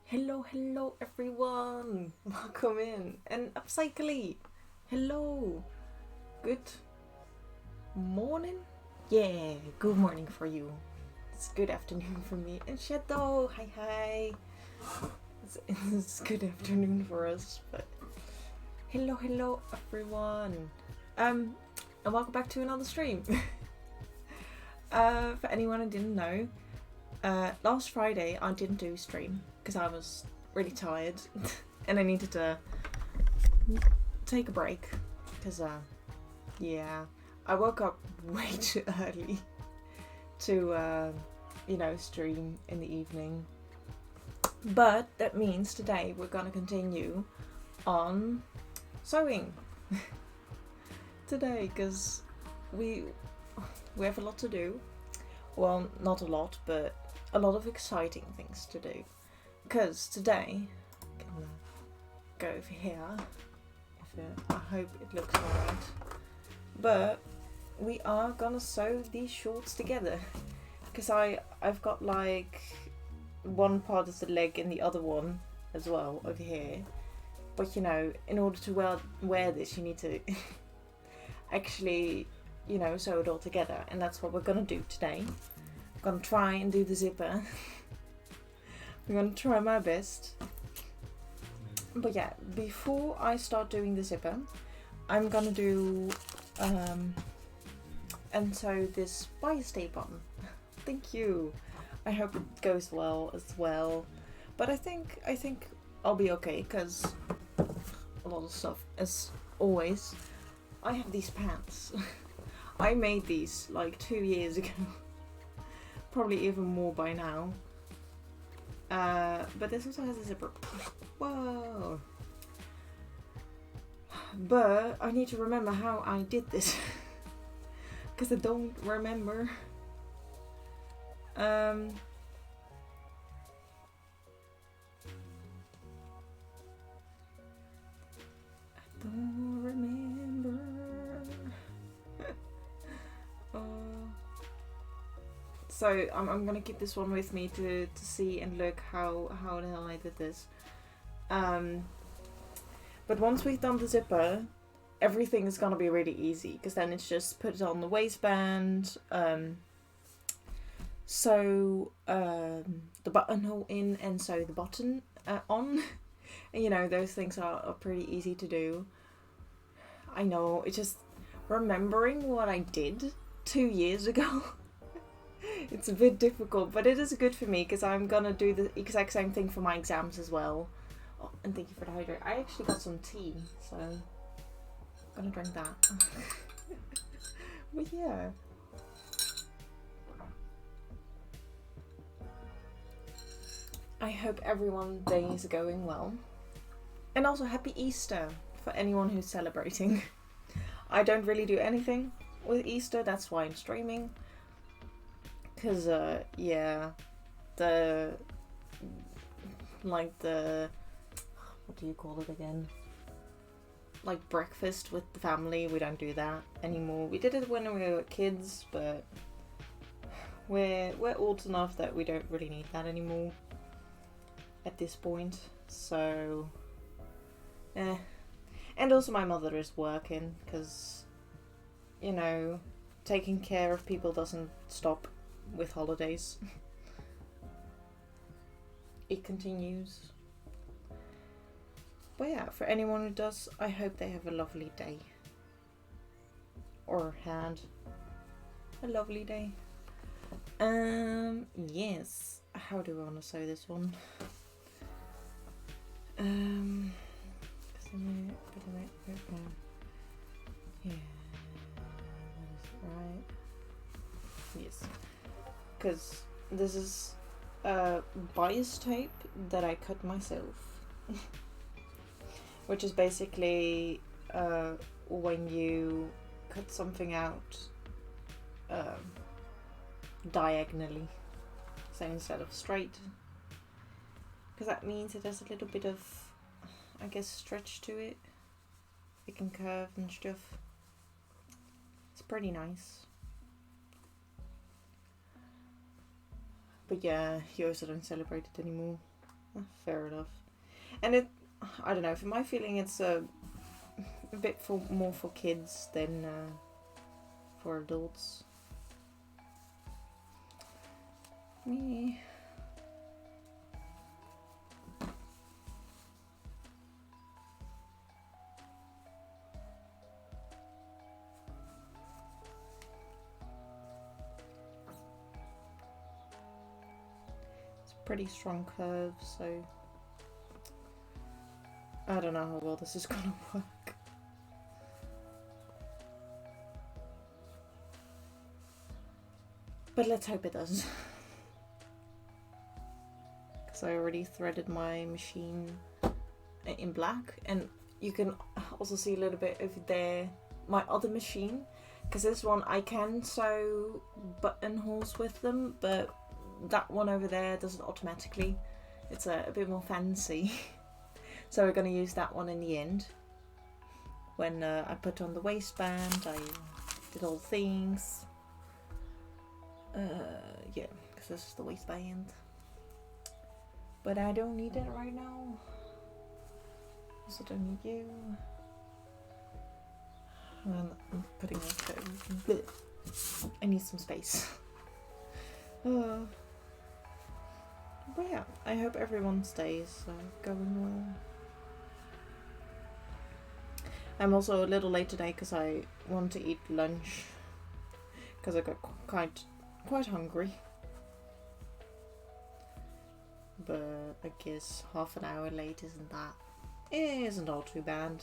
Hello everyone! Welcome in and upcycly! Hello! Good morning? Yeah, good morning for you. It's good afternoon for me. And Shadow, hi. It's good afternoon for us, but hello everyone. And welcome back to another stream. For anyone who didn't know, last Friday I didn't do a stream because I was really tired and I needed to take a break because I woke up way too early to stream in the evening. But that means today we're gonna continue on sewing today because we have a lot to do. Well, not a lot, but a lot of exciting things to do. Because today, I'm gonna go over here. I hope it looks alright. But we are gonna sew these shorts together. Because I've got like one part of the leg and the other one as well over here. But in order to wear this, you need to actually, sew it all together. And that's what we're gonna do today. I'm gonna try and do the zipper. I'm gonna try my best. But yeah, before I start doing the zipper, I'm gonna do and sew this bias tape on. Thank you. I hope it goes well as well. But I think I'll be okay because a lot of stuff, as always. I have these pants. I made these like 2 years ago. Probably even more by now. But this also has a zipper. Whoa! But I need to remember how I did this. Because I don't remember. I don't remember. So I'm gonna keep this one with me to see and look how the hell I did this. But once we've done the zipper, everything is gonna be really easy because then it's just put it on the waistband, sew the buttonhole in and sew the button on. And those things are pretty easy to do. I know, it's just remembering what I did 2 years ago. It's a bit difficult, but it is good for me because I'm gonna do the exact same thing for my exams as well. Oh, and thank you for the hydrate. I actually got some tea, so I'm gonna drink that. But yeah. I hope everyone's day is going well. And also happy Easter for anyone who's celebrating. I don't really do anything with Easter, that's why I'm streaming. Because, what do you call it again? Like breakfast with the family, we don't do that anymore. We did it when we were kids, but we're old enough that we don't really need that anymore at this point. So, And also my mother is working, because, taking care of people doesn't stop with holidays. It continues. But yeah, for anyone who does, I hope they have a lovely day. Or had a lovely day. Yes. How do I want to sew this one? Yeah, that is right. Yes. Because this is bias tape that I cut myself. Which is basically when you cut something out diagonally, so instead of straight, because that means it has a little bit of, I guess, stretch to it. It can curve and stuff. It's pretty nice. But yeah, he also don't celebrate it anymore. Fair enough. And it, I don't know, for my feeling it's a bit more for kids than for adults. Me. Pretty strong curve, so I don't know how well this is gonna work. But let's hope it does. Because I already threaded my machine in black, and you can also see a little bit over there my other machine, because this one I can sew buttonholes with them, but that one over there does it automatically. It's a bit more fancy. So we're going to use that one in the end. When I put on the waistband, I did all things. Yeah, because this is the waistband. But I don't need it right now. Also don't need you. And I'm putting on I need some space. But yeah, I hope everyone stays going well. I'm also a little late today because I want to eat lunch because I got quite hungry. But I guess half an hour late isn't all too bad,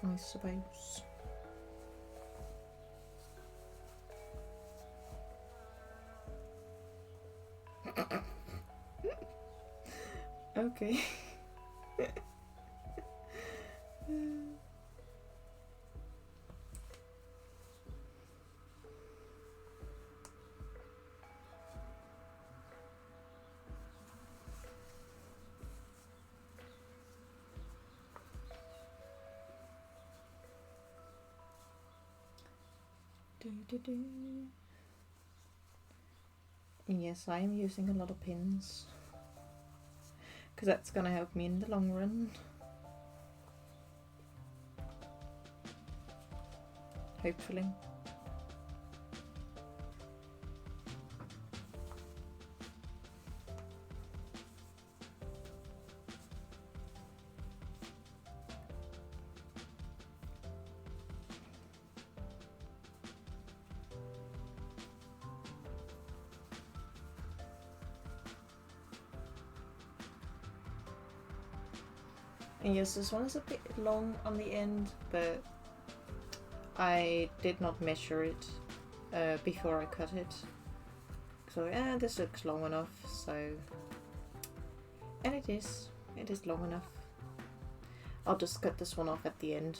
I suppose. Okay. Yes, I am using a lot of pins because that's gonna help me in the long run. Hopefully. And yes, this one is a bit long on the end, but I did not measure it before I cut it. So yeah, this looks long enough, so... And it is long enough. I'll just cut this one off at the end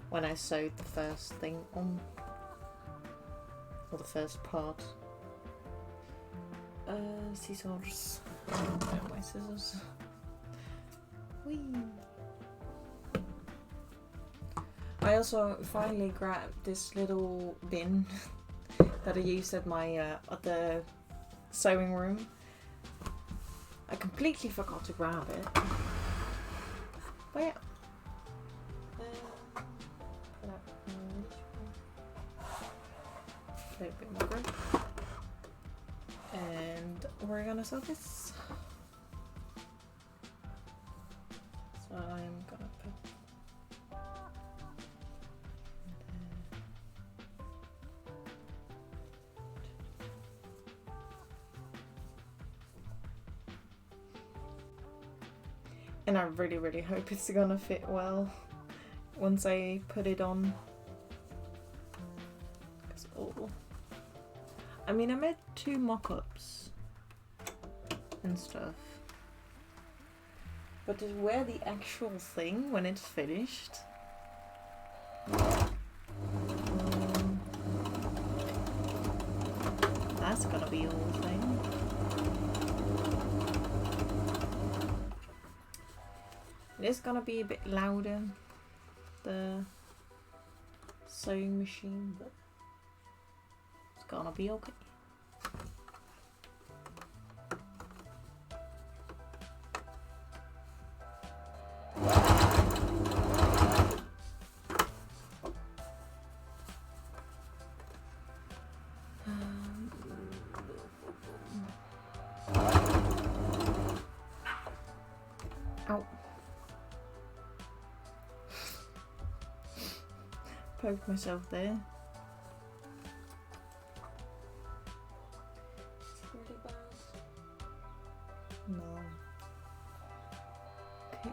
when I sewed the first thing on. Or the first part. Scissors. Where are my scissors? Whee! I also finally grabbed this little bin that I used at my other sewing room. I completely forgot to grab it. But yeah. A little bit more grip. And we're gonna sew this. So I'm gonna put and I really hope it's gonna fit well once I put it on. I mean, I made 2 mock-ups and stuff, but to wear the actual thing when it's finished, that's gonna be a whole thing. It is gonna be a bit louder, the sewing machine, but it's gonna be okay. poked myself there. Is it really bad? No. Okay.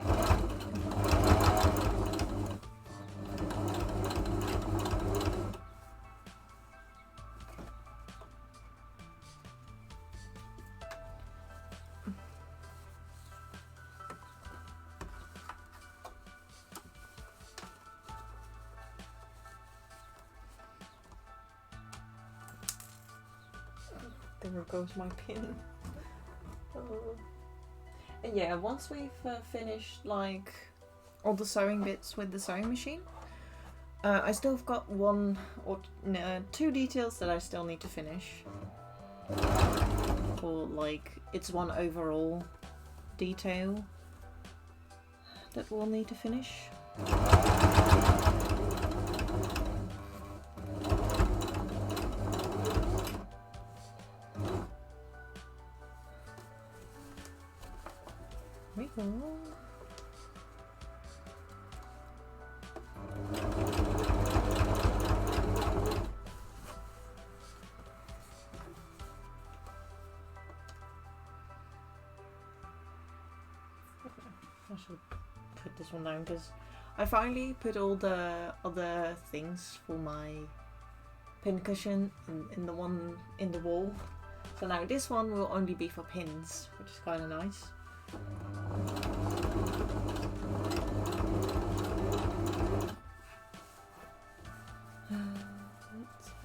There goes my pin. Oh. And yeah, once we've finished like all the sewing bits with the sewing machine, I still have got one or two details that I still need to finish. Or like it's one overall detail that we'll need to finish. We go. I should put this one down because I finally put all the other things for my pin cushion in the one in the wall. So now this one will only be for pins, which is kind of nice.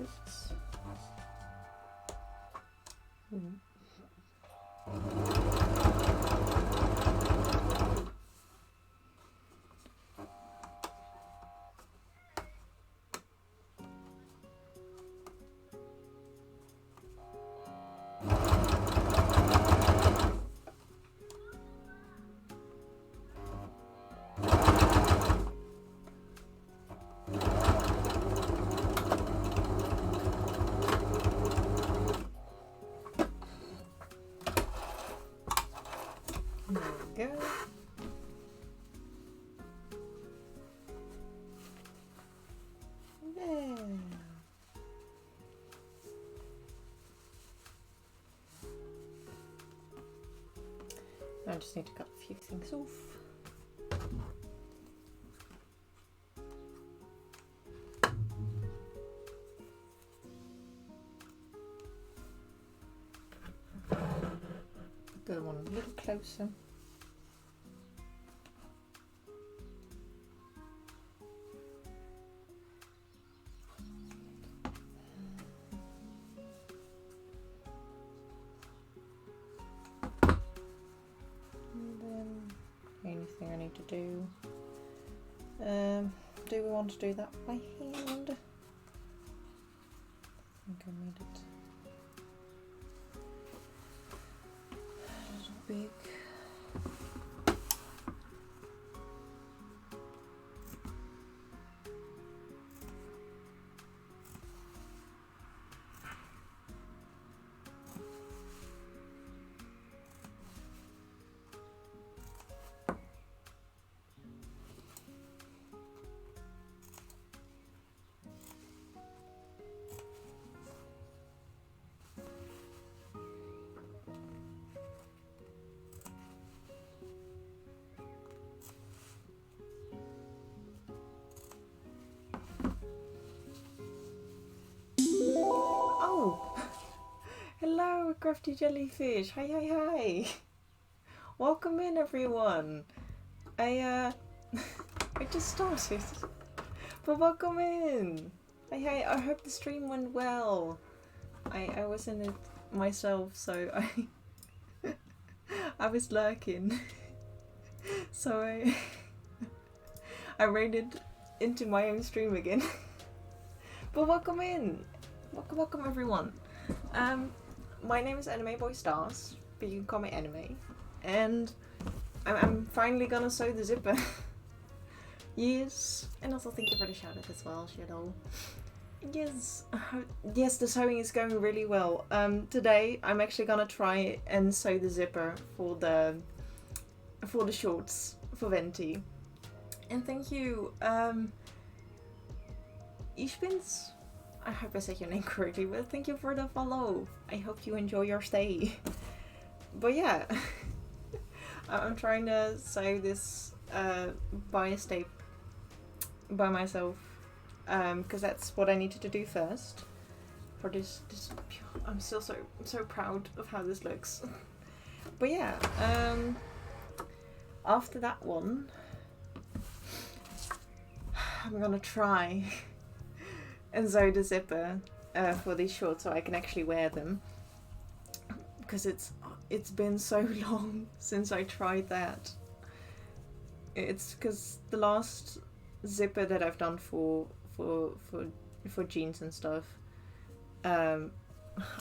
Oops. There we go. There. I just need to cut a few things off. Put one a little closer. Anything I need to do. Do we want to do that by hand? I think I made it a little big. Hello, crafty jellyfish. Hi. Welcome in, everyone. I just started, but welcome in. Hi. I hope the stream went well. I was in it myself, so I was lurking. So I raided into my own stream again. But welcome in. Welcome everyone. My name is Anime Boy Stars, but you can call me Anime, and I'm finally gonna sew the zipper. Yes, and also thank you for the shout out as well, Shadow. Yes, the sewing is going really well. Today I'm actually gonna try and sew the zipper for the shorts for Venti, and thank you. Ishbins, I hope I said your name correctly, but thank you for the follow. I hope you enjoy your stay. But yeah, I'm trying to sew this bias tape by myself, because that's what I needed to do first. For this, I'm still so proud of how this looks. But yeah, after that one, I'm gonna try and sew the zipper for these shorts so I can actually wear them, because it's been so long since I tried that. It's because the last zipper that I've done for jeans and stuff, I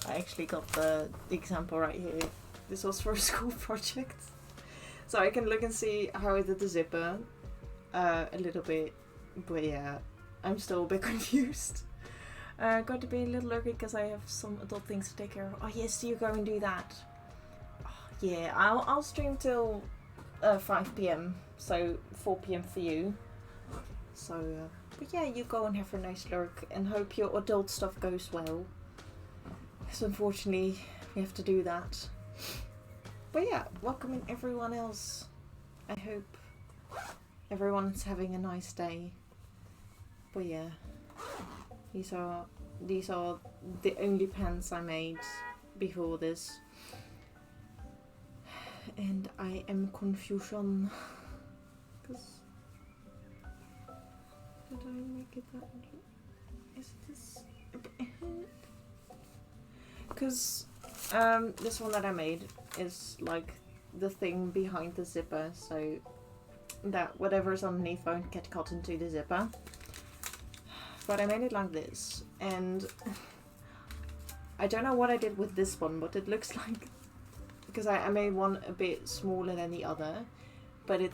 actually got the example right here. This was for a school project, so I can look and see how I did the zipper a little bit. But yeah, I'm still a bit confused. Got to be a little lurky because I have some adult things to take care of. Oh yes, you go and do that. Oh, yeah, I'll stream till 5 PM, so 4 PM for you. So, but yeah, you go and have a nice lurk and hope your adult stuff goes well. Because unfortunately, we have to do that. But yeah, welcoming everyone else. I hope everyone's having a nice day. But yeah, these are the only pants I made before this, and I am confusion. Cause did I make it that? Is this? Because this one that I made is like the thing behind the zipper, so that whatever's underneath won't get caught into the zipper. But I made it like this, and I don't know what I did with this one, but it looks like, because I made one a bit smaller than the other, but it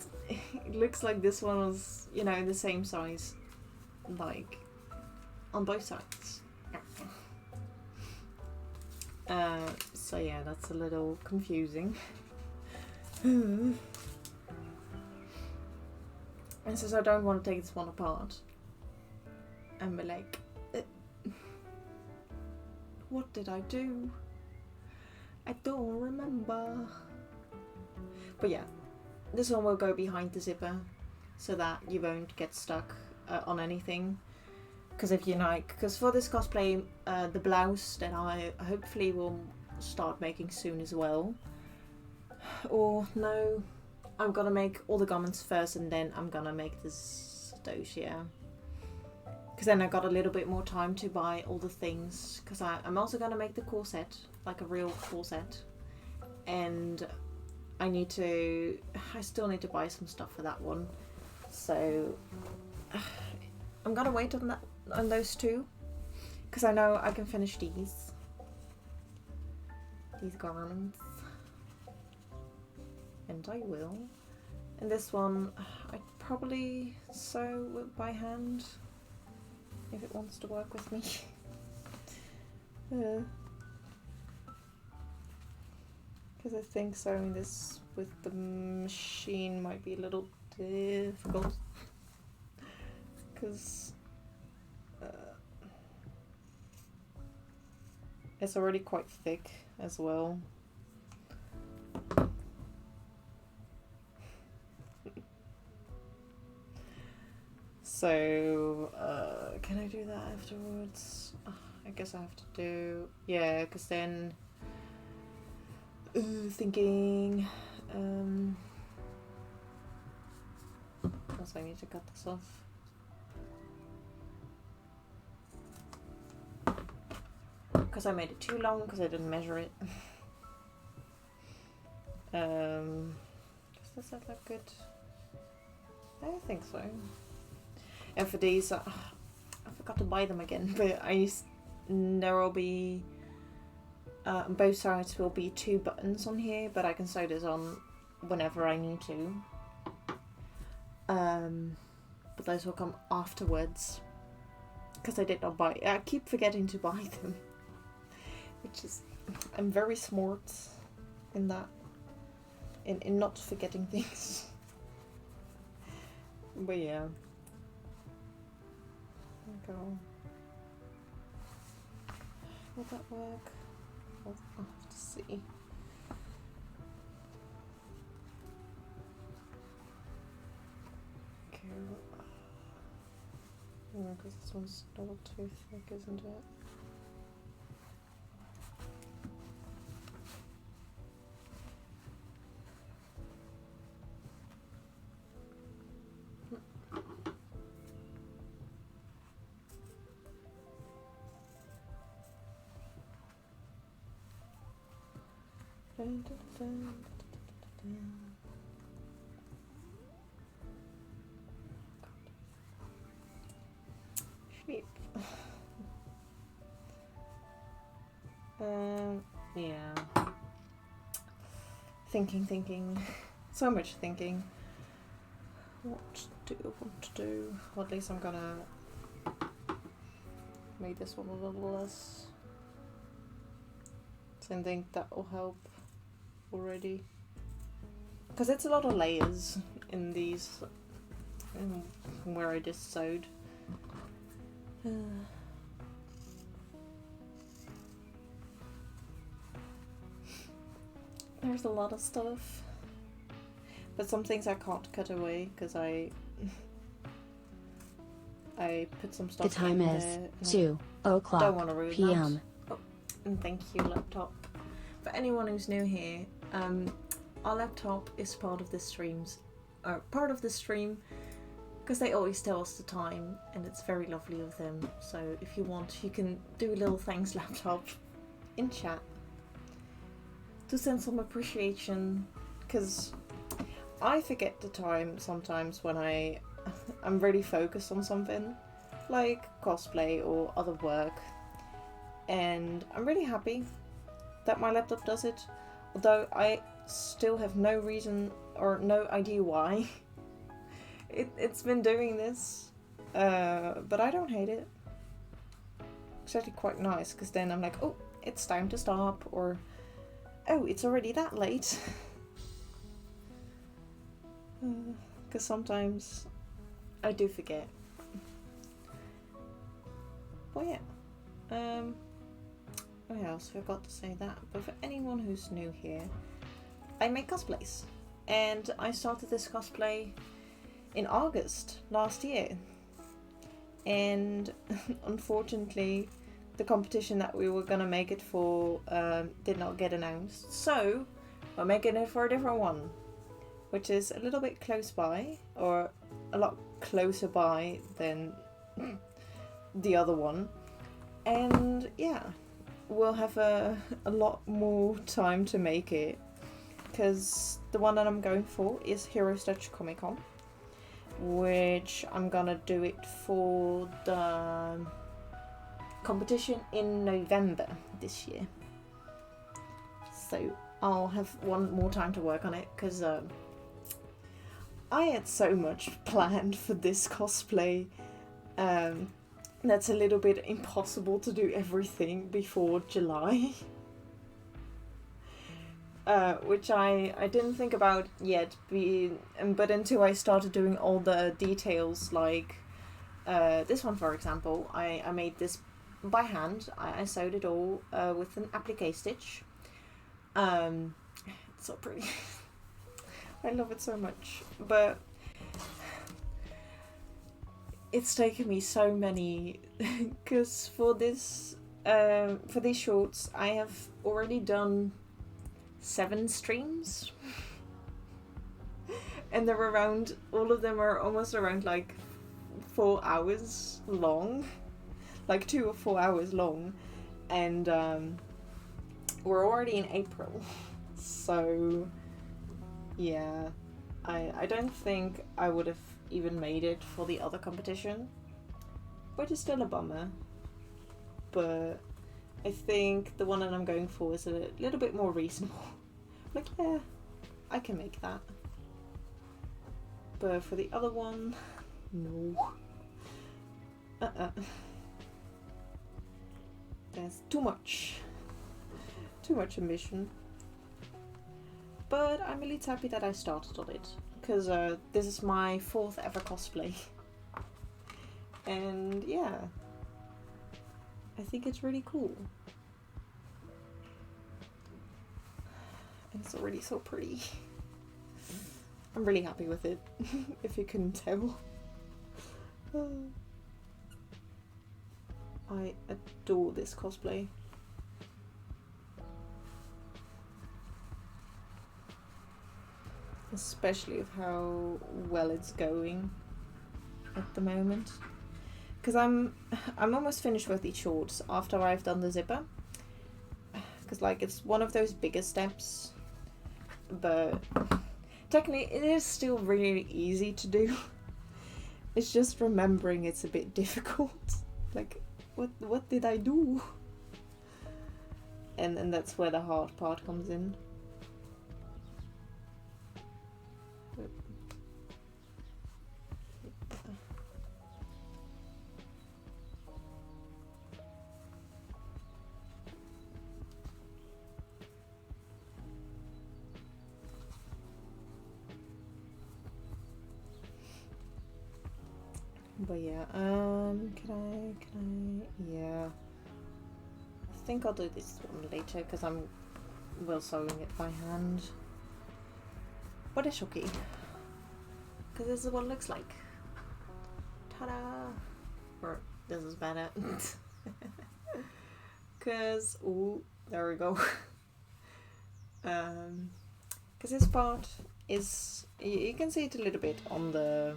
looks like this one was, you know, the same size, like, on both sides. So yeah, that's a little confusing. And since I don't want to take this one apart and be like, what did I do? I don't remember. But yeah, this one will go behind the zipper so that you won't get stuck on anything. Because if you like, because for this cosplay, the blouse that I hopefully will start making soon as well. Or no, I'm gonna make all the garments first and then I'm gonna make this dossier. Because then I got a little bit more time to buy all the things. Because I'm also gonna make the corset, like a real corset. And I still need to buy some stuff for that one. So I'm gonna wait on those two. Because I know I can finish these garments. And I will. And this one, I'd probably sew by hand if it wants to work with me. Because I think sewing this with the machine might be a little difficult. Because it's already quite thick as well. So, can I do that afterwards? I guess I have to do, yeah, because then, thinking, also I need to cut this off. Because I made it too long, because I didn't measure it. Does that look good? I think so. And for these, I forgot to buy them again, but there will be, on both sides will be 2 buttons on here, but I can sew this on whenever I need to. But those will come afterwards, because I did not buy, I keep forgetting to buy them, which is, I'm very smart in that, in not forgetting things. But yeah. Go. Will that work? I'll have to see. Okay. Because this one's a little too thick, isn't it? Sheep. Yeah. Thinking. So much thinking. What do I want to do? Well, at least I'm gonna make this one a little less. So I think that will help already. Because it's a lot of layers in these, where I just sewed. There's a lot of stuff. But some things I can't cut away because I put some stuff. The time in is there 2:00 don't want to ruin p.m. that. Oh, and thank you, laptop. For anyone who's new here, our laptop is part of the stream because they always tell us the time, and it's very lovely of them. So if you want, you can do a little thanks, laptop, in chat to send some appreciation, because I forget the time sometimes when I'm really focused on something like cosplay or other work, and I'm really happy that my laptop does it, although I still have no reason or no idea why it's been doing this, but I don't hate it. It's actually quite nice, because then I'm like, oh, it's time to stop, or oh, it's already that late. Because sometimes I do forget. Well, yeah. I also forgot to say that, but for anyone who's new here, I make cosplays, and I started this cosplay in August last year, and unfortunately the competition that we were gonna make it for did not get announced, so we're making it for a different one, which is a little bit close by, or a lot closer by than the other one, and yeah, we'll have a lot more time to make it, because the one that I'm going for is Heroes Dutch Comic Con, which I'm gonna do it for the competition in November this year. So I'll have one more time to work on it, because I had so much planned for this cosplay. That's a little bit impossible to do everything before July. Which I didn't think about yet, but until I started doing all the details, like this one for example, I made this by hand. I sewed it all with an applique stitch. It's so pretty. I love it so much, but it's taken me so many, because for these shorts I have already done 7 streams, and they're around, all of them are almost around like 4 hours long, like 2 or 4 hours long, and we're already in April, so yeah, I don't think I would have even made it for the other competition, which is still a bummer, but I think the one that I'm going for is a little bit more reasonable. Like, yeah, I can make that. But for the other one, no. There's too much ambition. But I'm really happy that I started on it, because this is my 4th ever cosplay. And yeah, I think it's really cool. It's already so pretty. I'm really happy with it, if you couldn't tell. I adore this cosplay. Especially with how well it's going at the moment. Because I'm almost finished with these shorts after I've done the zipper. Because like it's one of those bigger steps, but technically it is still really easy to do. It's just remembering it's a bit difficult. Like what did I do? And that's where the hard part comes in. But yeah, can I, yeah. I think I'll do this one later because I'm sewing it by hand. But it's okay. Because this is what it looks like. Ta-da! Or this is better. Because, ooh, there we go. Because this part is, you can see it a little bit on the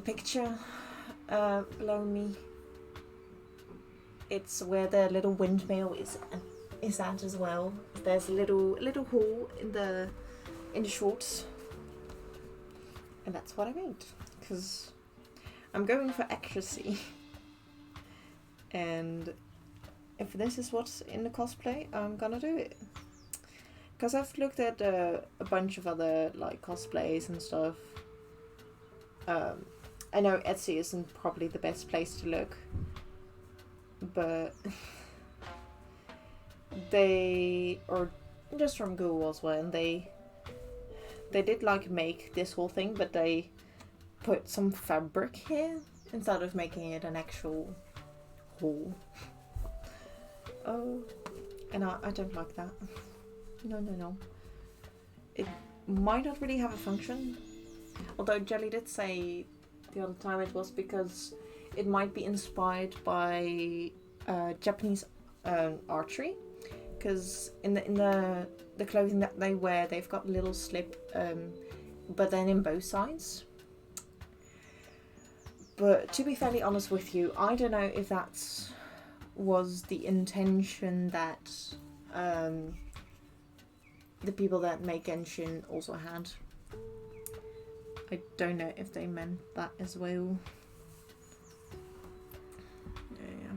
picture below me. It's where the little windmill is at as well. There's a little hole in the shorts, and that's what I made because I'm going for accuracy. And if this is what's in the cosplay, I'm gonna do it. Because I've looked at a bunch of other like cosplays and stuff. I know Etsy isn't probably the best place to look, but or just from Google as well, and they did like make this whole thing, but they put some fabric here instead of making it an actual hole. Oh, and I don't like that. No. It might not really have a function. Although Jelly did say the other time it was because it might be inspired by Japanese archery, because in the clothing that they wear, they've got a little slip, but then in both sides. But to be fairly honest with you, I don't know if that was the intention that the people that make Genshin also had. I don't know if they meant that as well. Yeah.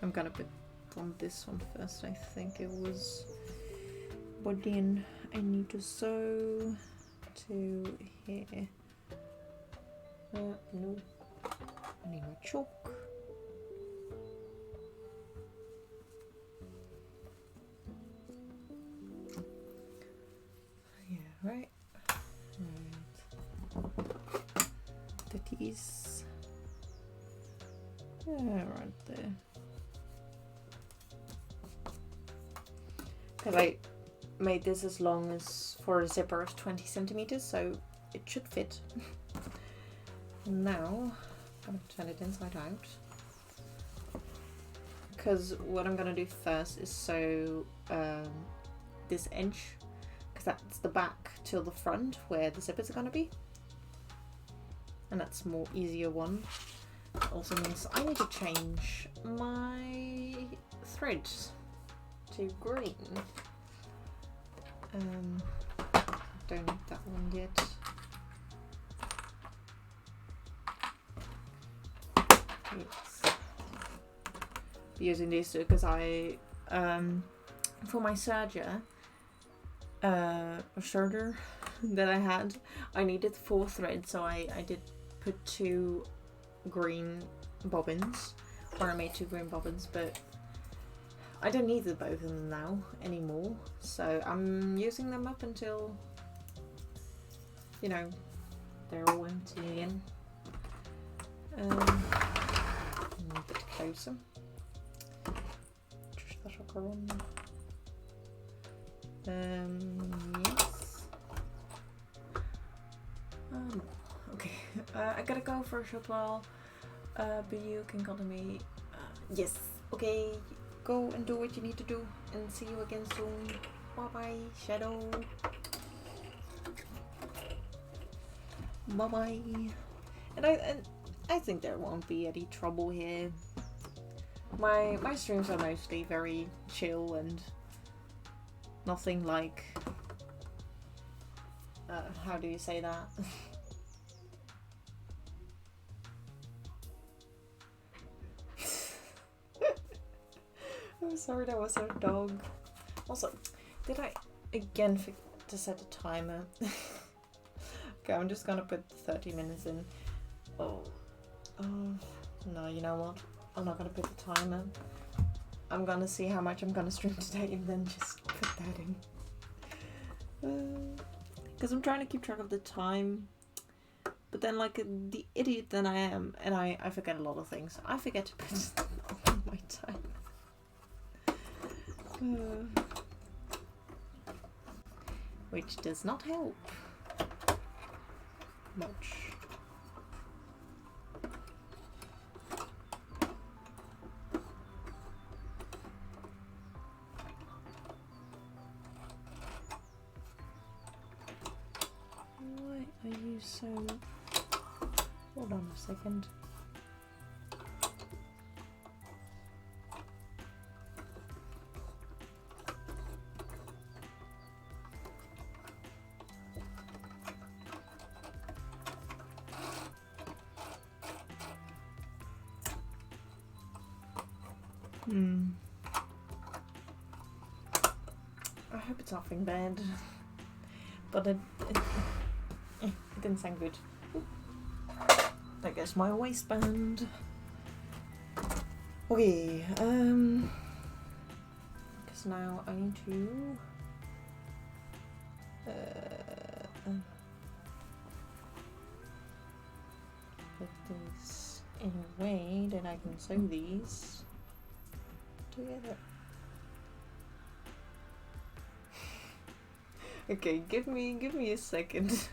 I'm gonna put on this one first. I think it was body, and I need to sew to here. No. I need my chalk. Right. That is right there. Because I made this as long as for a zipper of 20 centimeters, so it should fit. Now I'm gonna turn it inside out. Because what I'm gonna do first is sew this edge. That's the back to the front where the zippers are going to be, and that's more easier one. Also means I need to change my threads to green. Don't need that one yet. Yes. Using these two because I for my serger shoulder that I had, I needed 4 threads, so I did put 2 green bobbins, or I made 2 green bobbins, but I don't need the both of them now anymore, so I'm using them up until, you know, they're all empty again. A bit closer. macaron. Yes. Okay. I gotta go for a short while. But you can call me. Yes. Okay. Go and do what you need to do, and see you again soon. Bye bye, Shadow. Bye bye. And I think there won't be any trouble here. My streams are mostly very chill and nothing like. How do you say that? I'm sorry, that was our dog. Also, did I again forget to set a timer? Okay, I'm just gonna put 30 minutes in. Oh, no, you know what? I'm not gonna put the timer. I'm gonna see how much I'm gonna stream today and then just put that in. Because I'm trying to keep track of the time. But then, like the idiot that I am, and I forget a lot of things. I forget to put on my time. Which does not help much. Why are you so... Hold on a second. I hope it's nothing bad, but it didn't sound good. There goes my waistband. Okay, because now I need to put this in a way that I can sew these together. Okay, give me a second.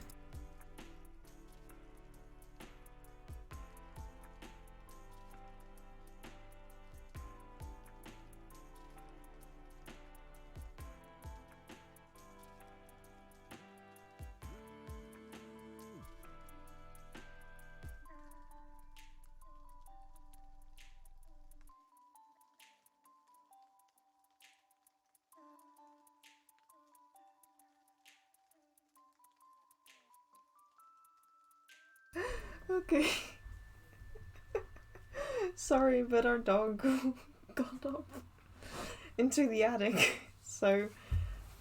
Okay. Sorry, but our dog got up into the attic. So,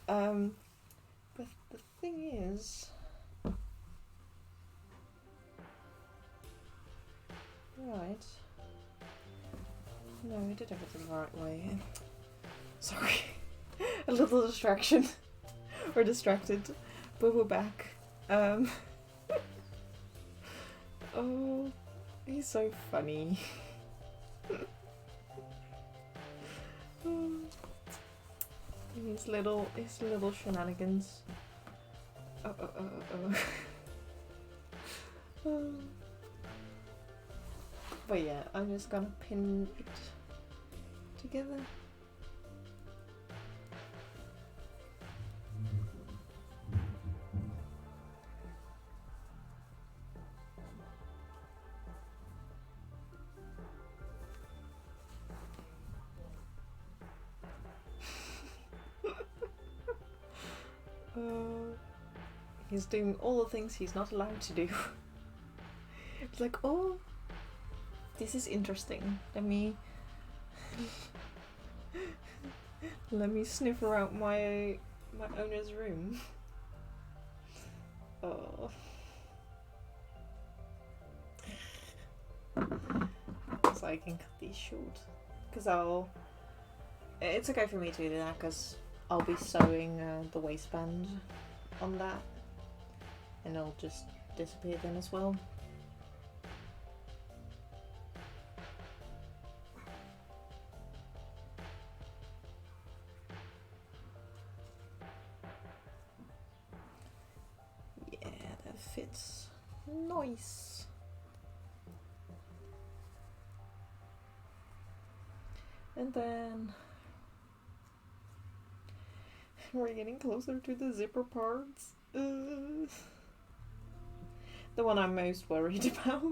the thing is, right? No, we did everything the right way. Sorry, a little distraction. We're distracted, but we're back. Oh, he's so funny. His little shenanigans. But yeah, I'm just gonna pin it together. He's doing all the things he's not allowed to do. It's like, oh, this is interesting. Let me sniff around my owner's room. Oh. So I can cut these short. Because it's okay for me to do that because I'll be sewing the waistband on that. And it'll just disappear then as well. fits nice. And then we're getting closer to the zipper parts. The one I'm most worried about.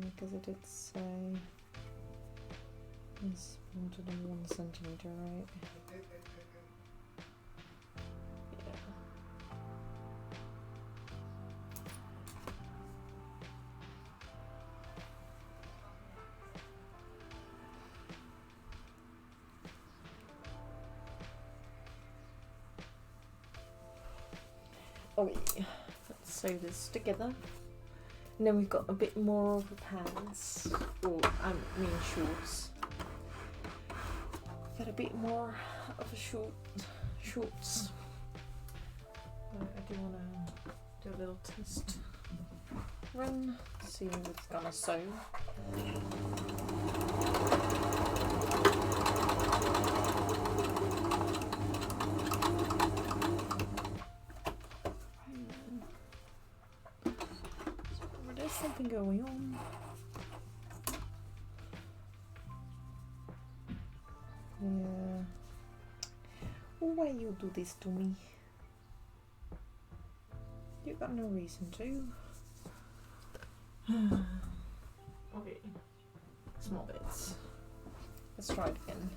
Because it did say it's more than 1 centimeter, right? Okay, let's sew this together. And then we've got a bit more of the pants, or I mean shorts. Got a bit more of the shorts. I do want to do a little test run, see if it's gonna sew. There's something going on. Yeah. Why you do this to me? You got no reason to. Okay. Small bits. Let's try it again.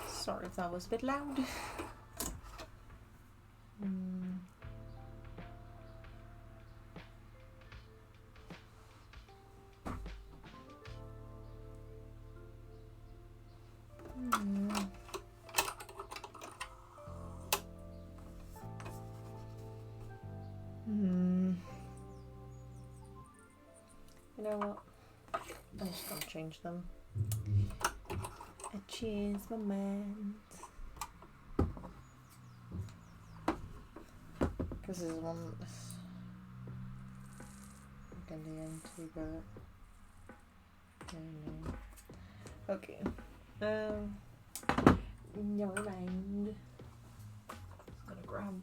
Sorry if that was a bit loud. You know what? I'm just gonna change them. I changed my mind. Because this one is really empty, but I don't know. Okay. Never mind. Just gonna grab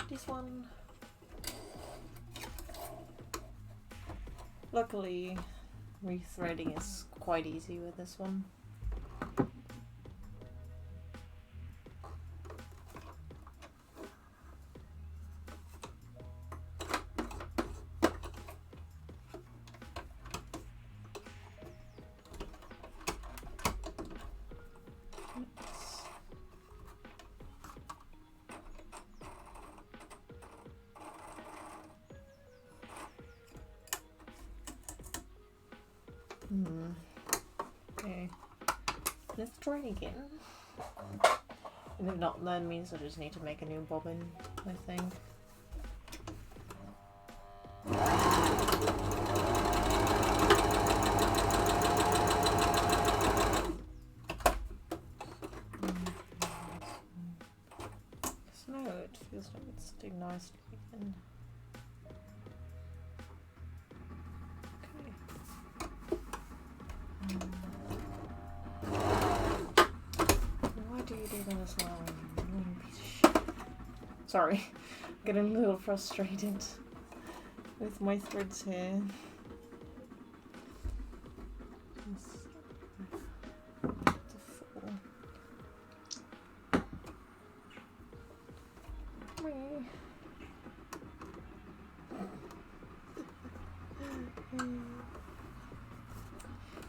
this one. Luckily, rethreading is quite easy with this one. Okay, let's try it again. And if not, that means I just need to make a new bobbin, I think. No, it feels like it's doing nicely again. Why do you do that as well? Annoying piece of shit. Sorry, I'm getting a little frustrated with my threads here.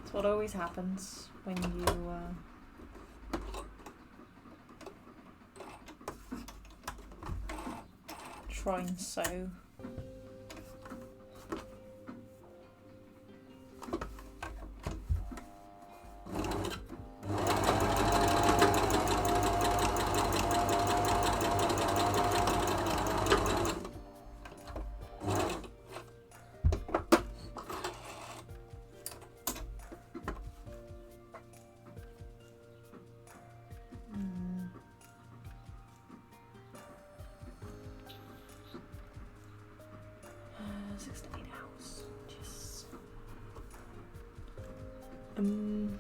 It's what always happens when you try and sew. 6 to 8 hours. Yes. I don't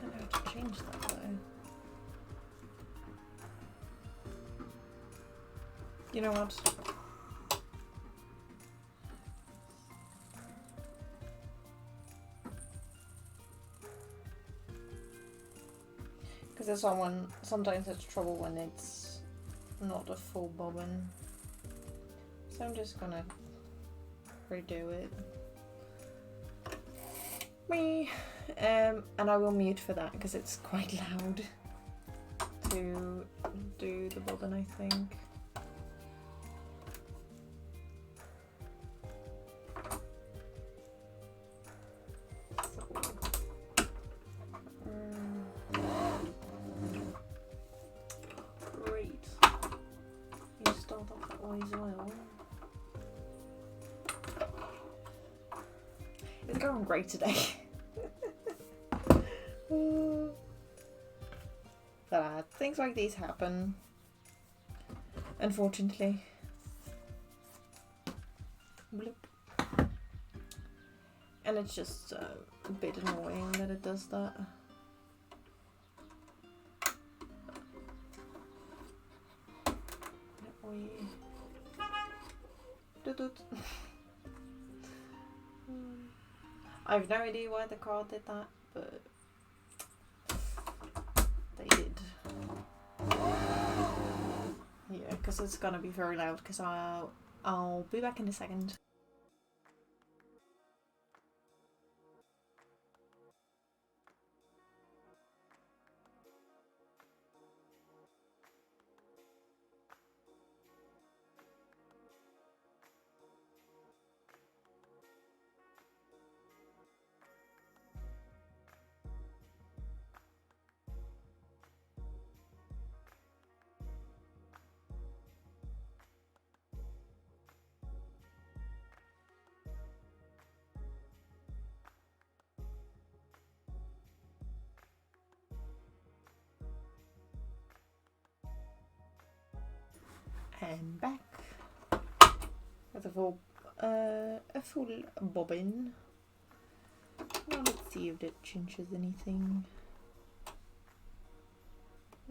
know how to change that though. You know what? Because there's sometimes it's trouble when it's not a full bobbin. So I'm just gonna redo it. Me. And I will mute for that because it's quite loud to do the bobbin, I think. Great. You start off that way as well. It's going great today. But things like these happen, unfortunately. Bloop. And it's just a bit annoying that it does that. I have no idea why the card did that, but they did. Yeah, because it's gonna be very loud. Because I'll be back in a second. And back with a full bobbin. Now let's see if it changes anything.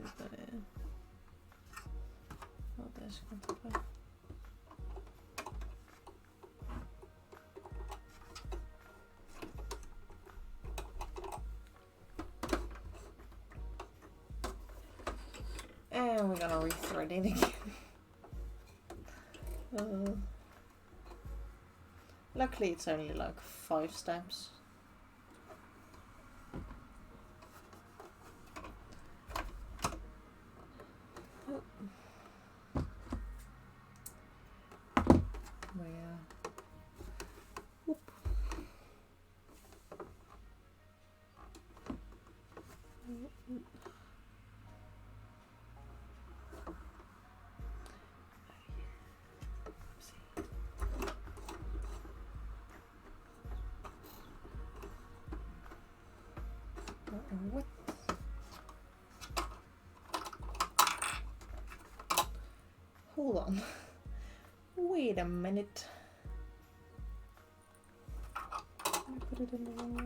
Is that it? Oh, there's contemplate. And we're gonna rethread it again. Luckily it's only like 5 steps. Oh. Where? Whoop. What? Hold on. Wait a minute. I put it in the wrong way.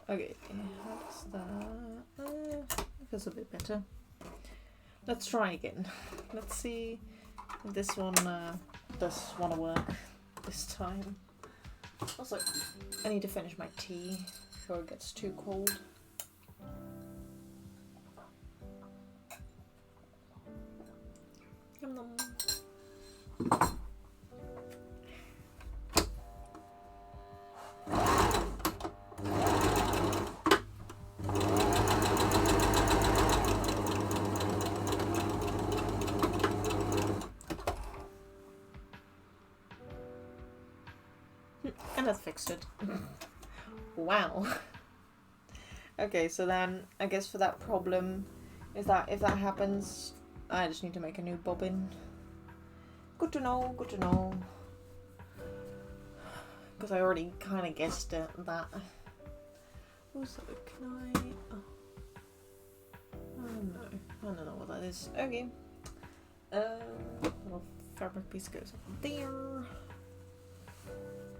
Okay, how's that? Feels a bit better. Let's try again. Let's see if this one does want to work this time. Also, I need to finish my tea before it gets too cold. Yum yum. And that fixed it. Wow. Okay, so then I guess for that problem is that if that happens, I just need to make a new bobbin. Good to know, good to know. because I already kind of guessed it, that. Also, can I? Oh. No, I don't know what that is. Okay. Little fabric piece goes up there.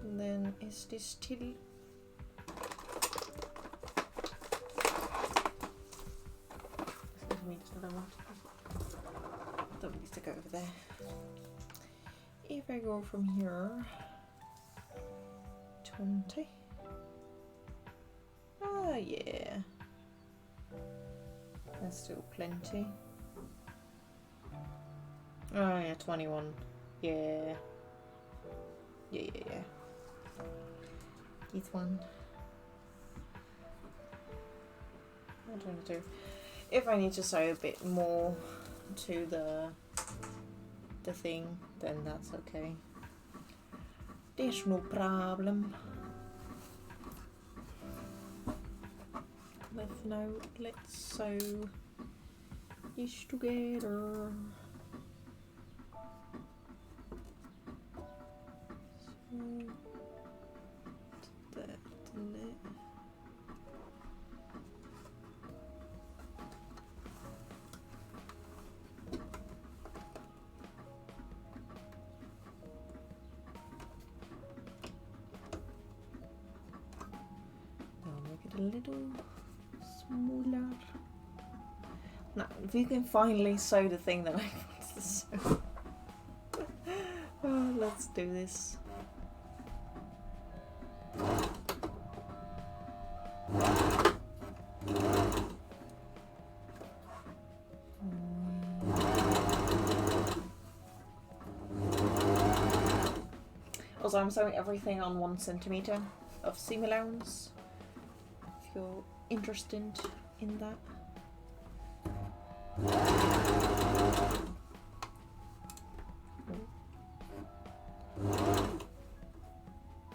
And then is this still? Excuse me, just another one. Don't need to go over there. If I go from here, 20. Ah, yeah. There's still plenty. Oh yeah, 21. Yeah. Yeah. This one. What do I need to do? If I need to sew a bit more to the thing, then that's okay. There's no problem. Left note, let's sew this together. So that, didn't it? I'll make it a little smaller. Now, if you can finally sew the thing that I want to sew. Oh, let's do this. Also, I'm sewing everything on 1 centimeter of seam allowance. If you're interested in that.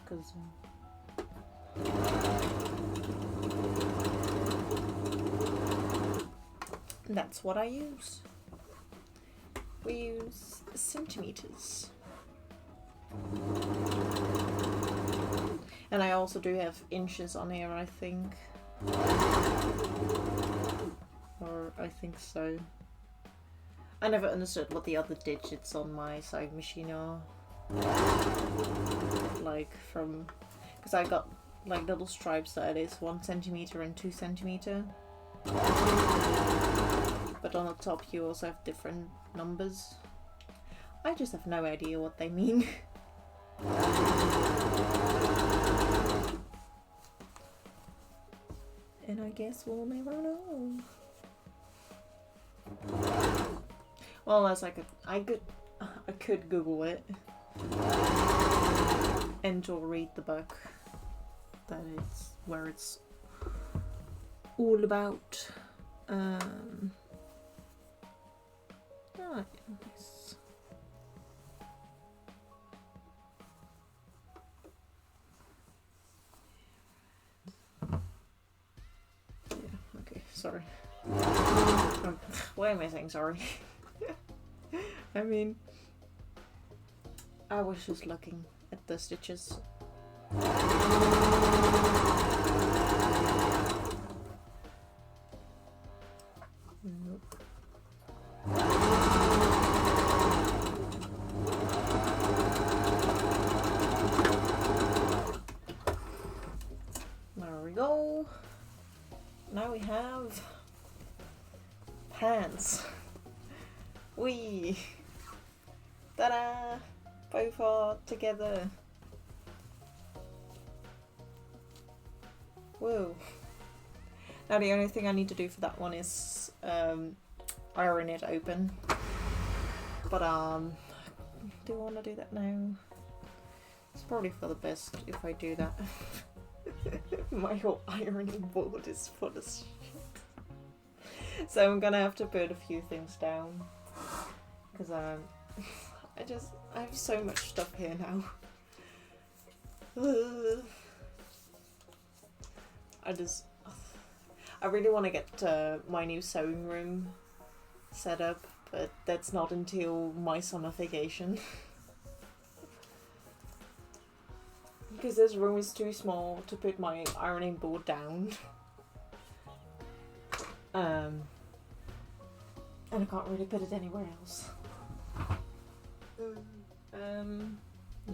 Because that's what I use. We use centimeters. And I also do have inches on here, I think. Or I think so. I never understood what the other digits on my sewing machine are. Like from, because I got like little stripes that is 1 centimeter and 2 centimeter. But on the top you also have different numbers. I just have no idea what they mean. And I guess we'll never know. Well, unless I could Google it and or read the book. That is where it's all about. Ah, yes. Yeah, okay, sorry. Why am I saying sorry? I mean, I was just looking at the stitches. Nope. There we go. Now we have pants. Whee! Ta-da! Both are together. Whoa. Now the only thing I need to do for that one is iron it open. But do I want to do that now? It's probably for the best if I do that. My whole ironing board is full of shit. So I'm gonna have to put a few things down. Because I have so much stuff here now. I really want to get my new sewing room set up, but that's not until my summer vacation. because this room is too small to put my ironing board down. And I can't really put it anywhere else.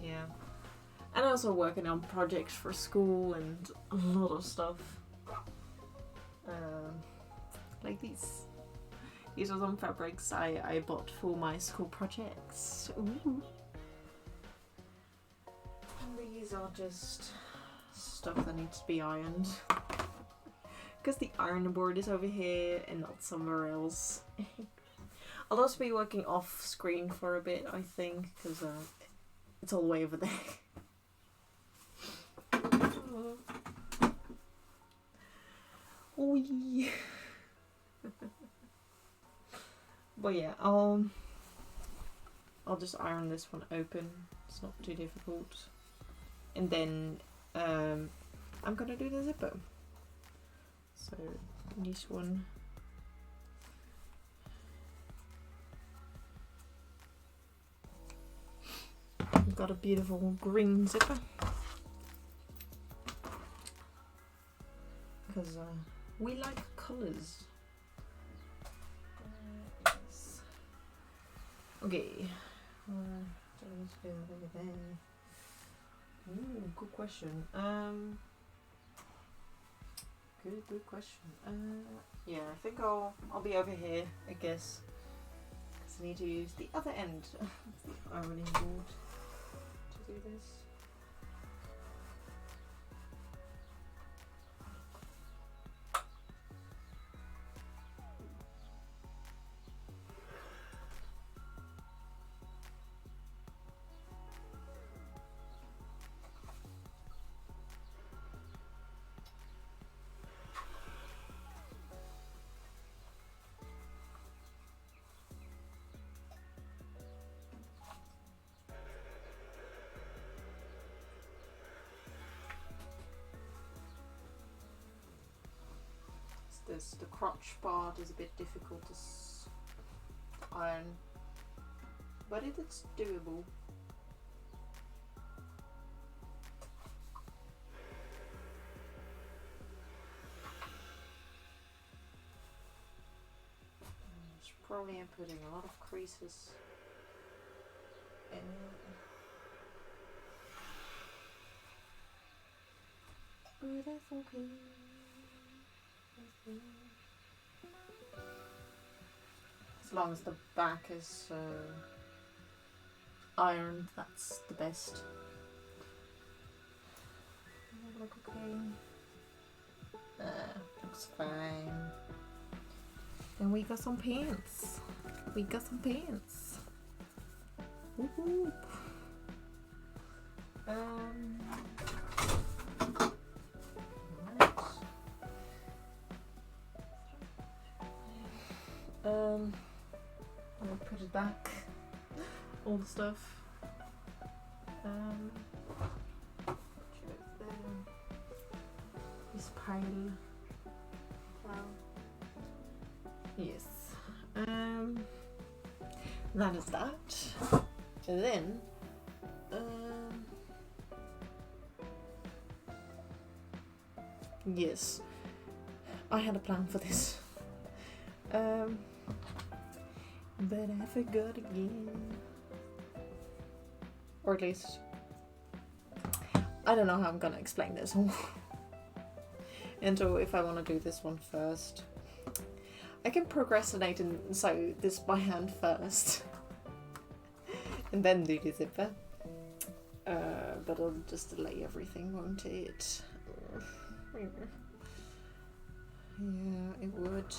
Yeah. And also working on projects for school and a lot of stuff. Like these. These are some fabrics I bought for my school projects. Ooh. And these are just stuff that needs to be ironed. Because the iron board is over here and not somewhere else. I'll also be working off screen for a bit, I think, because it's all the way over there. Wee. But yeah, I'll just iron this one open. It's not too difficult. And then I'm gonna do the zipper. So this one. We've got a beautiful green zipper. Because we like colours. Yes. Okay. Ooh, good question. Good question. Yeah, I think I'll be over here, I guess. Because I need to use the other end of the ironing board to do this. The crotch part is a bit difficult to iron, but it's doable. Probably am putting a lot of creases in it. But that's okay. As long as the back is ironed, that's the best. Look okay. Looks fine. And we got some pants. We got some pants. Woo-hoo. I'll put it back. All the stuff. This pile. Wow. Yes. That is that. And then yes, I had a plan for this. But I forgot again. Or at least I don't know how I'm gonna explain this one. And so if I want to do this one first, I can procrastinate and sew this by hand first. And then do the zipper. But it'll just delay everything, won't it? Yeah, it would.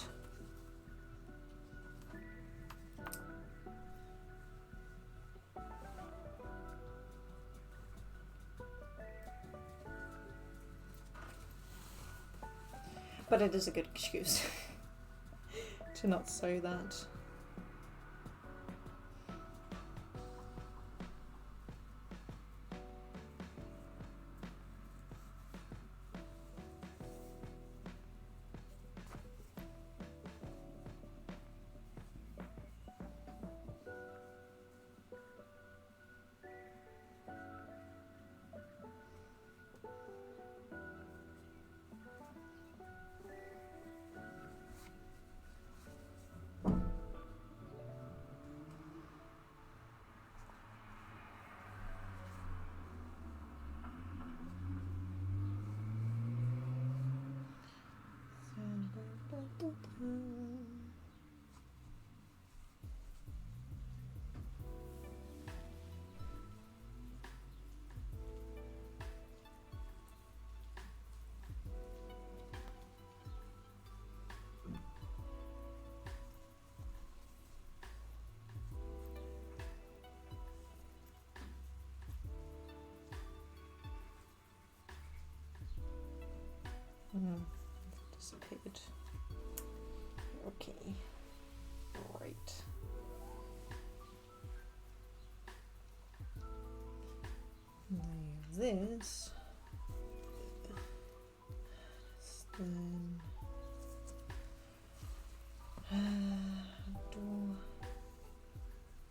But it is a good excuse to not sew that. Disappeared. Okay. Right. Now this. Then.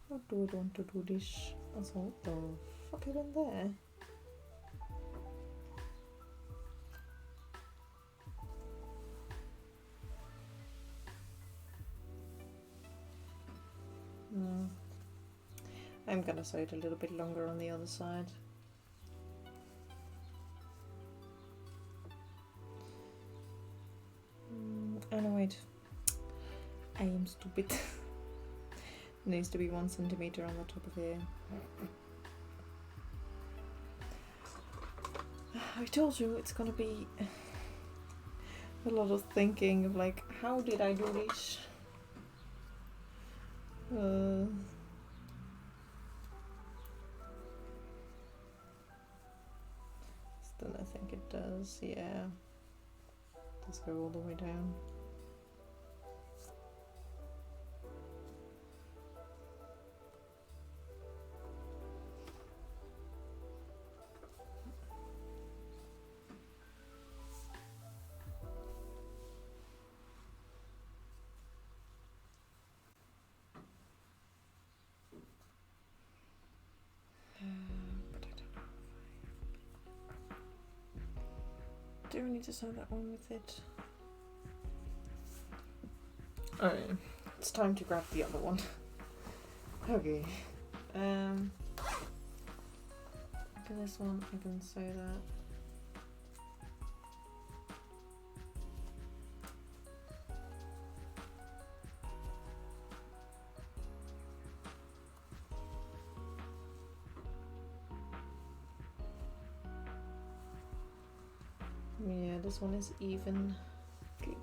How do I want to do this? Also, what the fuck happened there? No. I'm gonna sew it a little bit longer on the other side. Oh no, wait. I am stupid. It needs to be 1 centimeter on the top of here. I told you it's gonna be a lot of thinking of like, how did I do this? Still, I think it does, yeah. Let's go all the way down. Do we need to sew that one with it? Oh, it's time to grab the other one. Okay. For this one, I can sew that. Yeah, this one is even. Keep.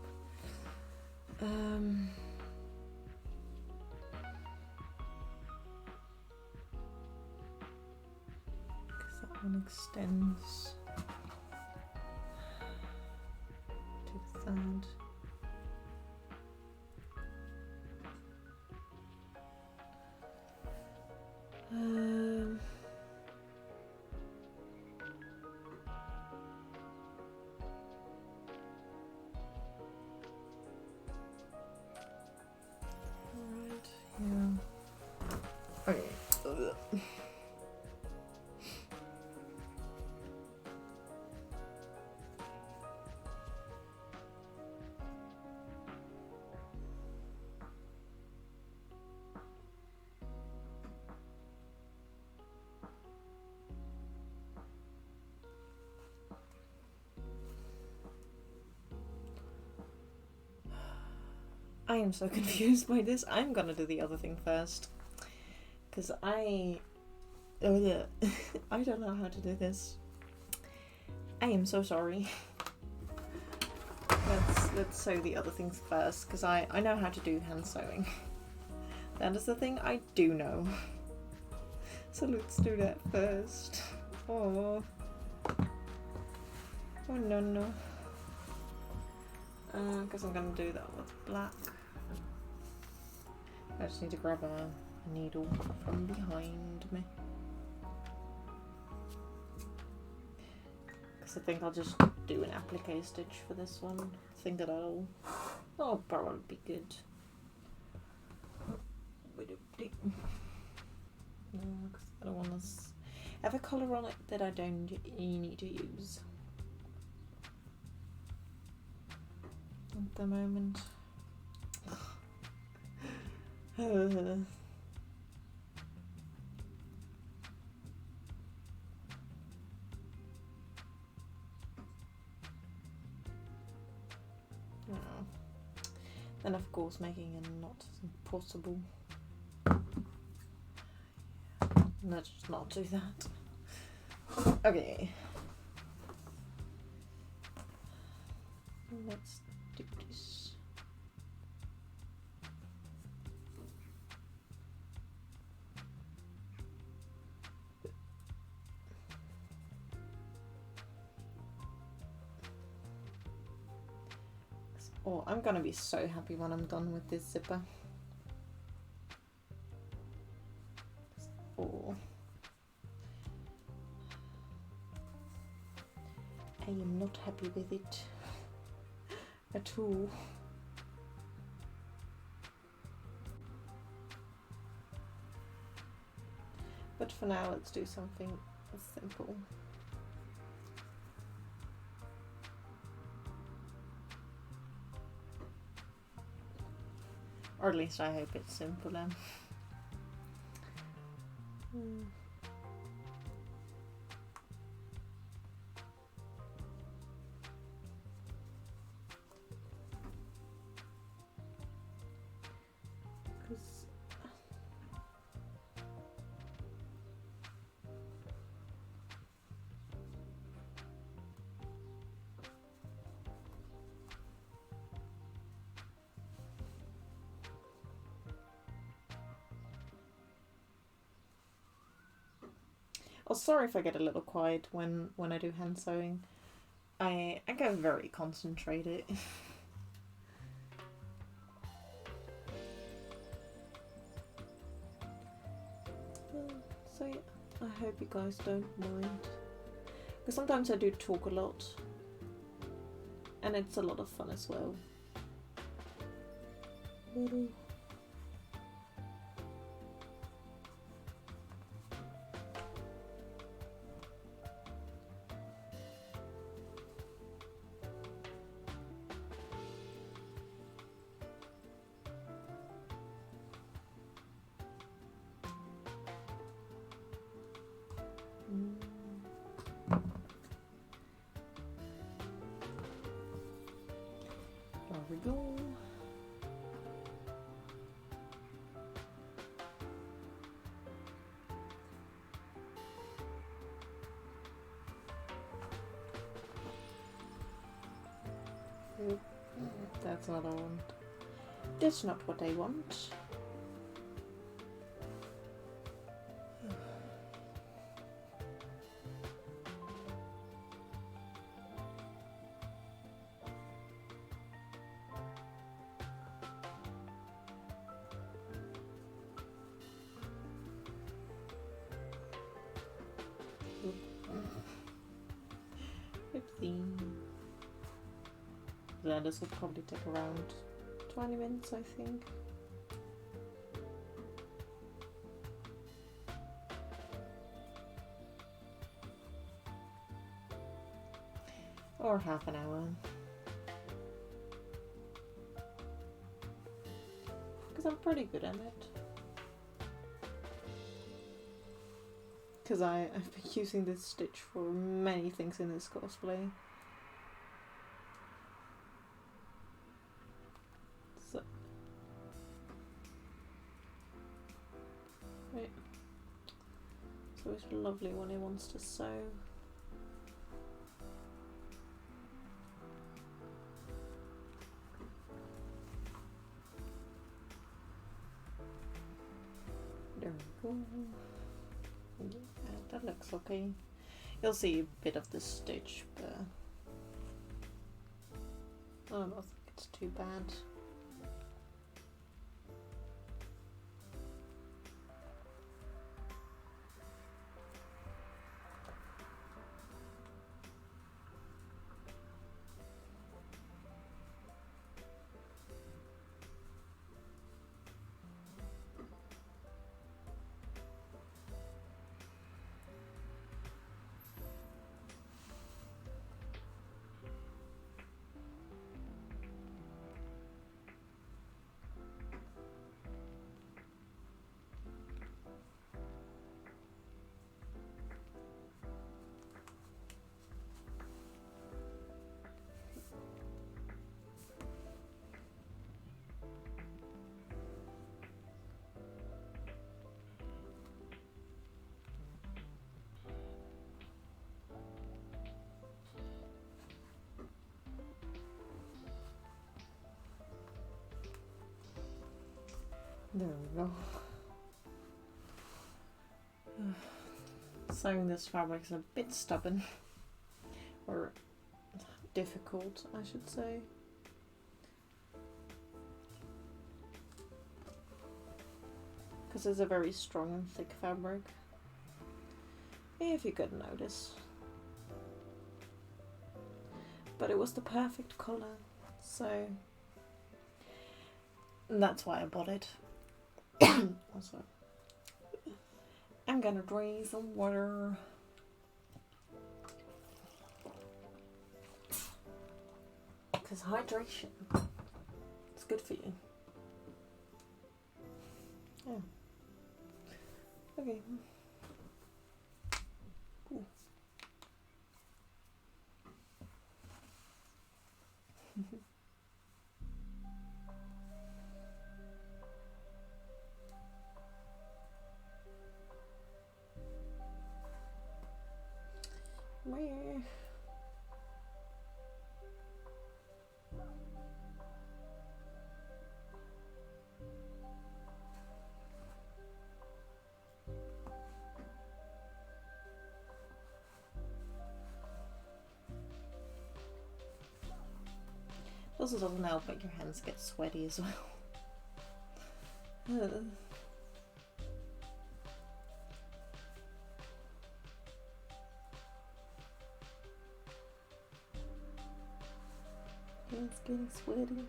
Because that one extends to the third. Okay. I am so confused by this. I'm gonna do the other thing first. Because I don't know how to do this. I am so sorry. Let's sew the other things first, because I know how to do hand sewing. That is the thing I do know. So let's do that first. Oh no. Because I'm gonna do that with black. I just need to grab a needle from behind me. Because I think I'll just do an applique stitch for this one. I think that'll probably be good. No, because I don't want to have a colour on it that I don't need to use at the moment. No. Then of course making a knot is impossible. Let's just not do that. Okay. Let's do this. Oh, I'm gonna be so happy when I'm done with this zipper. Oh. I am not happy with it at all. But for now, let's do something simple. Or at least I hope it's simple then. Oh, sorry if I get a little quiet when I do hand sewing. I get very concentrated. So yeah, I hope you guys don't mind. Because sometimes I do talk a lot. And it's a lot of fun as well. There we go. That's not what I want. That's not what I want. Oopsie. Then this will probably take around 20 minutes, I think. Or half an hour. Because I'm pretty good at it. Because I've been using this stitch for many things in this cosplay. So, right. So it's lovely when he wants to sew. There we go. Yeah, that looks okay. You'll see a bit of the stitch, but I don't think it's too bad. There we go. Sewing this fabric is a bit stubborn. Or difficult, I should say. because it's a very strong and thick fabric, if you couldn't notice. But it was the perfect colour, so that's why I bought it. Also, I'm gonna drink some water. Because hydration, it's good for you. Yeah. Okay. Cool. Where? It also doesn't help that your hands get sweaty as well. It's getting sweaty.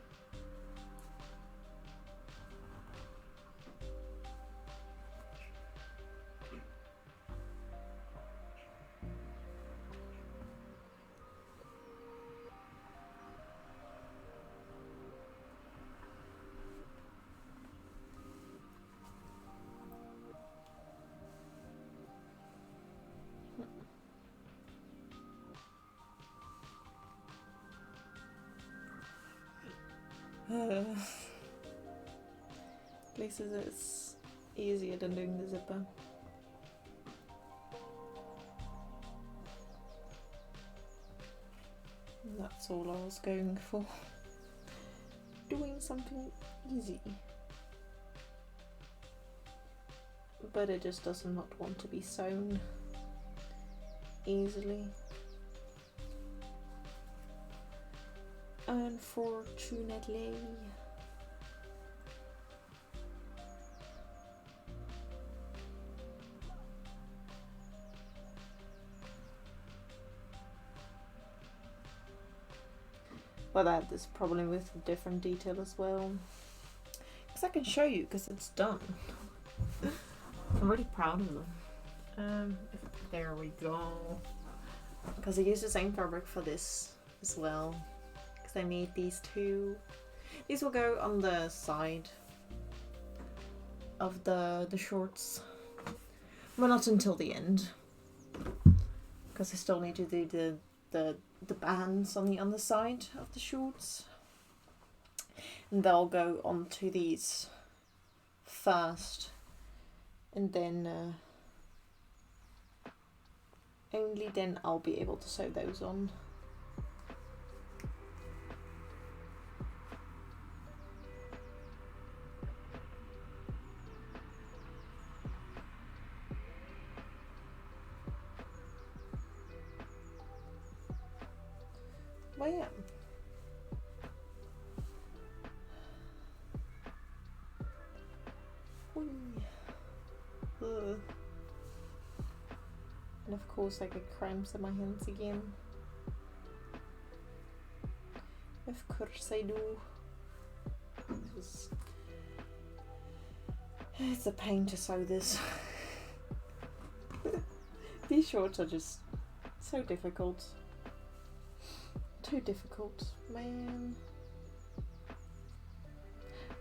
At least it's easier than doing the zipper. That's all I was going for. Doing something easy. But it just does not want to be sewn easily. Unfortunately. But I have this problem with different detail as well. Because I can show you, because it's done. I'm really proud of them. There we go. Because I use the same fabric for this as well. Because I made these two. These will go on the side of the shorts. Well, not until the end. Because I still need to do the bands on the underside of the shorts. And they'll go onto these first. And then only then I'll be able to sew those on. But yeah. And of course I get cramps in my hands again. Of course I do. It's a pain to sew this. These shorts are just so difficult. Too difficult, man.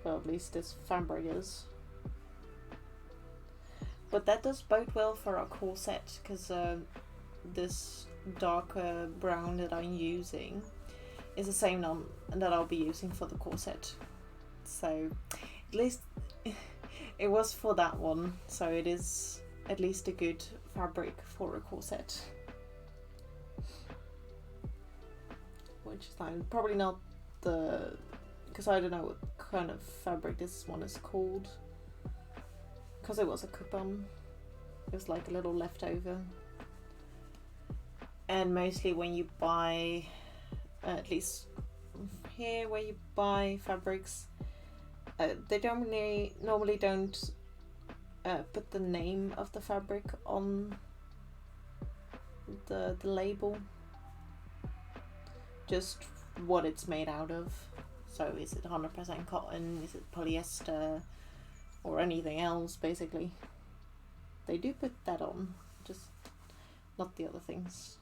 Well, at least this fabric is. But that does bode well for our corset, because this darker brown that I'm using is the same that I'll be using for the corset. So at least it was for that one, so it is at least a good fabric for a corset. Which is fine. Probably not the, because I don't know what kind of fabric this one is called. Because it was a coupon. It was like a little leftover. And mostly when you buy, at least here where you buy fabrics, they normally don't put the name of the fabric on the label, just what it's made out of. So is it 100% cotton, is it polyester, or anything else, basically. They do put that on, just not the other things.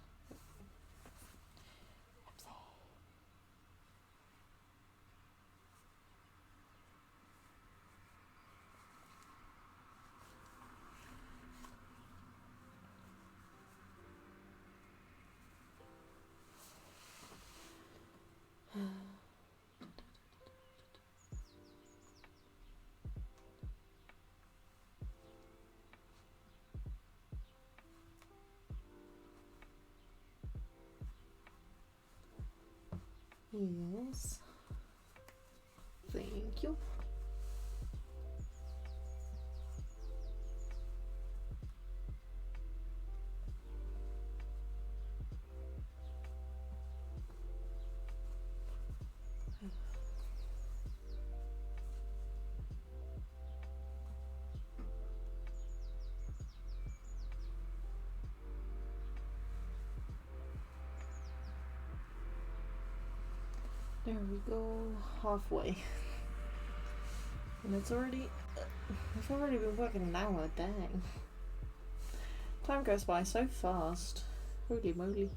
Yes. Thank you. There we go, halfway. And it's already, I've already been working an hour, dang. Time goes by so fast, holy moly.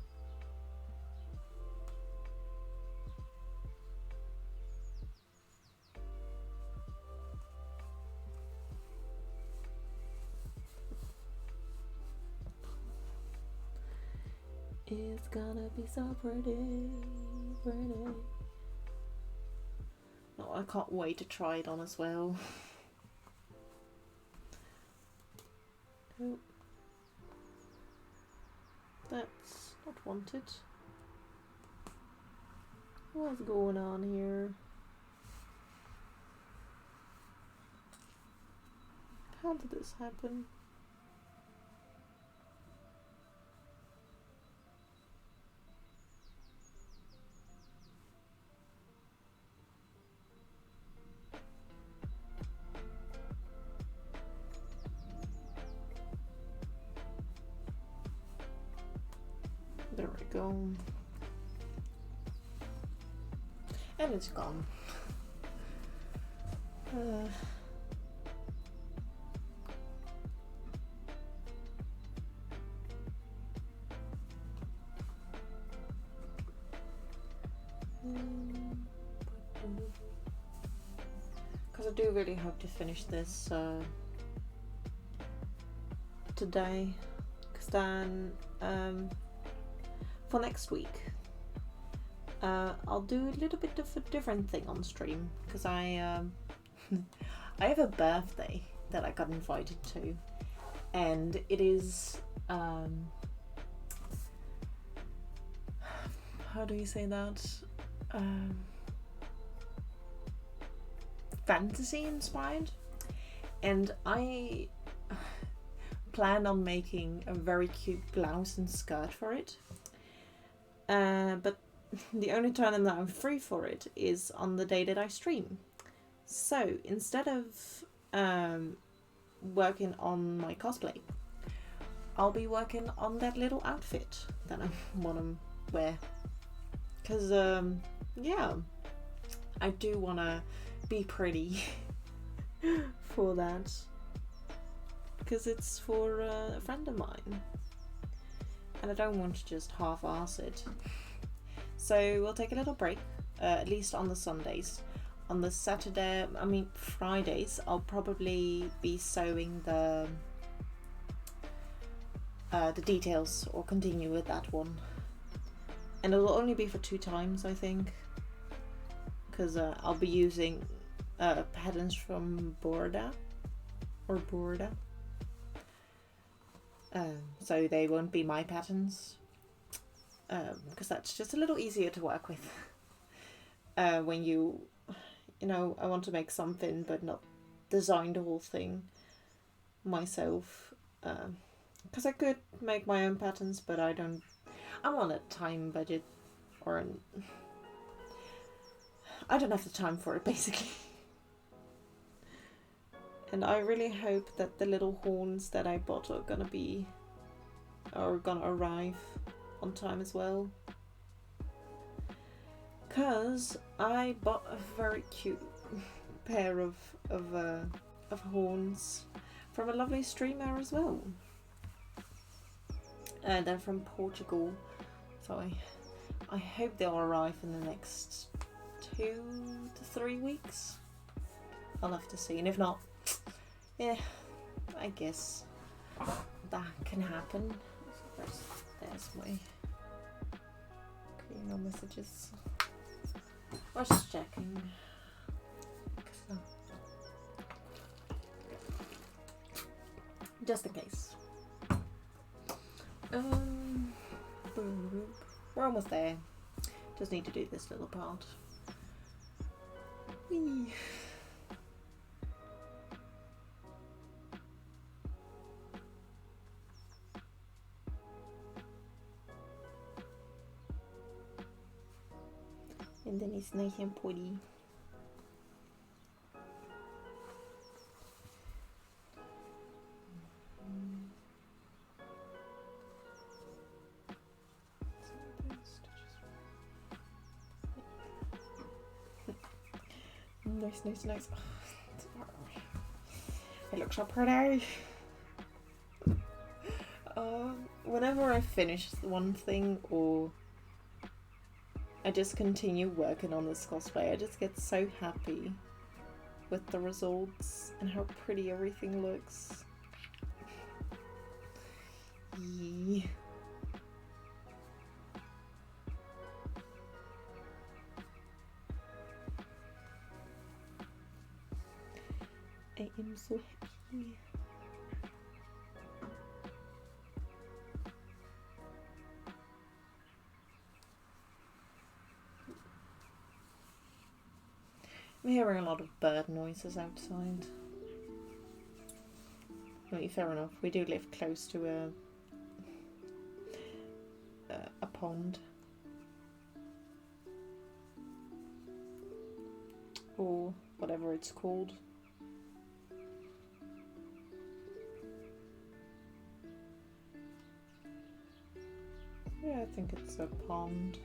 It's gonna be so pretty, pretty. Oh, I can't wait to try it on as well. Oh. That's not wanted. What's going on here? How did this happen? There we go. And it's gone. Because I do really hope to finish this today. Because then for next week I'll do a little bit of a different thing on stream, because I I have a birthday that I got invited to, and it is how do you say that, fantasy inspired, and I plan on making a very cute blouse and skirt for it, but the only time that I'm free for it is on the day that I stream. So instead of working on my cosplay, I'll be working on that little outfit that I want to wear. Because, yeah, I do want to be pretty for that. Because it's for a friend of mine. And I don't want to just half-ass it. So we'll take a little break, at least on the Sundays. On the Fridays, I'll probably be sewing the details, or continue with that one. And it'll only be for 2 times, I think. Because I'll be using patterns from Borda. So they won't be my patterns. Because that's just a little easier to work with. When you know, I want to make something but not design the whole thing myself. Because I could make my own patterns, but I'm on a time budget, or I don't have the time for it, basically. And I really hope that the little horns that I bought are gonna arrive on time as well. Cause I bought a very cute pair of horns from a lovely streamer as well. And they're from Portugal, so I hope they'll arrive in the next 2 to 3 weeks. I'll have to see, and if not, yeah, I guess that can happen. There's my email messages. I was just checking. Just in case. We're almost there. Just need to do this little part. Whee. And then it's nice and pretty. Nice. It looks so pretty. Whenever I finish one thing or I just continue working on this cosplay, I just get so happy with the results and how pretty everything looks. Yeah. I am so happy. I'm hearing a lot of bird noises outside. I mean, fair enough. We do live close to a pond. Or whatever it's called. Yeah, I think it's a pond.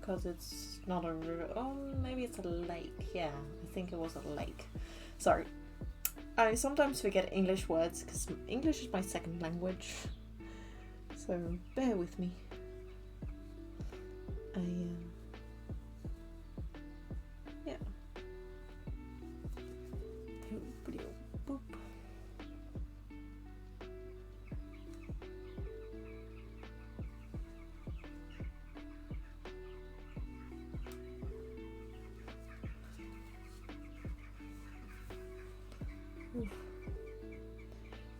Because it's not a river. Oh, maybe it's a lake. Yeah, I think it was a lake. Sorry. I sometimes forget English words because English is my second language. So bear with me. Yeah. Boop.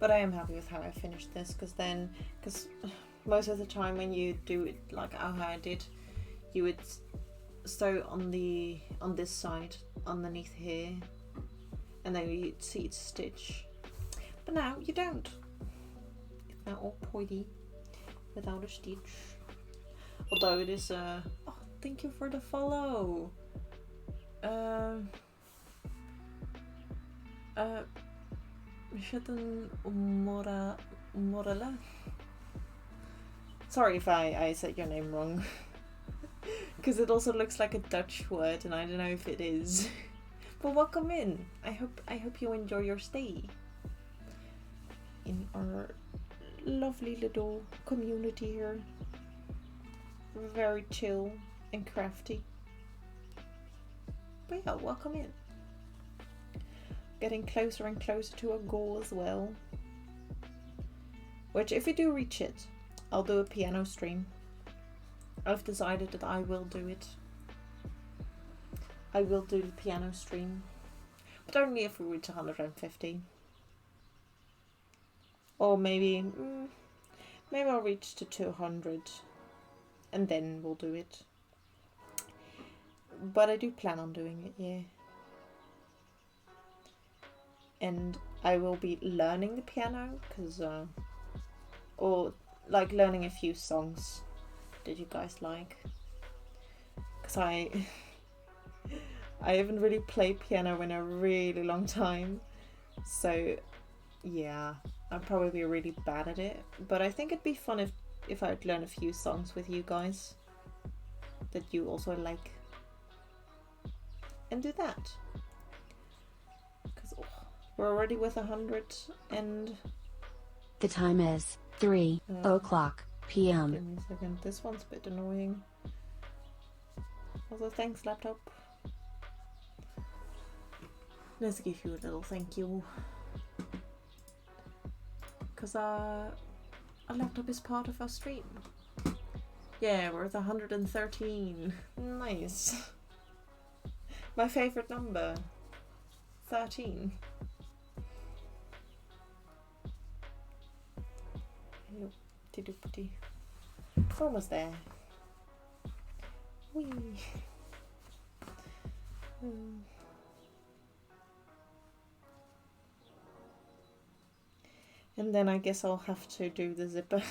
But I am happy with how I finished this because most of the time when you do it like how I did, you would sew on this side underneath here, and then you'd see it stitch. But now you don't. It's now all pointy without a stitch. Although it is oh, thank you for the follow. Morala. Sorry if I said your name wrong. Because it also looks like a Dutch word and I don't know if it is. But welcome in. I hope you enjoy your stay in our lovely little community here. Very chill and crafty. But yeah, welcome in. Getting closer and closer to our goal as well. Which, if we do reach it, I'll do a piano stream. I've decided that I will do it. I will do the piano stream. But only if we reach 150. Or maybe I'll reach to 200. And then we'll do it. But I do plan on doing it, yeah. And I will be learning the piano, because, or like learning a few songs that you guys like. Because I I haven't really played piano in a really long time, so yeah, I'd probably be really bad at it. But I think it'd be fun if I'd learn a few songs with you guys that you also like, and do that. Because we're already with 100 and... The time is 3 o'clock p.m. Give me a second. This one's a bit annoying. Also, thanks, laptop. Let's give you a little thank you. Because our laptop is part of our stream. Yeah, we're at 113. Nice. My favourite number. 13. Almost there. Whee. And then I guess I'll have to do the zipper.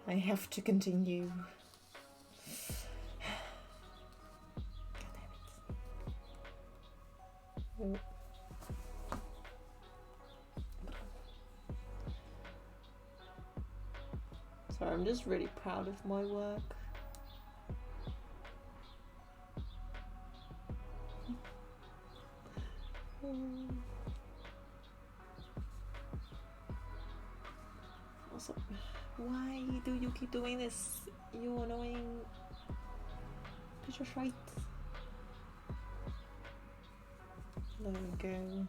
I have to continue. God damn it. Sorry, I'm just really proud of my work. Also, why do you keep doing this? You annoying picture right. There we go.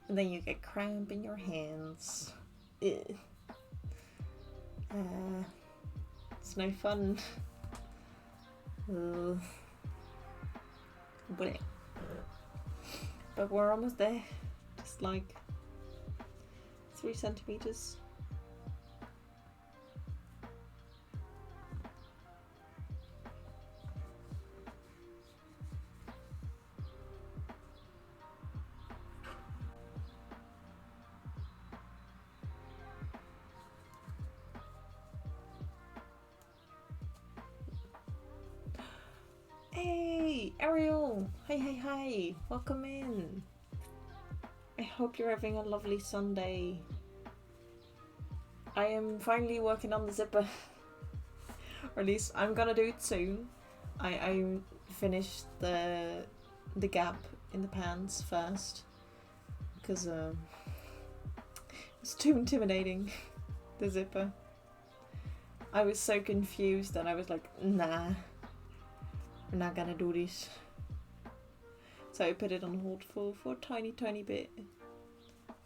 And then you get cramp in your hands. Ugh. It's no fun. But we're almost there. Just like 3 centimeters. Hey, Ariel! Hi! Welcome in! I hope you're having a lovely Sunday. I am finally working on the zipper. Or at least I'm gonna do it soon. I finished the gap in the pants first. Because it's too intimidating, the zipper. I was so confused and I was like, nah. We're not gonna do this. So I put it on hold for a tiny bit.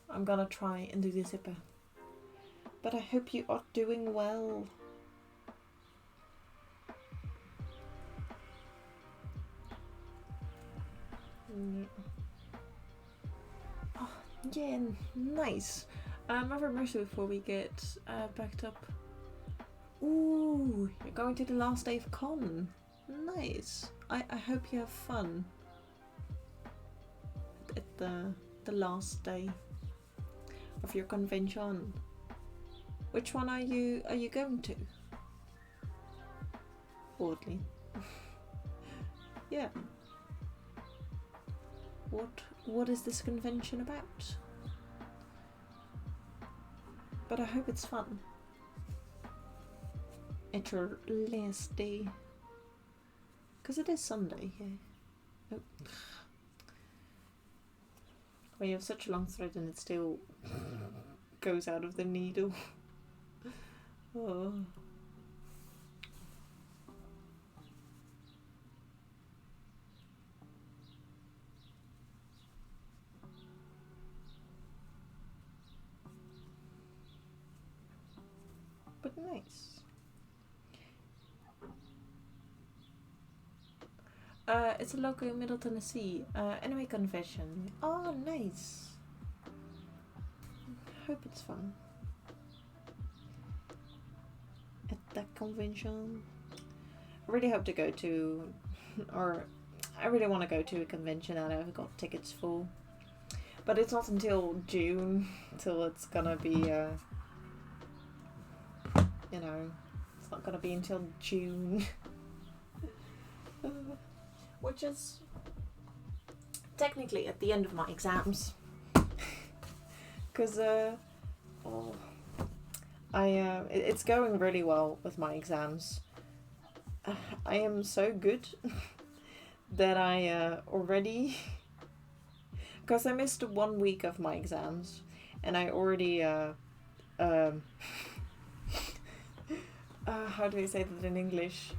I'm gonna try and do the zipper. But I hope you are doing well. Oh, yeah, nice. Mother Mercy before we get backed up. Ooh, you're going to the last day of con. Nice. I hope you have fun at the last day of your convention. Which one are you going to? Oddly. Yeah. What is this convention about? But I hope it's fun. At your last day. Because it is Sunday, yeah. Oh. When you have such a long thread and it still goes out of the needle. Oh. But nice. It's a local in Middle Tennessee. Anime convention. Oh, nice. Hope it's fun. At that convention. I really hope to go to, or I really want to go to a convention that I've got tickets for. But it's not until June, till it's gonna be, you know, it's not gonna be until June. Which is technically at the end of my exams. Because, it's going really well with my exams. I am so good that I already... Because I missed 1 week of my exams, and I already, how do I say that in English?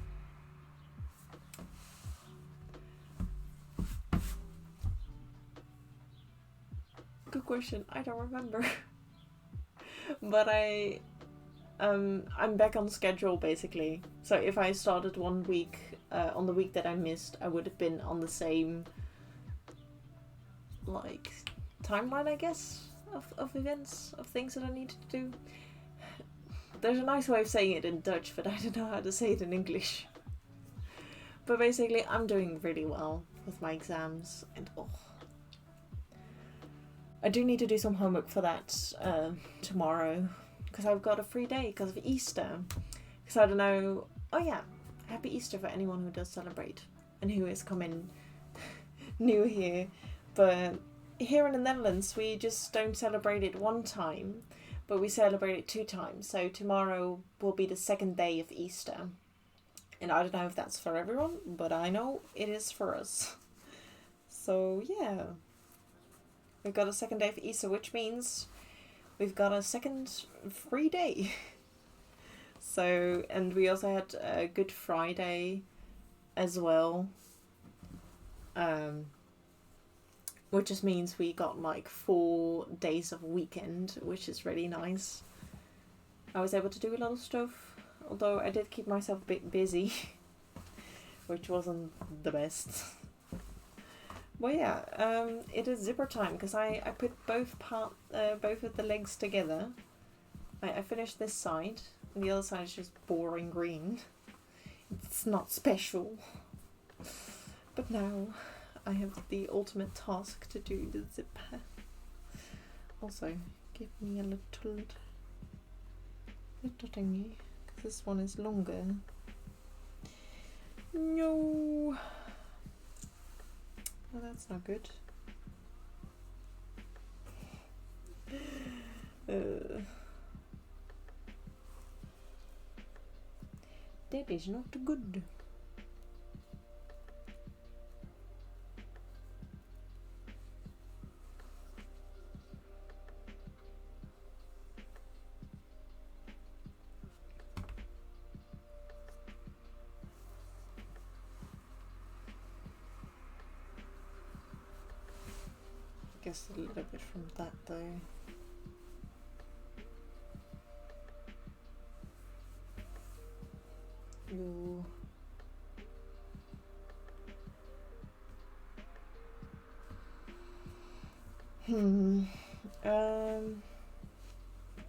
Good question, I don't remember. But I'm back on schedule, basically. So if I started 1 week, on the week that I missed, I would have been on the same, like, timeline, I guess, of events, of things that I needed to do. There's a nice way of saying it in Dutch, but I don't know how to say it in English. But basically, I'm doing really well with my exams, and I do need to do some homework for that tomorrow, because I've got a free day because of Easter. Because I don't know... Oh yeah, happy Easter for anyone who does celebrate and who is coming new here. But here in the Netherlands, we just don't celebrate it one time, but we celebrate it 2 times. So tomorrow will be the 2nd day of Easter. And I don't know if that's for everyone, but I know it is for us. So yeah. We've got a 2nd day of Easter, which means we've got a 2nd free day. So, and we also had a Good Friday as well. Which just means we got like 4 days of weekend, which is really nice. I was able to do a lot of stuff, although I did keep myself a bit busy, which wasn't the best. Well, yeah, it is zipper time, because I put both of the legs together. I finished this side, and the other side is just boring green. It's not special. But now I have the ultimate task to do the zipper. Also, give me a little thingy, because this one is longer. No. Well, that's not good. That is not good. Guess a little bit from that though. Ooh.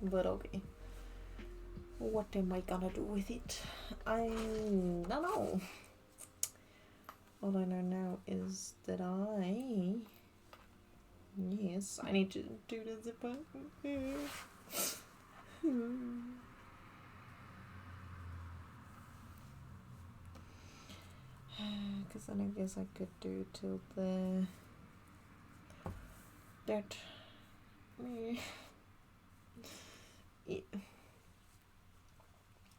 But okay. What am I gonna do with it? I don't know. All I know now is that yes, I need to do the zipper. Because then I guess I could do till the... That...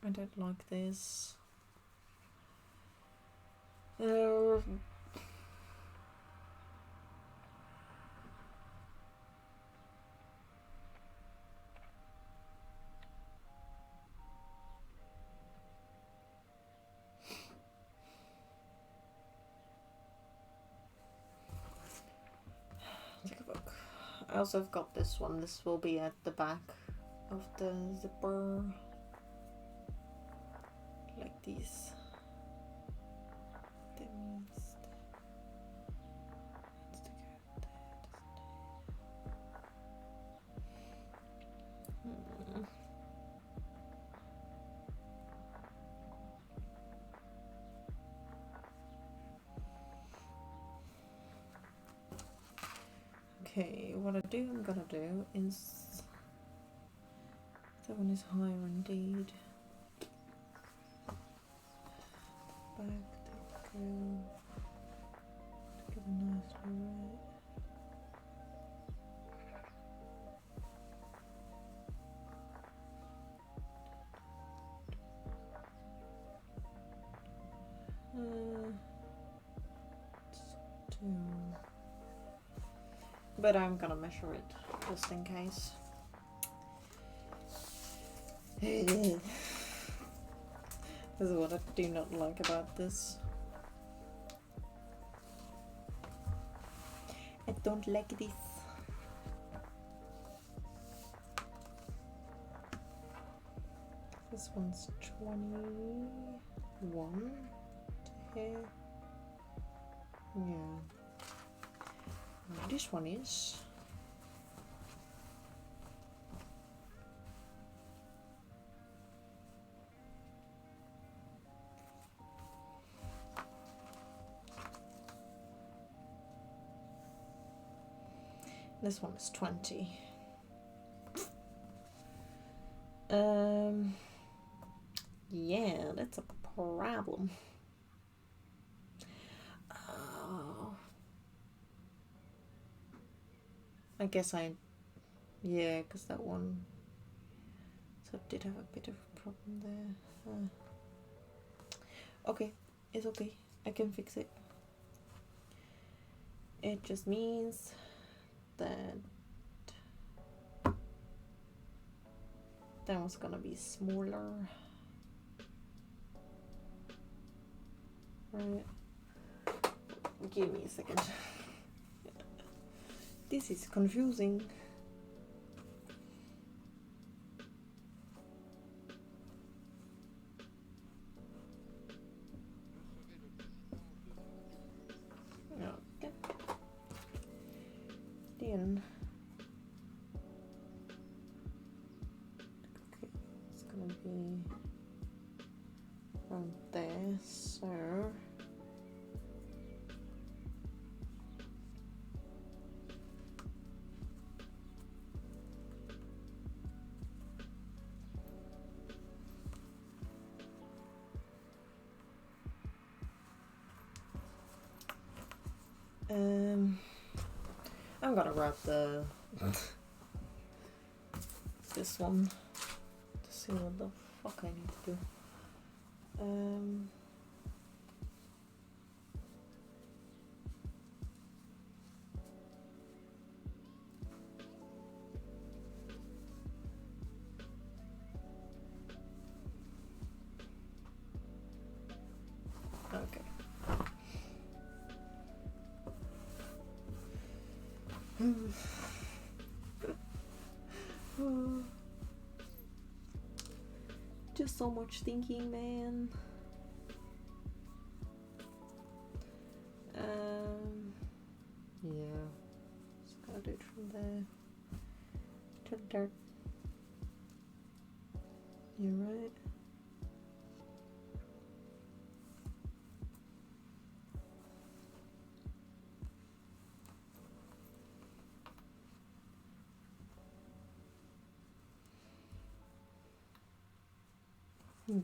I don't like this. Take a look. I also have got this one. This will be at the back of the zipper. Like these. That means Okay, what I'm gonna do is that one is higher indeed. Back to go. Give a nice right. But I'm gonna measure it just in case. This is what I do not like about this. I don't like this. This one's 21 here. Yeah. This one is this one is 20. Yeah, that's a problem. I guess yeah, because that one, so I did have a bit of a problem there. Okay, it's okay. I can fix it. It just means that that one's gonna be smaller. Right. Give me a second. This is confusing. Okay. Then okay, it's gonna be around there, so I'm gonna grab the this one to see what the fuck I need to do. Okay. Just so much thinking, man. Yeah. Just gotta do it from there to the dirt. You're right.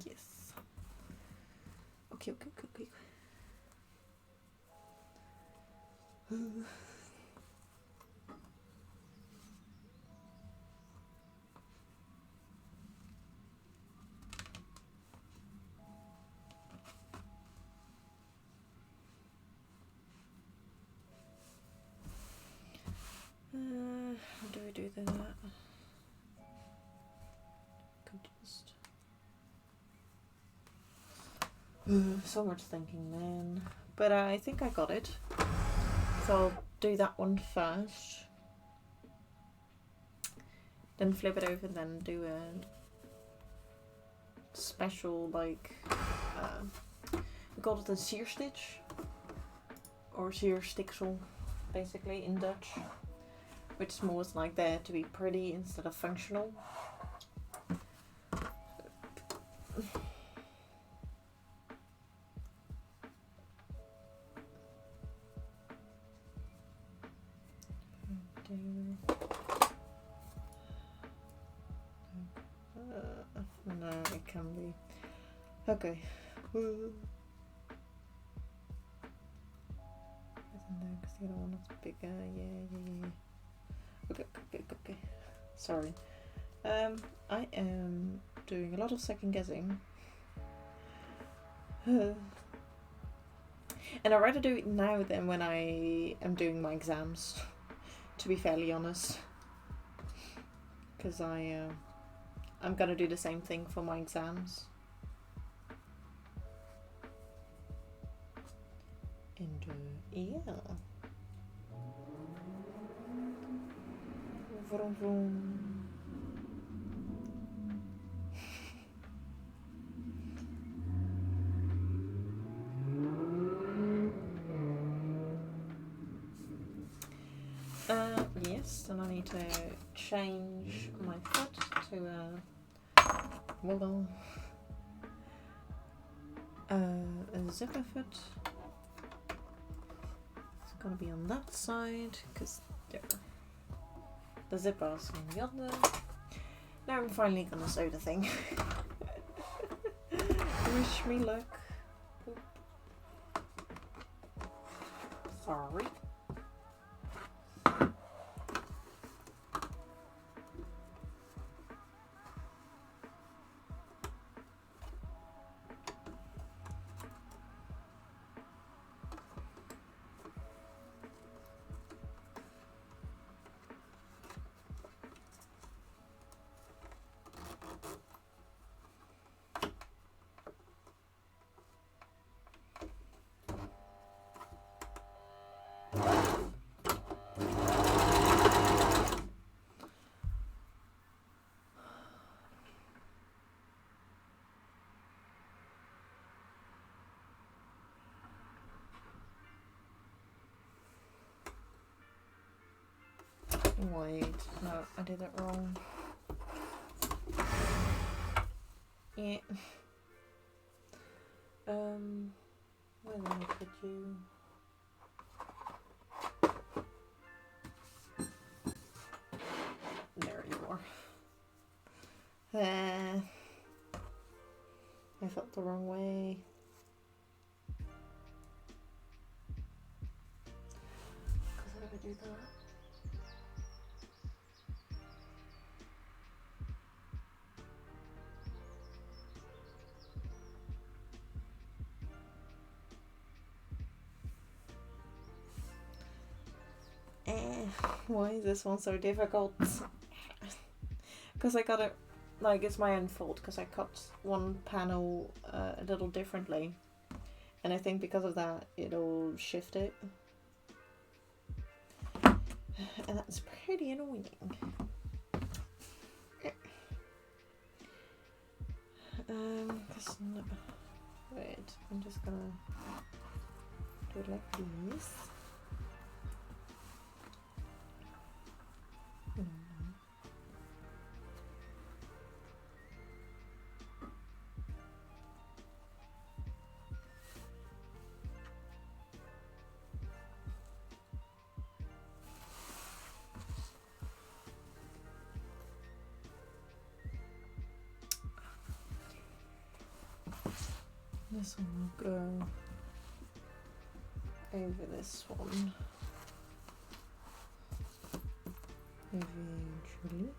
Yes. Okay. How do we do that? Could just so much thinking, man. But I think I got it. So I'll do that one first. Then flip it over, then do a special, like, we call it a sear stitch. Or sear stiksel, basically, in Dutch. Which is more like there to be pretty instead of functional. Okay. Woo. Because the other one is bigger. Yeah. Okay. Sorry. I am doing a lot of second guessing. And I'd rather do it now than when I am doing my exams, to be fairly honest. Because I'm gonna do the same thing for my exams. And yeah. Vroom vroom. Yes, then I need to change my foot to a zipper foot. It's gonna be on that side because the zipper's on the other. Now I'm finally gonna sew the thing. Wish me luck. Oop. Sorry. Wait, no, I did it wrong. Yeah. Where did I put you? There you are. I felt the wrong way. Because how did I do that? Why is this one so difficult? Because I got it, like, it's my own fault because I cut one panel a little differently, and I think because of that it'll shift it, and that's pretty annoying. Wait, I'm just gonna do it like this. This one will go over this one eventually.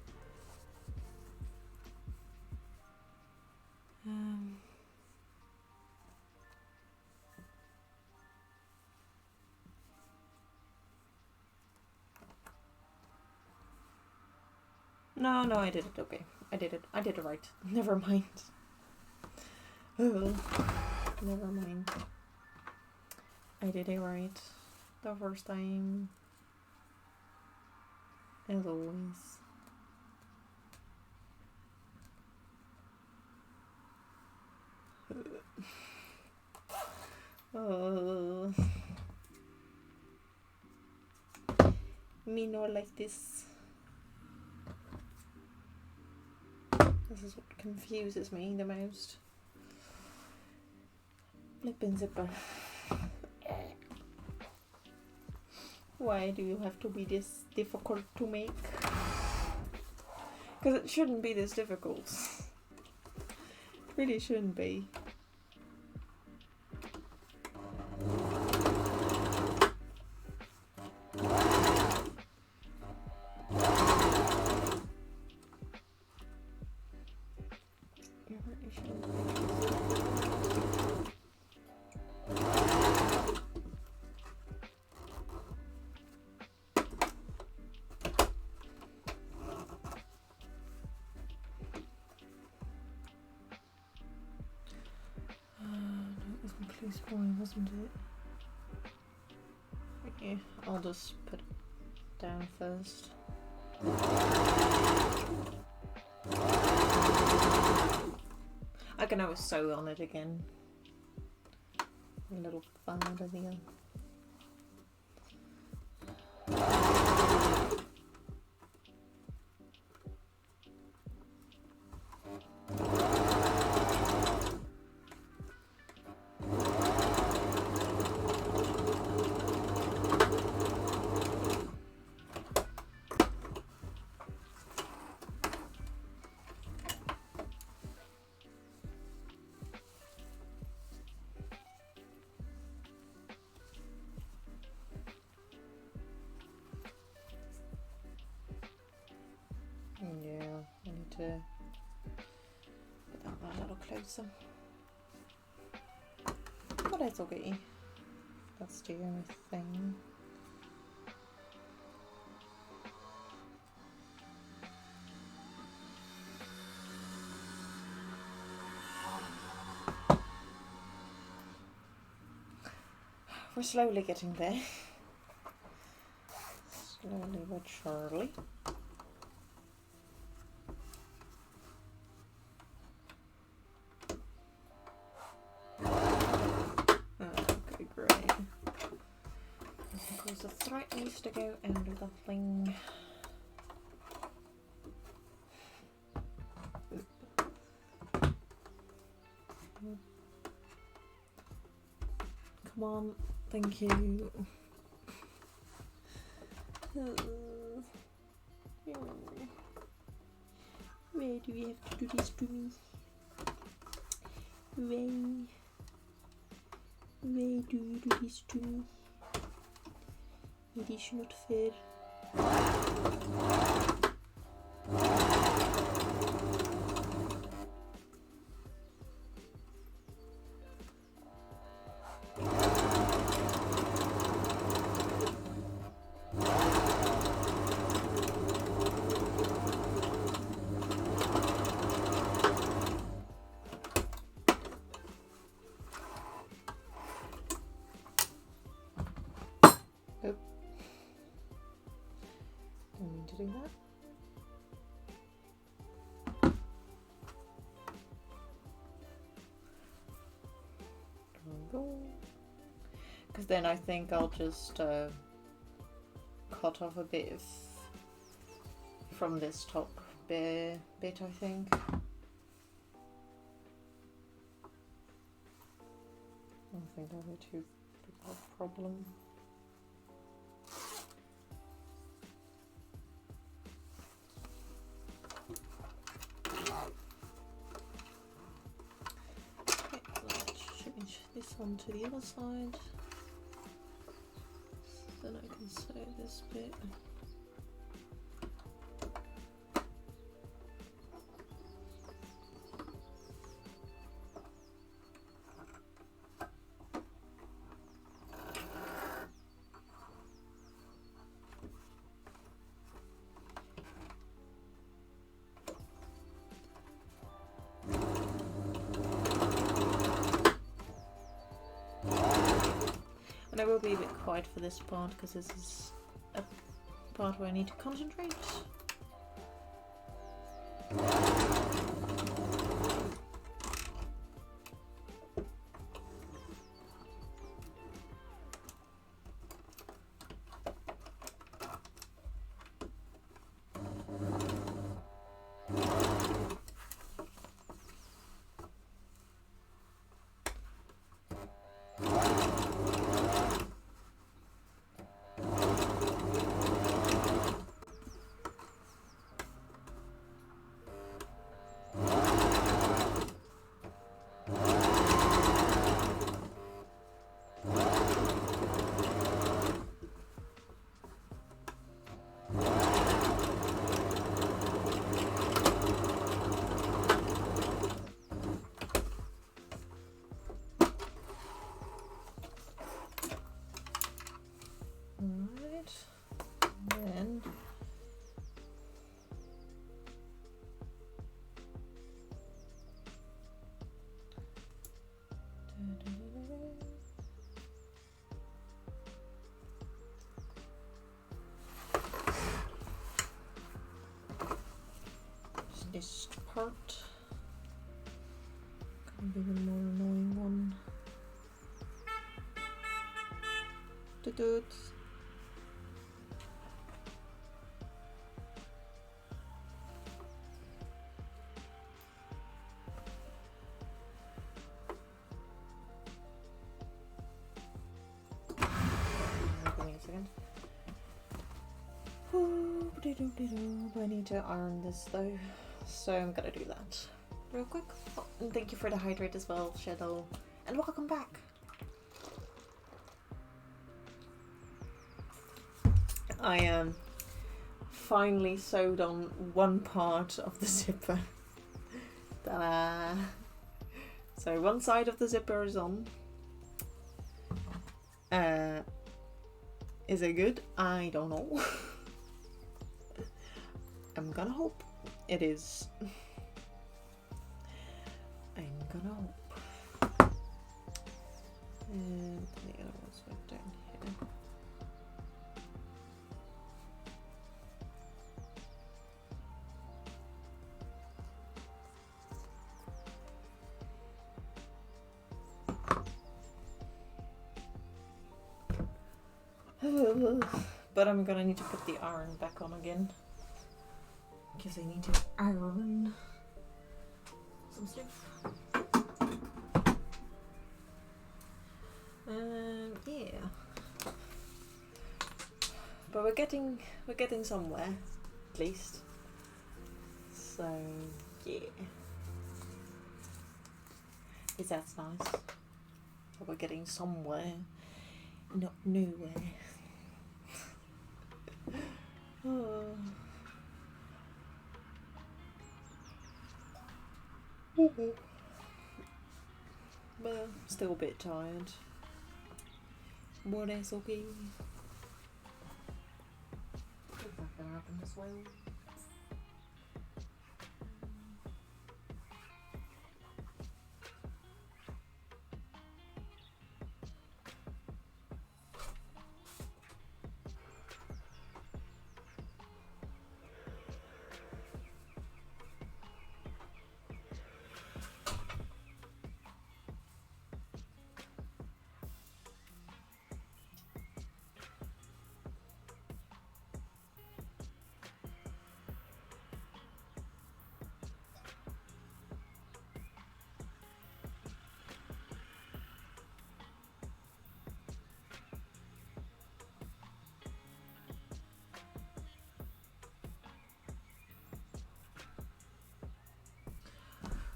No, I did it. Okay, I did it right. Never mind. Oh, never mind. I did it right the first time, as always. Oh, me not like this. This is what confuses me the most. Flippin' zipper. Why do you have to be this difficult to make? Because it shouldn't be this difficult. It really shouldn't be. Why wasn't it? Okay, I'll just put it down first. I can always sew on it again. A little farther here. Yeah, I need to put that one a little closer. But it's okay. That's the only thing. We're slowly getting there. Slowly but surely. Okay, great. Because the thread needs to go under the thing. Come on, thank you. Why do we have to do this to me? Why do you do this to me? It is not fair. Didn't mean to do that. There we go. Because then I think I'll just cut off a bit of from this top bit, I think. I don't think that'll be too big of a problem. This one to the other side, then I can sew this bit. I will be a bit quiet for this part because this is a part where I need to concentrate. part. Gonna be the more annoying one. Toot. Give me a second. I need to iron this though, so I'm gonna do that real quick. Oh, and thank you for the hydrate as well, Shadow, and welcome back. I finally sewed on one part of the zipper. Ta-da! So one side of the zipper is on. Is it good? I don't know. I'm gonna hope it is. I'm gonna hope. And the other one's right down here. But I'm gonna need to put the iron back on again. Because I need to iron some stuff. Yeah. But we're getting somewhere, at least. So yeah. Is that nice? But we're getting somewhere, not nowhere. Oh. But still a bit tired. But that's okay. Is that gonna happen as well?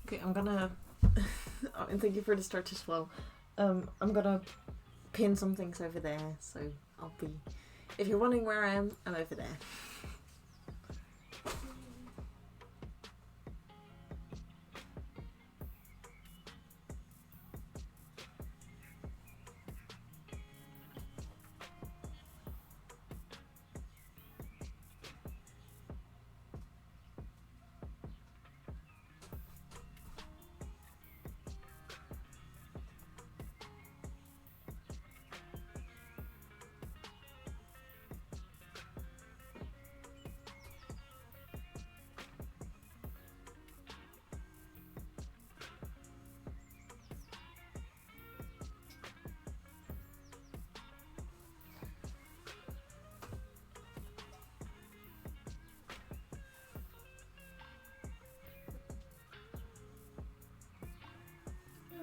Okay, I'm gonna and thank you for the start as well. I'm gonna pin some things over there, so I'll be, if you're wondering where I am, I'm over there.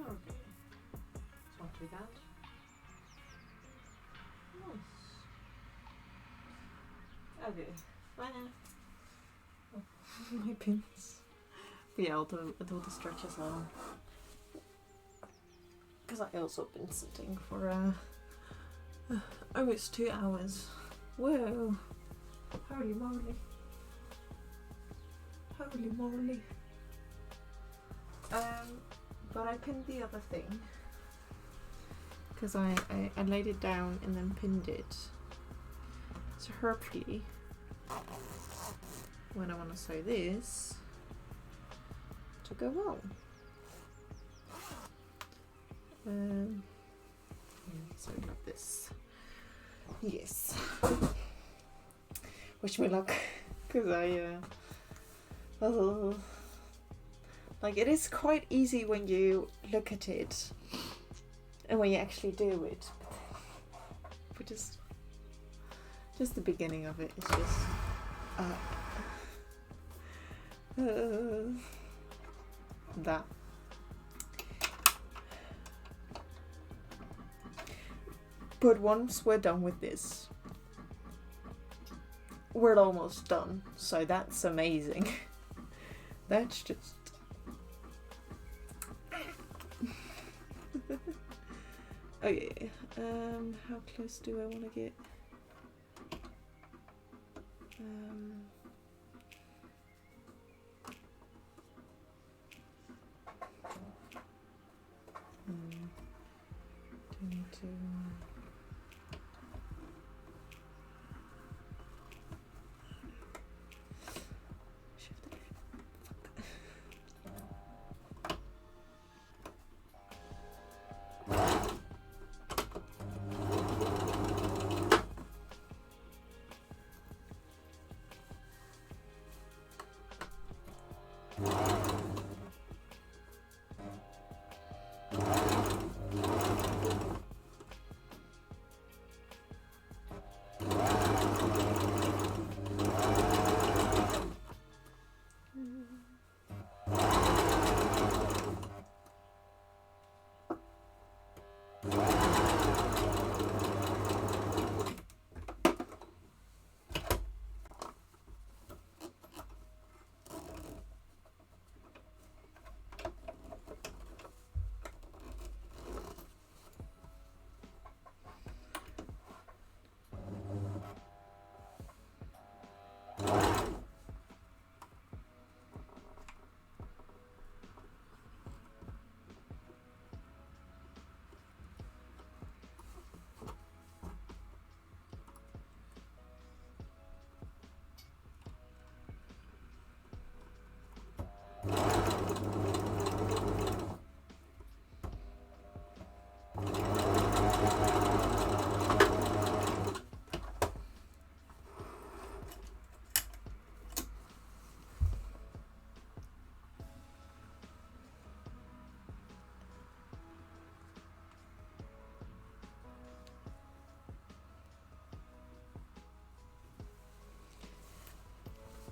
Okay. It's not too bad. Nice. Okay. Bye now. Oh, my pins. But yeah, I'll do the stretch as well. Because I also been sitting for almost 2 hours. Whoa. Holy moly. Holy moly. But I pinned the other thing because I laid it down and then pinned it. So hopefully when I want to sew this to go well. So like this. Yes. Wish me luck, because Like, it is quite easy when you look at it and when you actually do it. But just the beginning of it is just that. But once we're done with this, we're almost done. So that's amazing. That's just... Okay, how close do I want to get? Do I need to...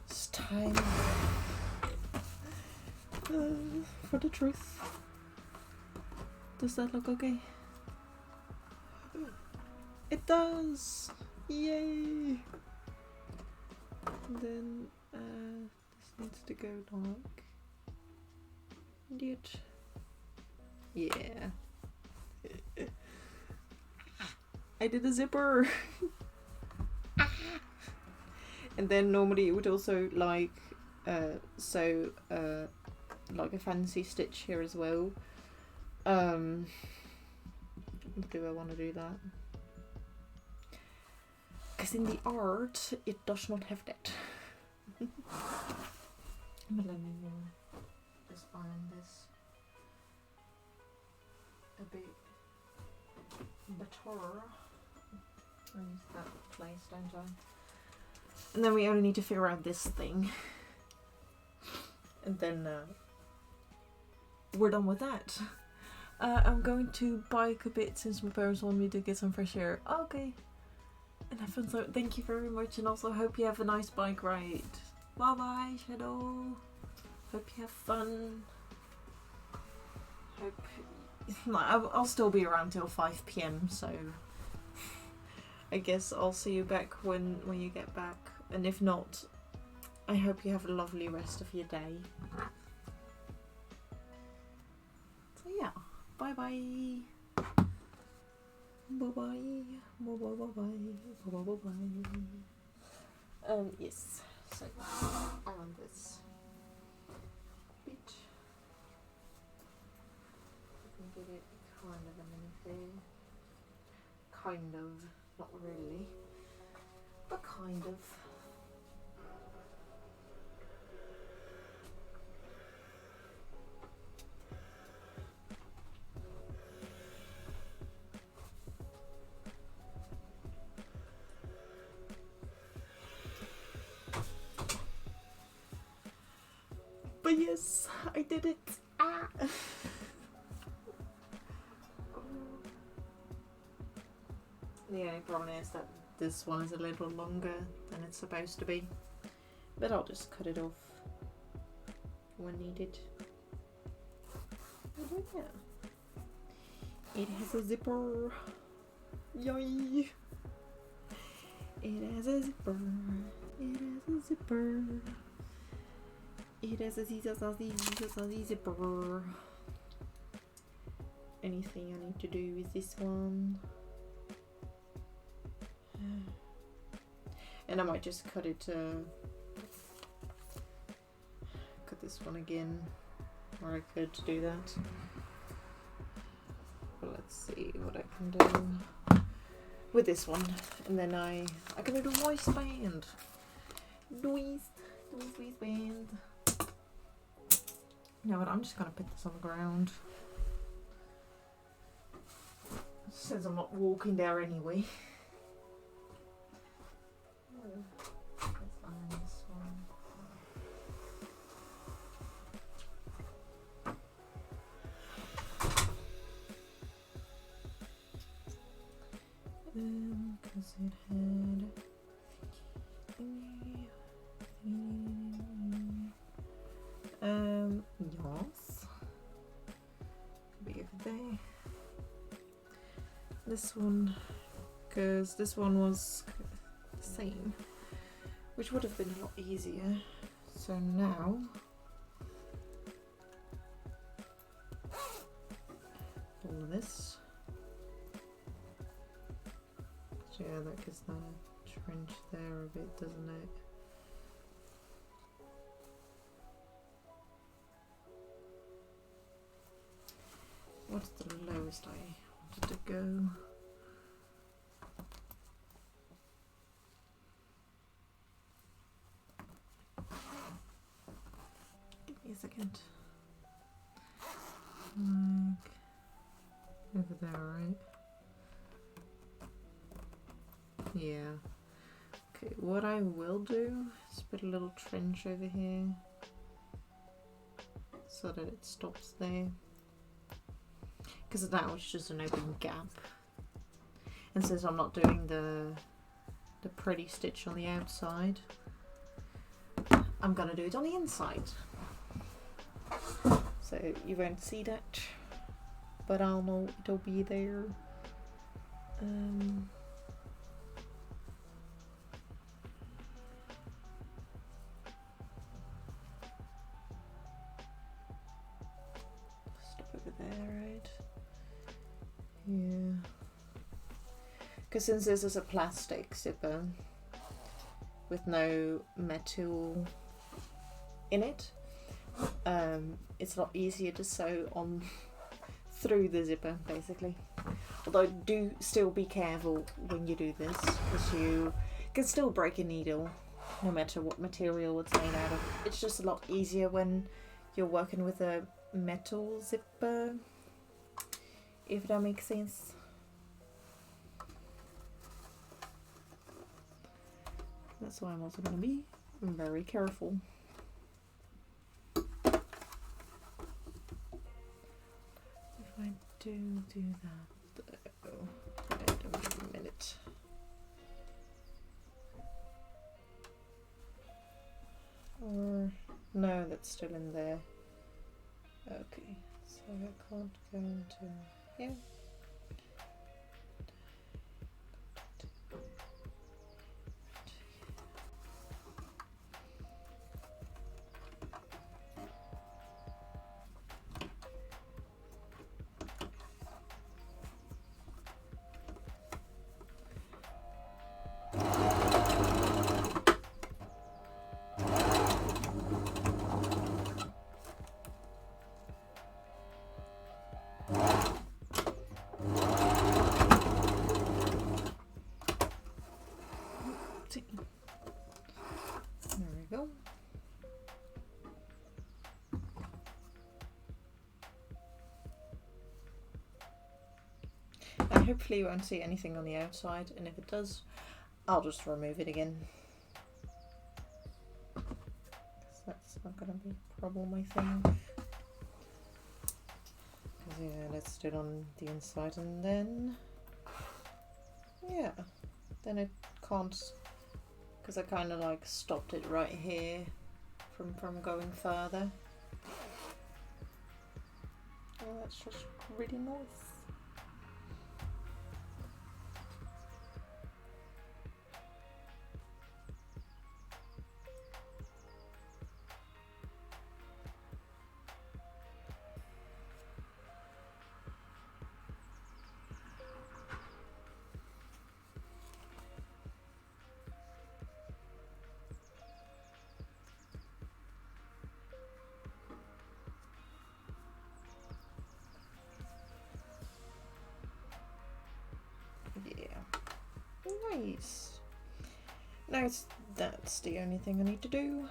It's time for the truth. Does that look okay? It does! Yay! And then this needs to go like... Indeed. Yeah. I did a zipper! And then normally it would also like like a fancy stitch here as well. Do I want to do that? Because in the art it does not have that. But let me just iron this a bit better. I use that place, don't I? And then we only need to figure out this thing. And then we're done with that. I'm going to bike a bit since my parents want me to get some fresh air. Okay. And have fun. So thank you very much, and also hope you have a nice bike ride. Bye bye, Shadow. Hope you have fun. Hope I'll still be around till 5 PM, so I guess I'll see you back when you get back. And if not, I hope you have a lovely rest of your day. So yeah, bye bye. Bye bye. Bye bye bye bye. Bye bye bye. Yes. So I want this bit. I can give it kind of a mini thing. Kind of, not really, but kind of. But yes, I did it. Ah. The only problem is that this one is a little longer than it's supposed to be. But I'll just cut it off when needed. Oh yeah. It has a zipper. Yay! It has a zipper. It has a zipper. It has a zipper. Anything I need to do with this one? And I might just cut it. Cut this one again, or I could do that. But let's see what I can do with this one, and then I can do the waistband. Waistband. You know what? I'm just gonna put this on the ground. It says I'm not walking there anyway. Because it had yes, could be over there. This one, because this one was the same, which would have been a lot easier. So now all of this. Yeah, that gives that trench there a bit, doesn't it? What's the lowest I wanted to go? Give me a second. Like over there, right? Yeah. Okay, what I will do is put a little trench over here so that it stops there. Because now it's just an open gap. And since I'm not doing the pretty stitch on the outside, I'm gonna do it on the inside. So you won't see that, but I'll know it'll be there. Over there, right? Yeah. Because since this is a plastic zipper with no metal in it, it's a lot easier to sew on through the zipper, basically. Although do still be careful when you do this, because you can still break a needle no matter what material it's made out of. It's just a lot easier when you're working with a metal zipper, if that makes sense. That's why I'm also going to be very careful. If I do that though, wait a minute. Or no, that's still in there. Okay, so I can't go into here. There we go. And hopefully you won't see anything on the outside, and if it does, I'll just remove it again. 'Cause that's not going to be a problem, I think. 'Cause, yeah, let's do it on the inside, and then yeah, then it can't, because I kind of like stopped it right here from going further. Oh, that's just really nice. Nice. Now that's the only thing I need to do.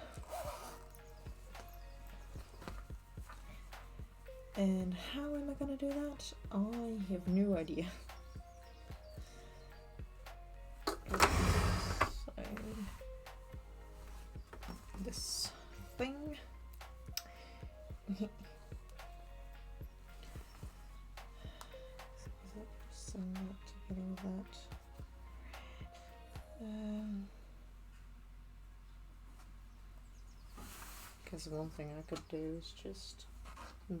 And how am I gonna do that? I have no idea. So, this thing. So not to get all that. Because one thing I could do is just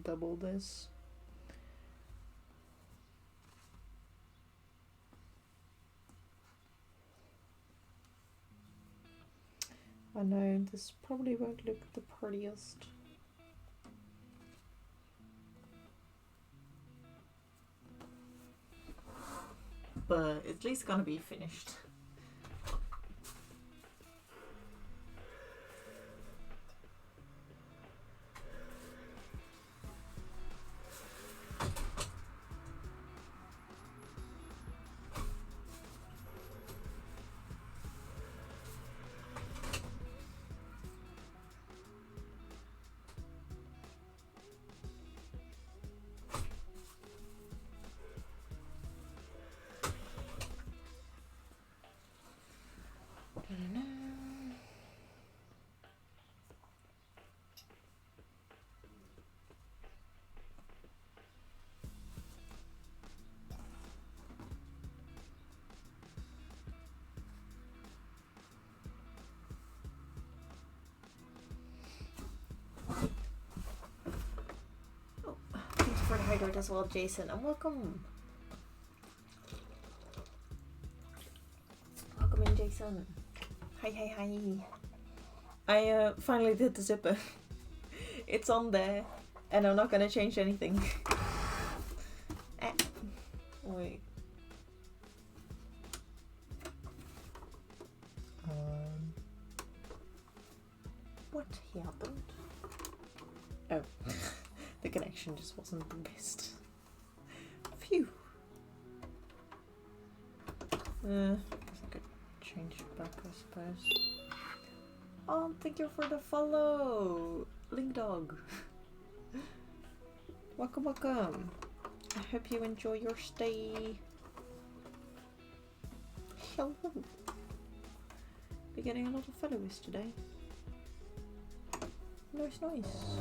double this. I know this probably won't look the prettiest. But at least gonna be finished. Thanks for the hydrate as well, Jason, and welcome. Welcome in, Jason. Hi, hi, hi. I finally did the zipper. It's on there, and I'm not gonna change anything. Wait. What happened? Oh, the connection just wasn't the best. Phew. I could change it back, I suppose. Oh, thank you for the follow, Link Dog. Welcome, welcome. I hope you enjoy your stay. Hello. We're getting a lot of followers today. Nice, nice.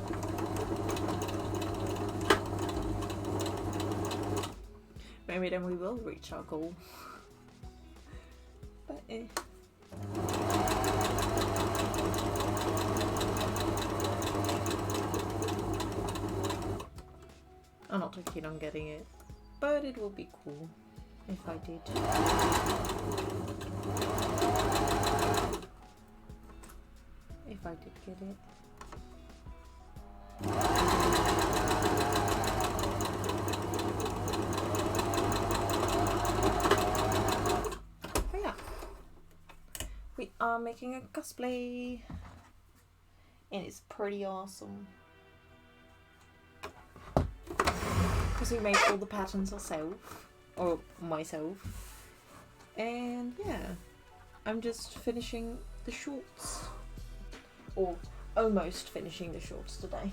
Maybe then we will reach our goal. But I'm not too keen on getting it, but it will be cool if I did. If I did get it. Oh yeah. We are making a cosplay. And it's pretty awesome. Because we made all the patterns ourselves. Or myself. And yeah. I'm just finishing the shorts. Or almost finishing the shorts today.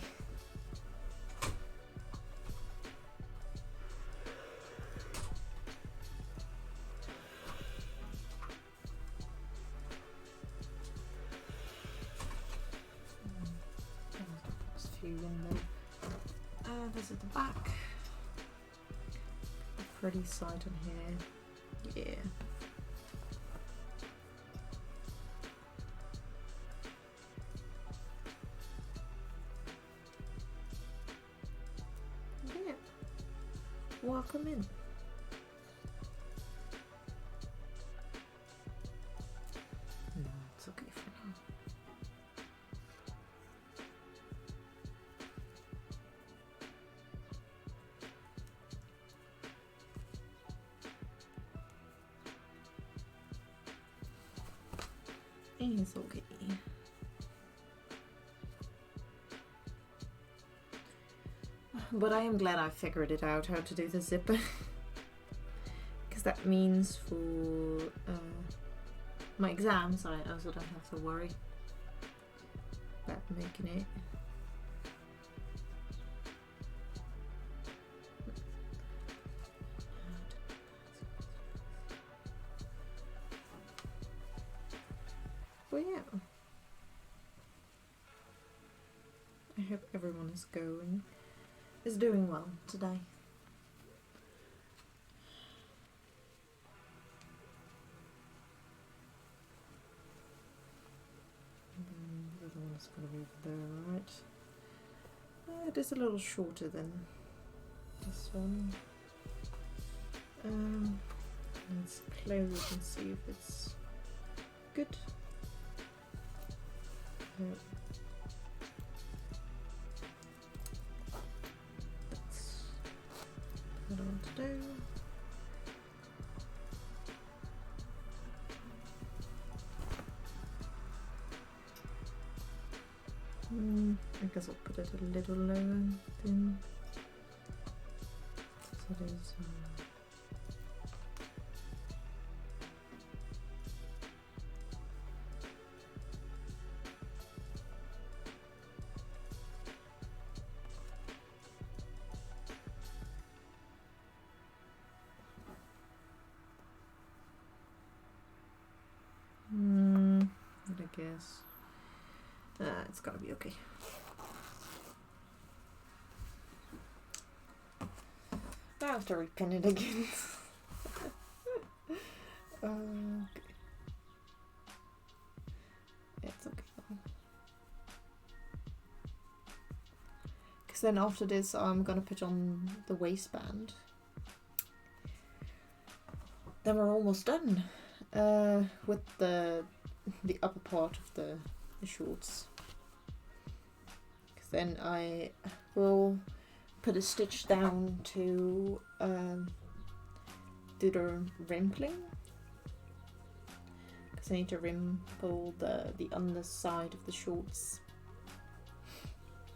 the back. A pretty sight on here. Yeah. Yeah. Welcome in. No, it's okay for now. It's okay. But I am glad I figured it out how to do the zipper. Because that means for my exams I also don't have to worry about making it. Well, yeah. I hope everyone is doing well today. The other one is going to be over there, right? It is a little shorter than this one. Let's close and see if it's good. That's what I want to do. I guess I'll put it a little lower then. So it is. I guess it's gotta be okay. I have to repin it again. Okay. It's okay though. Because then after this I'm gonna put on the waistband. Then we're almost done with the upper part of the shorts. Because then I will put a stitch down to do the rimpling. Because I need to rimple the underside of the shorts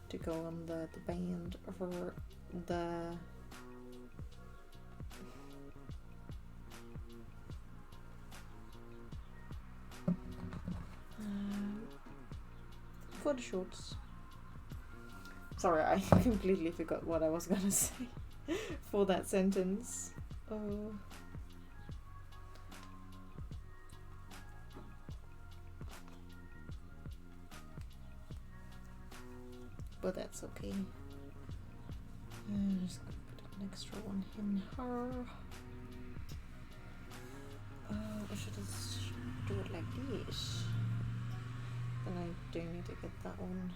to go on the band for the shorts. Sorry, I completely forgot what I was gonna say for that sentence. Oh. But that's okay. I'm just gonna put an extra one in her. I should just do it like this. Then I do need to get that one.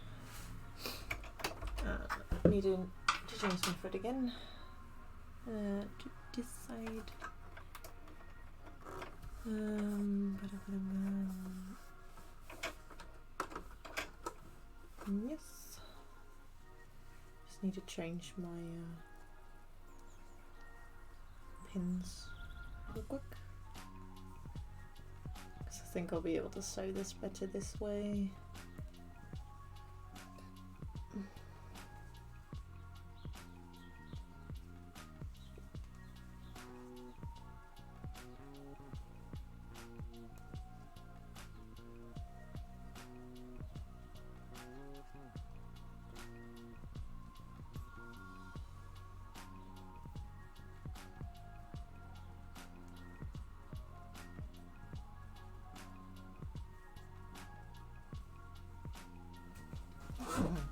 Need to change my foot again. To this side. Yes. Just need to change my pins real quick. Because I think I'll be able to sew this better this way.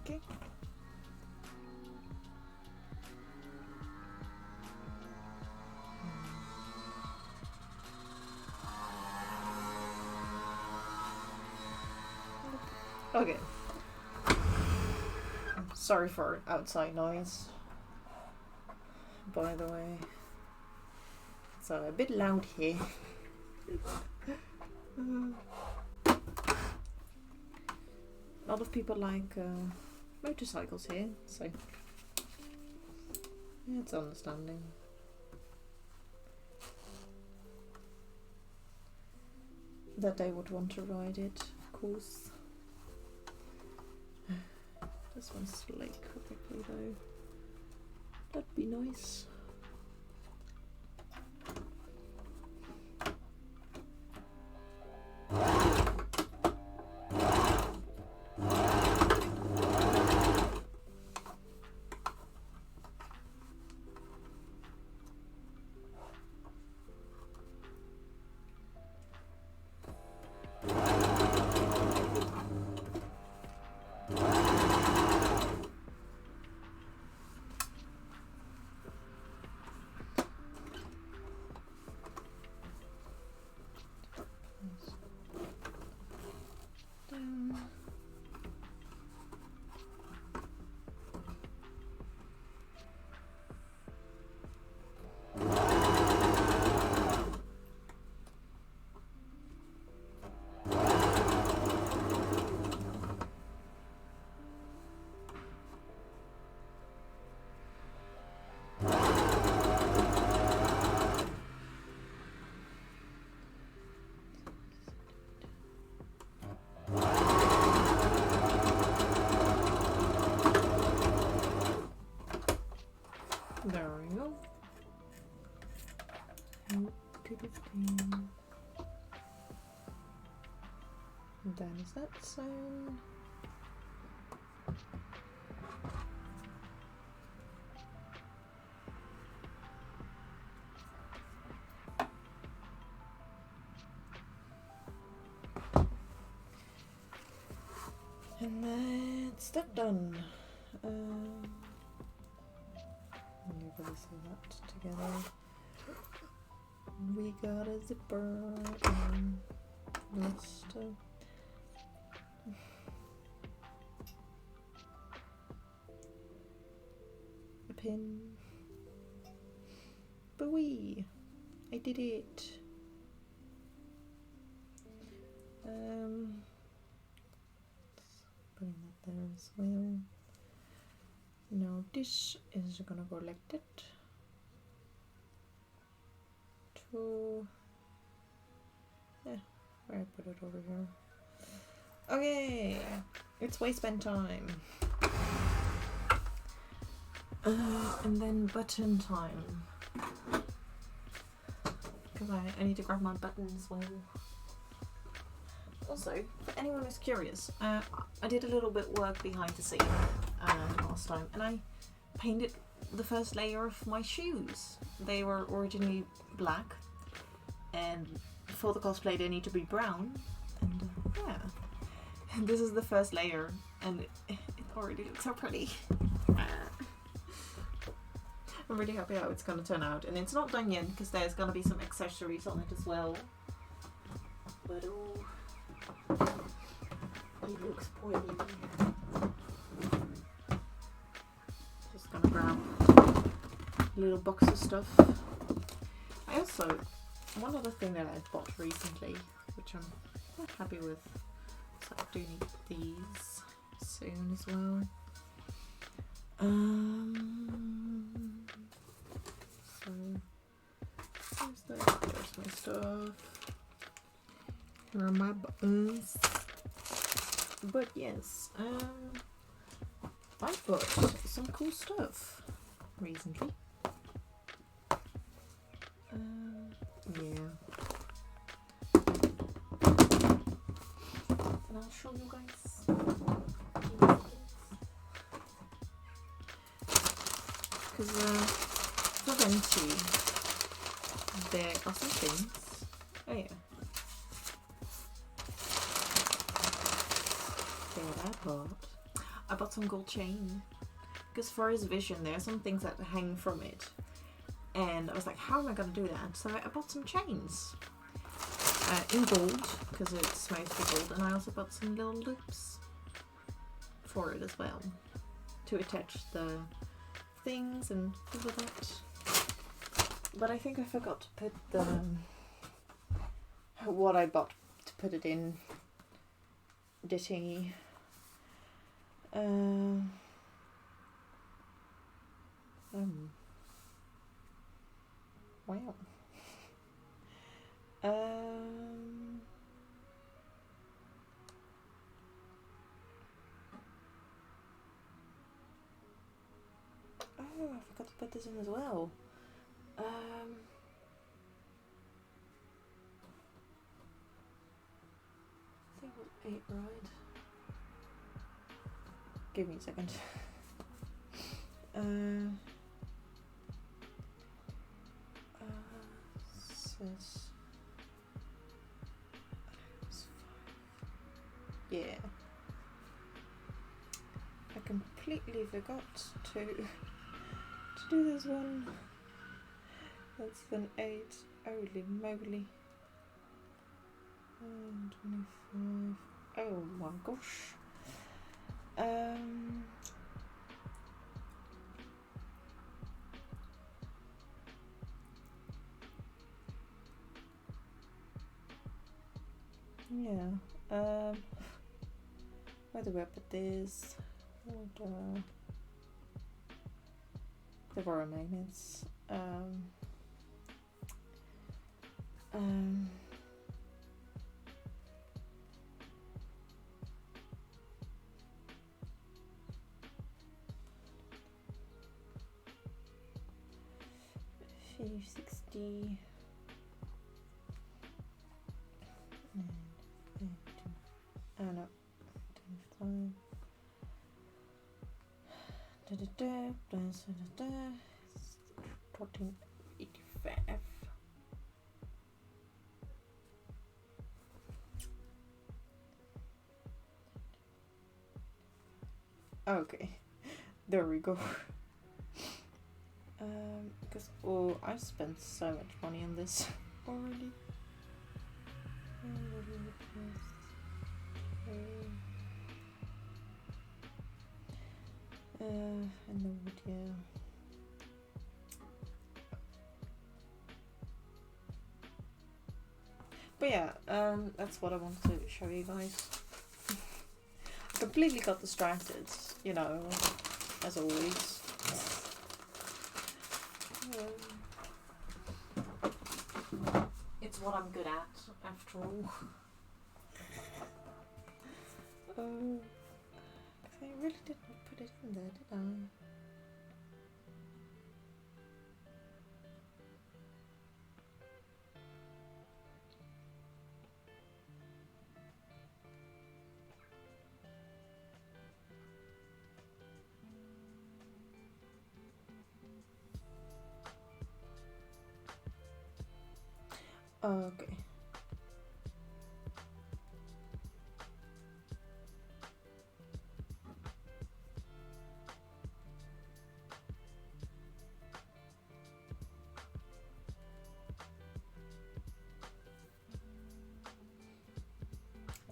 Okay. Okay. Sorry for outside noise. By the way. It's a bit loud here. A lot of people like motorcycles here, so yeah, it's understanding. That they would want to ride it, of course. This one's laid correctly though. That'd be nice. There we go. 215. Then is that sound? And that's that done. You probably see that together. We got a zipper and list a pin. But I did it. Putting that there as well. Now this is gonna go like that. To yeah, where I put it over here. Okay, it's waistband time. And then button time. Because I need to grab my button as well. Also, for anyone who's curious, I did a little bit work behind the scenes last time, and I painted the first layer of my shoes. They were originally black, and for the cosplay they need to be brown, and yeah. And this is the first layer, and it already looks so pretty. I'm really happy how it's gonna turn out, and it's not done yet because there's gonna be some accessories on it as well. But oh, it looks pretty. Just gonna grab a little box of stuff. I also, one other thing that I bought recently, which I'm quite happy with, so I do need these soon as well. So there's my stuff. Here are my buttons. But yes, I bought some cool stuff recently. Yeah. And I'll show you guys. Because for venti, there are some things. Oh yeah. I bought some gold chain because for his vision there are some things that hang from it, and I was like, how am I gonna do that? So I bought some chains in gold because it's mostly gold, and I also bought some little loops for it as well, to attach the things and all of that. But I think I forgot to put the what I bought to put it in the thingy. Wow. Oh, I forgot to put this in as well. I think it was 8, right? Give me a second. Says yeah. I completely forgot to do this one. That's an 8. Holy moly. 25. Oh my gosh. Yeah. Where do I put this? The were magnets. 60. Oh no. 25. 1485. Okay, there we go. Because I've spent so much money on this already. I know it, yeah. But yeah, that's what I wanted to show you guys. I completely got distracted, you know, as always. It's what I'm good at, after all. I really did not put it in there, did I? Okay.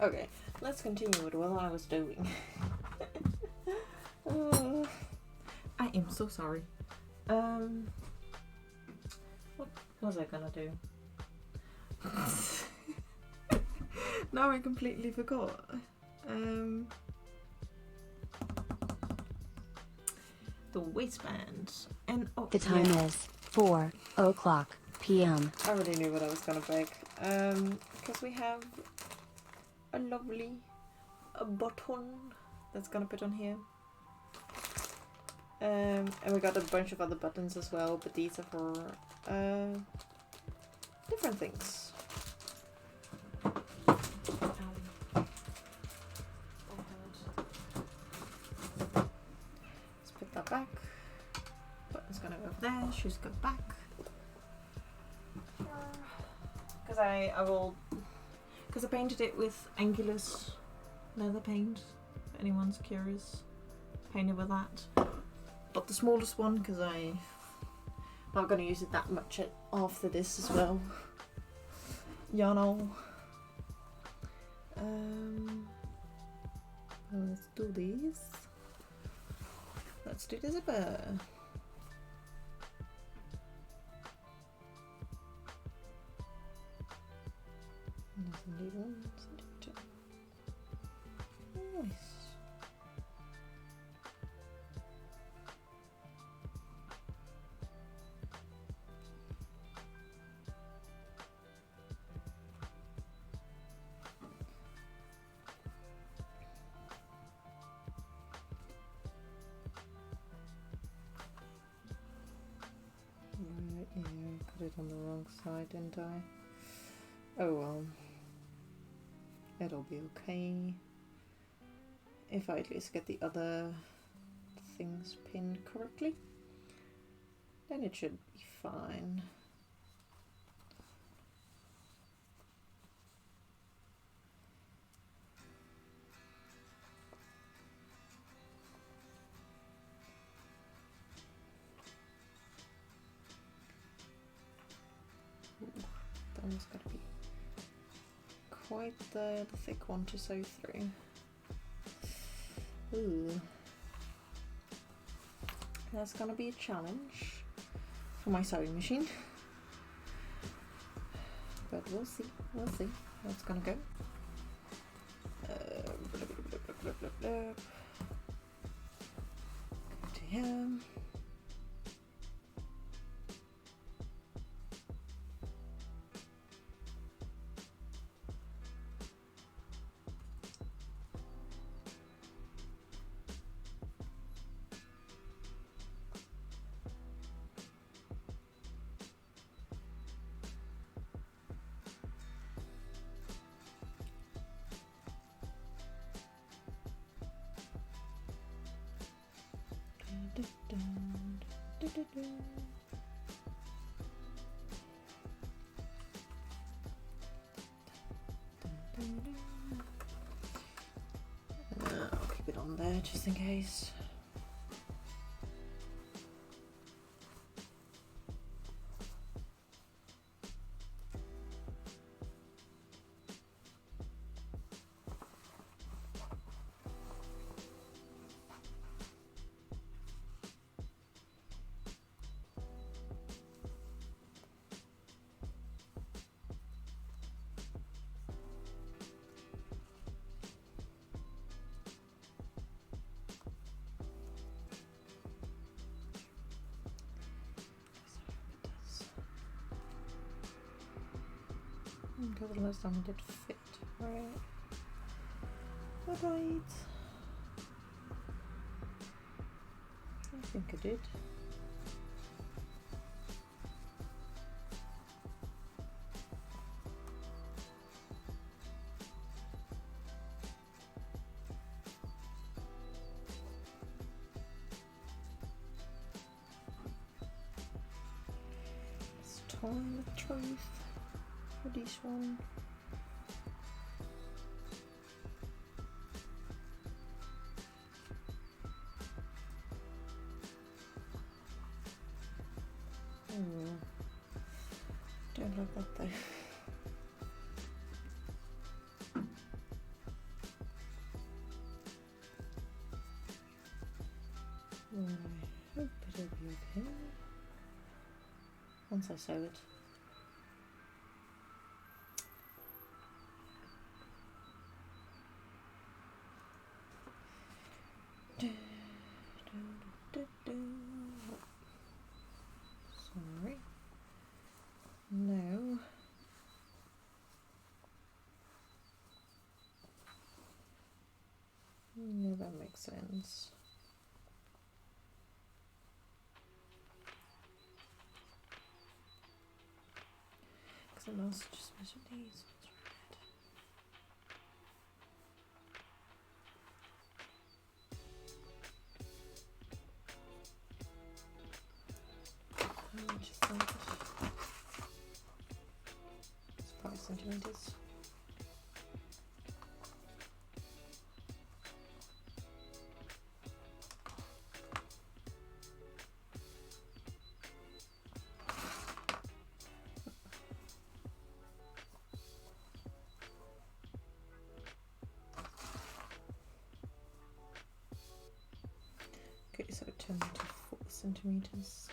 Okay, let's continue with what I was doing. I am so sorry. What was I gonna do? Now I completely forgot. The waistband. And The time is 4 o'clock p.m. I already knew what I was gonna pick. Because we have a lovely button that's gonna put on here. And we got a bunch of other buttons as well, but these are for different things. Let's put that back. Button's gonna go over there, shoes go back. Because I painted it with Angular's leather paint, if anyone's curious. Painted with that. But the smallest one, because I'm not going to use it that much after this as well. You know. Let's do this. let's do the zipper. Nice. Right, yeah, got it on the wrong side, didn't I? Oh well. It'll be okay. If I at least get the other things pinned correctly, then it should be fine. Ooh, that one's got to be quite the thick one to sew through. Ooh. That's gonna be a challenge for my sewing machine. But we'll see how it's gonna go. Go to here. I'll keep it on there just in case. Because the last time it did fit, right? Alright. I think I did. It's time of truth. For this one. Don't like that though. I hope it'll be okay once I sew it. Sorry. No. Yeah, that makes sense. Because I'm also just measuring these. Just like it. It's 5 centimeters. Okay, so 10 to 4 centimeters.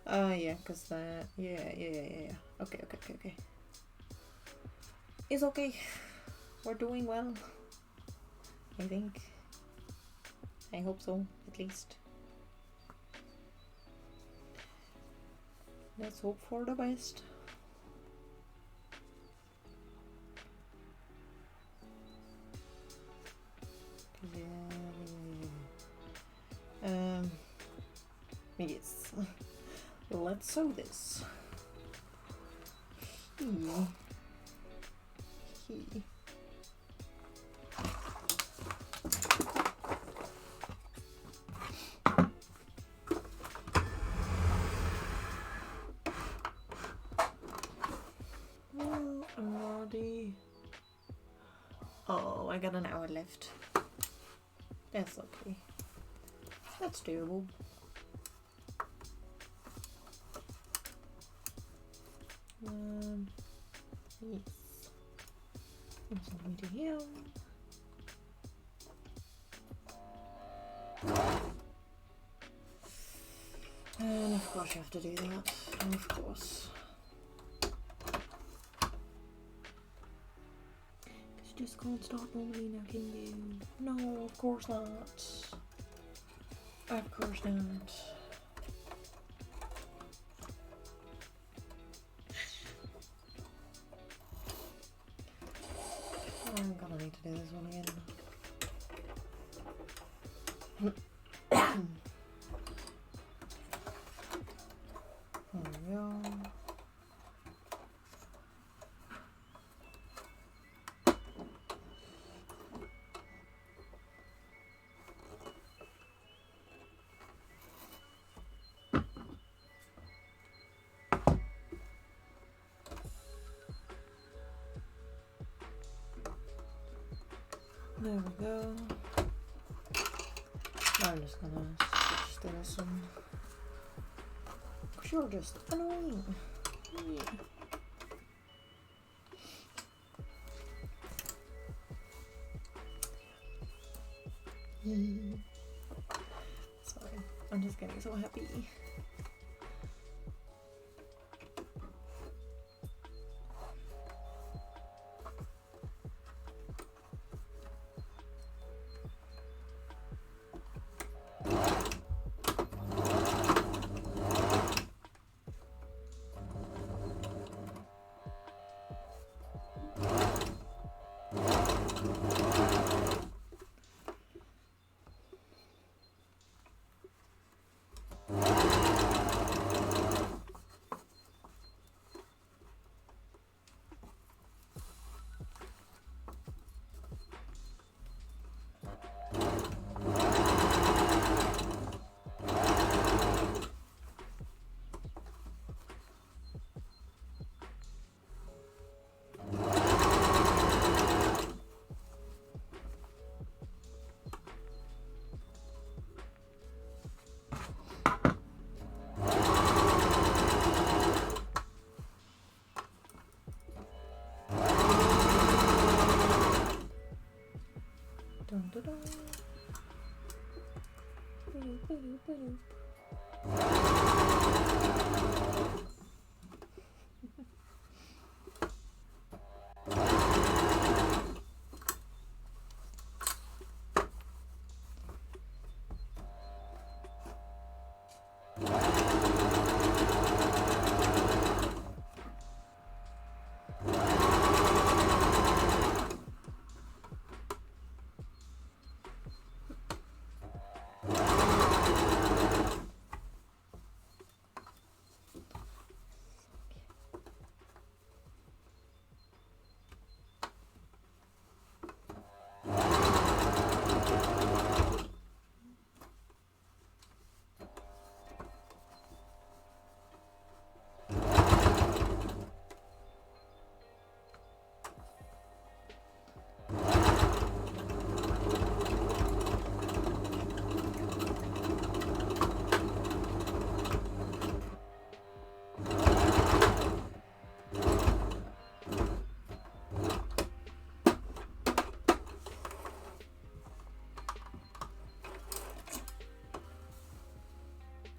Yeah, because that. Yeah. Okay. It's okay. We're doing well. I think. I hope so, at least. Let's hope for the best. Yes. Let's sew this. Well, I'm ready. Oh, I got an hour left. That's okay. That's doable. Yes. Send me to here. And of course you have to do that. Of course. Because you just can't start normally now, can you? No, of course not. Of course not. I'm gonna need to do this one again. There we go. There we go. Now I'm just gonna switch to this one. Cause you're just annoying. Yeah. Sorry, I'm just getting so happy. Dun, dun, dun. Ba-doop, ba-doop, ba-doop.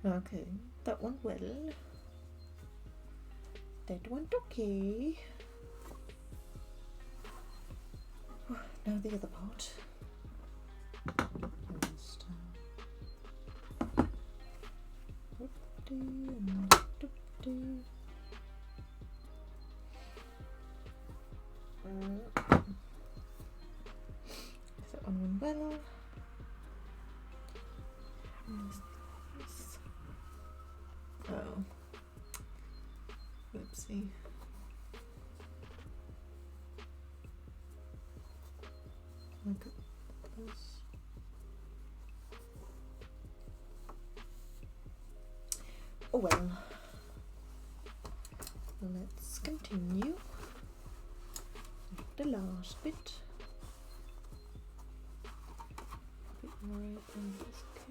Okay, that went well. That went okay. Now the other part. Just, that one went well. Oh, whoopsie. Look at this. Oh well. Let's continue. The last bit. A bit more in this case.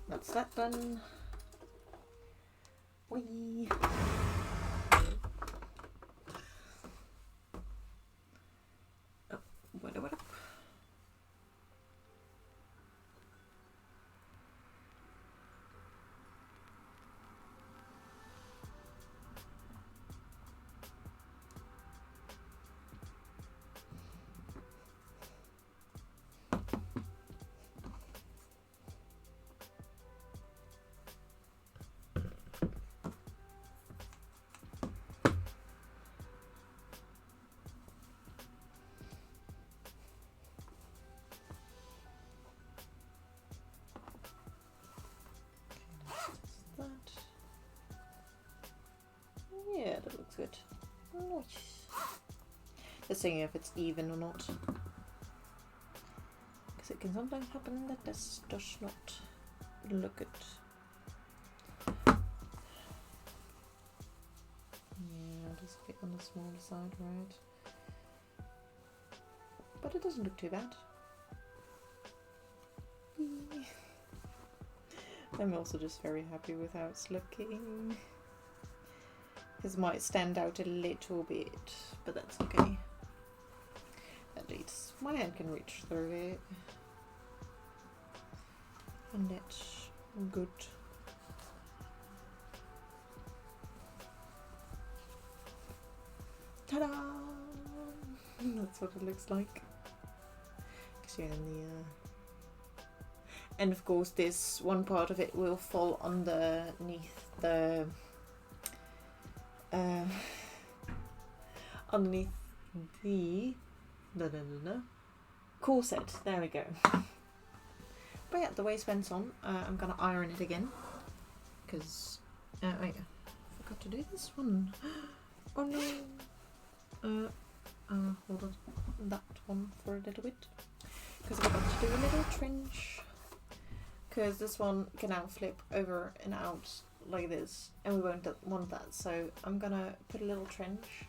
That's that done. Whee! Oh, what up? Yeah, that looks good. Nice. Just seeing if it's even or not. Because it can sometimes happen that this does not look good. Yeah, just a bit on the smaller side, right? But it doesn't look too bad. I'm also just very happy with how it's looking. This might stand out a little bit, but that's okay. At least my hand can reach through it. And that's good. Ta-da! That's what it looks like. And of course this one part of it will fall underneath the underneath the corset. There we go. But yeah, the waistband's on. I'm gonna iron it again because oh yeah, I forgot to do this one. Oh no. Hold on, that one for a little bit because I forgot to do a little trench. Because this one can now flip over and out like this, and we won't want that, so I'm gonna put a little trench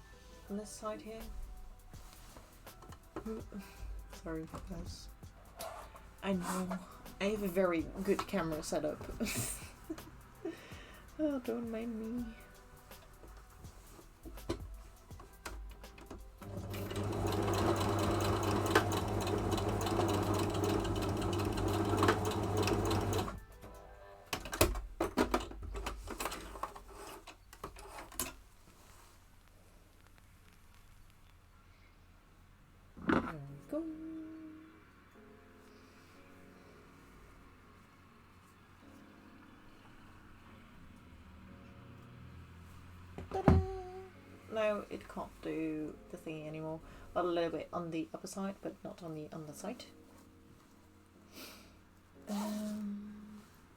on this side here. Sorry guys. I know, I have a very good camera setup. Oh, don't mind me. Go. now it can't do the thingy anymore. Well, a little bit on the upper side, but not on the underside.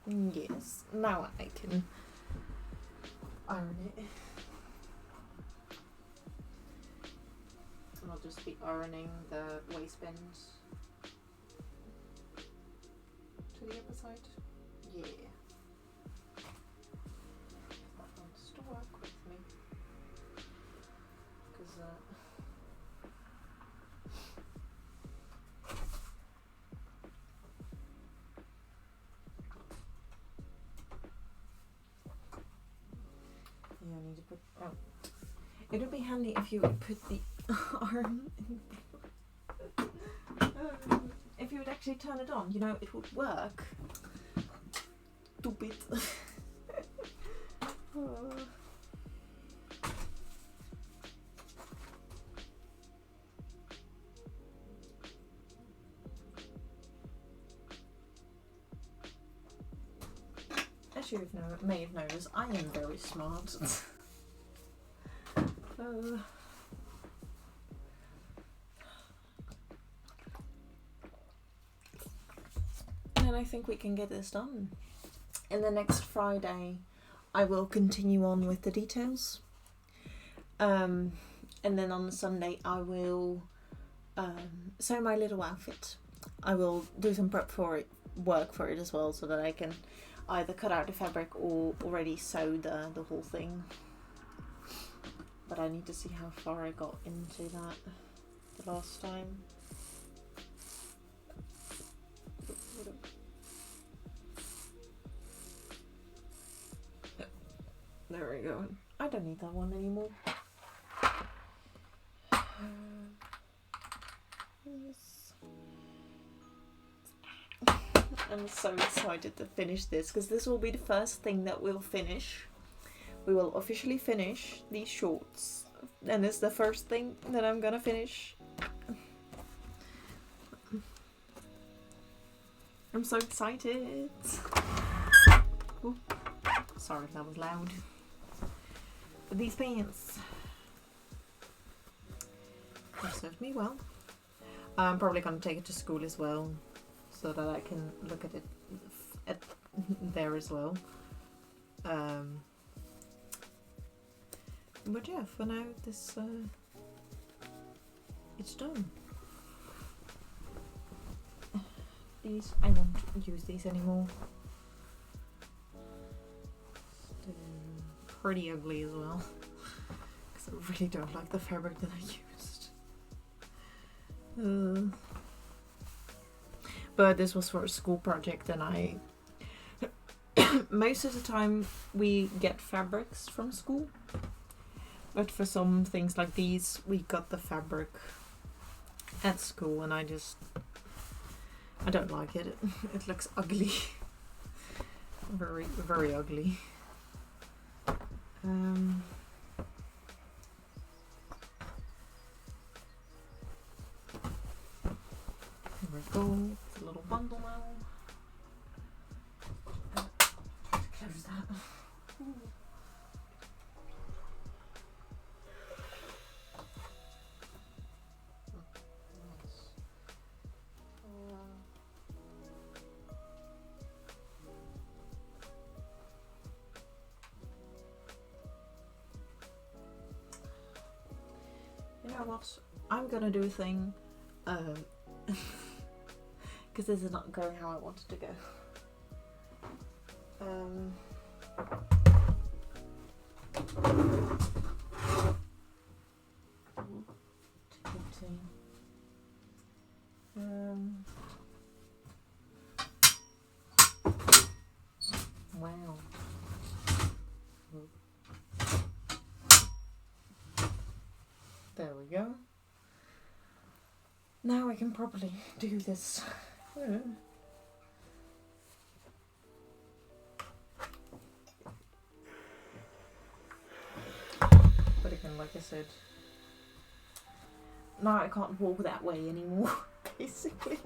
Yes, now I can iron it. And I'll just be ironing the waistband to the upper side. Yeah. That wants to work with me. Because yeah, I need to put. Oh, it would be handy if you would put the arm. If you would actually turn it on, you know, it would work. Stupid. As you may have noticed, I am very smart. And I think we can get this done. And the next Friday, I will continue on with the details. And then on the Sunday, I will sew my little outfit. I will do some prep for it, work for it as well, so that I can either cut out the fabric or already sew the whole thing. But I need to see how far I got into that the last time. There we go. I don't need that one anymore. Yes. I'm so excited to finish this, because this will be the first thing that we'll finish. We will officially finish these shorts, and it's the first thing that I'm gonna finish. I'm so excited. Ooh. Sorry, that was loud. But these pants have served me well. I'm probably gonna take it to school as well, so that I can look at it there as well. But yeah, for now, this it's done. These, I won't use these anymore. Still pretty ugly as well, because I really don't like the fabric that I used. But this was for a school project, and I most of the time we get fabrics from school, but for some things like these we got the fabric at school, and I don't like it. It looks ugly. Very, very ugly. Here we go. It's a little bundle now. Close that. You know what? I'm gonna do a thing, because this is not going how I want it to go. Wow. There we go. Now I can properly do this. But again, like I said, now I can't walk that way anymore, basically.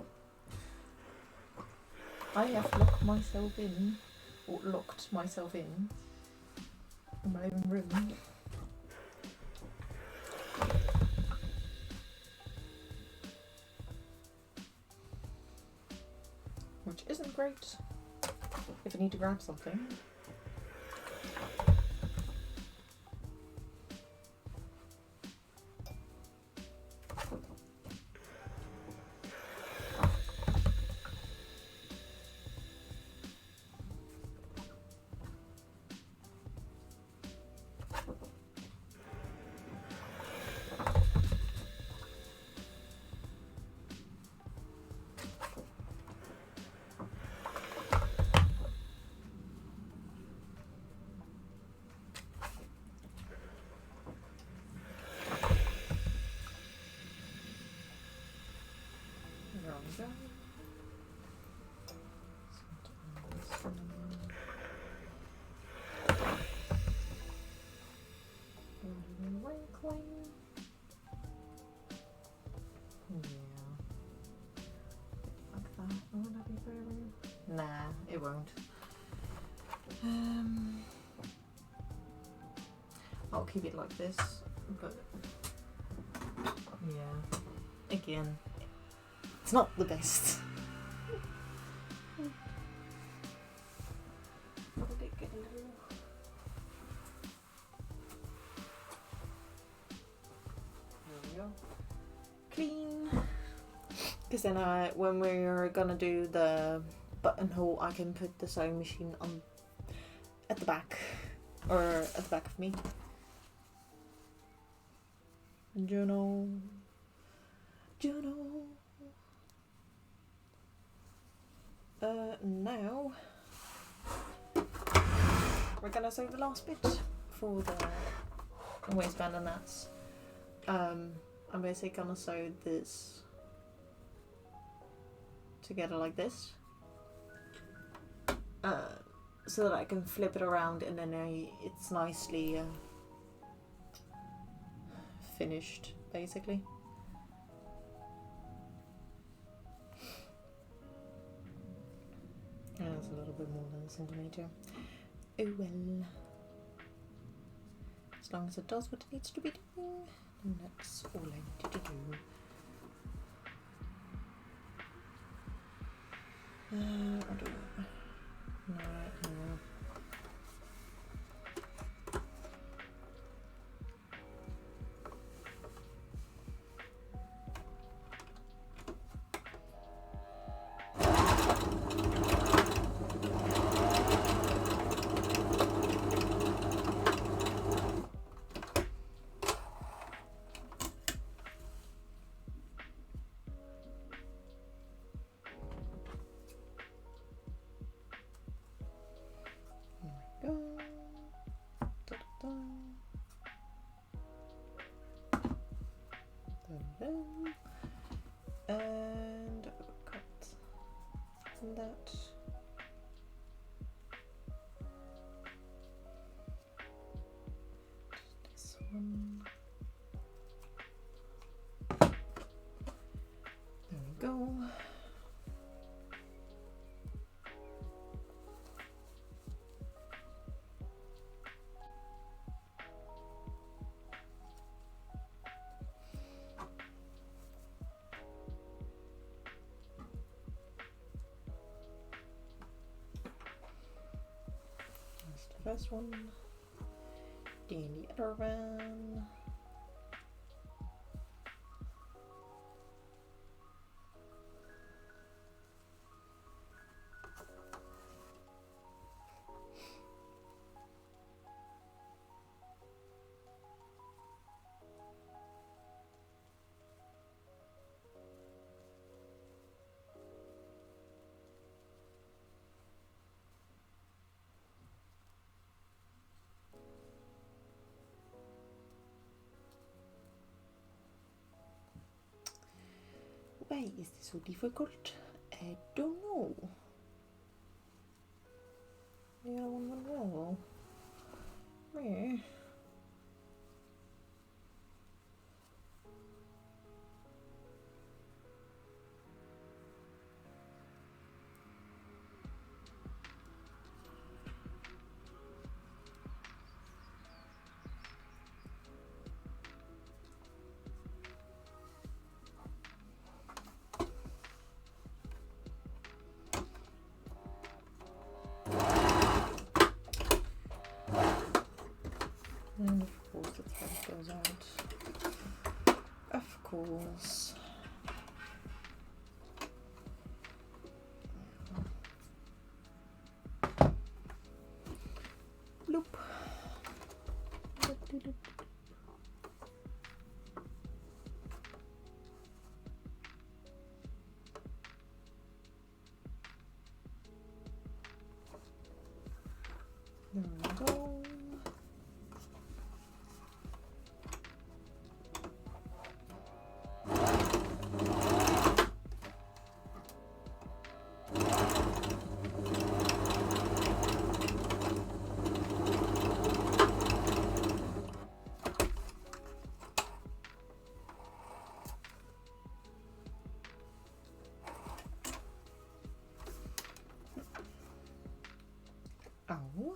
I have locked myself in my own room. great. If I need to grab something. Nah, it won't. I'll keep it like this, but yeah, again, it's not the best. There we go. Clean. Because then when we're gonna do the buttonhole, I can put the sewing machine on at the back, or at the back of me. Juno. Now we're gonna sew the last bit for the waistband, and that's I'm basically gonna sew this together like this, so that I can flip it around, and then it's nicely finished, basically. That's a little bit more than a centimetre. Oh well. As long as it does what it needs to be doing, and that's all I need to do. I don't know. No, no. And cut that. This one. There we go. First one, then the other one. Why is this so difficult? I don't know. The other one went well. Yeah. course the thread goes out. Of course. Bloop. There we go. Ow.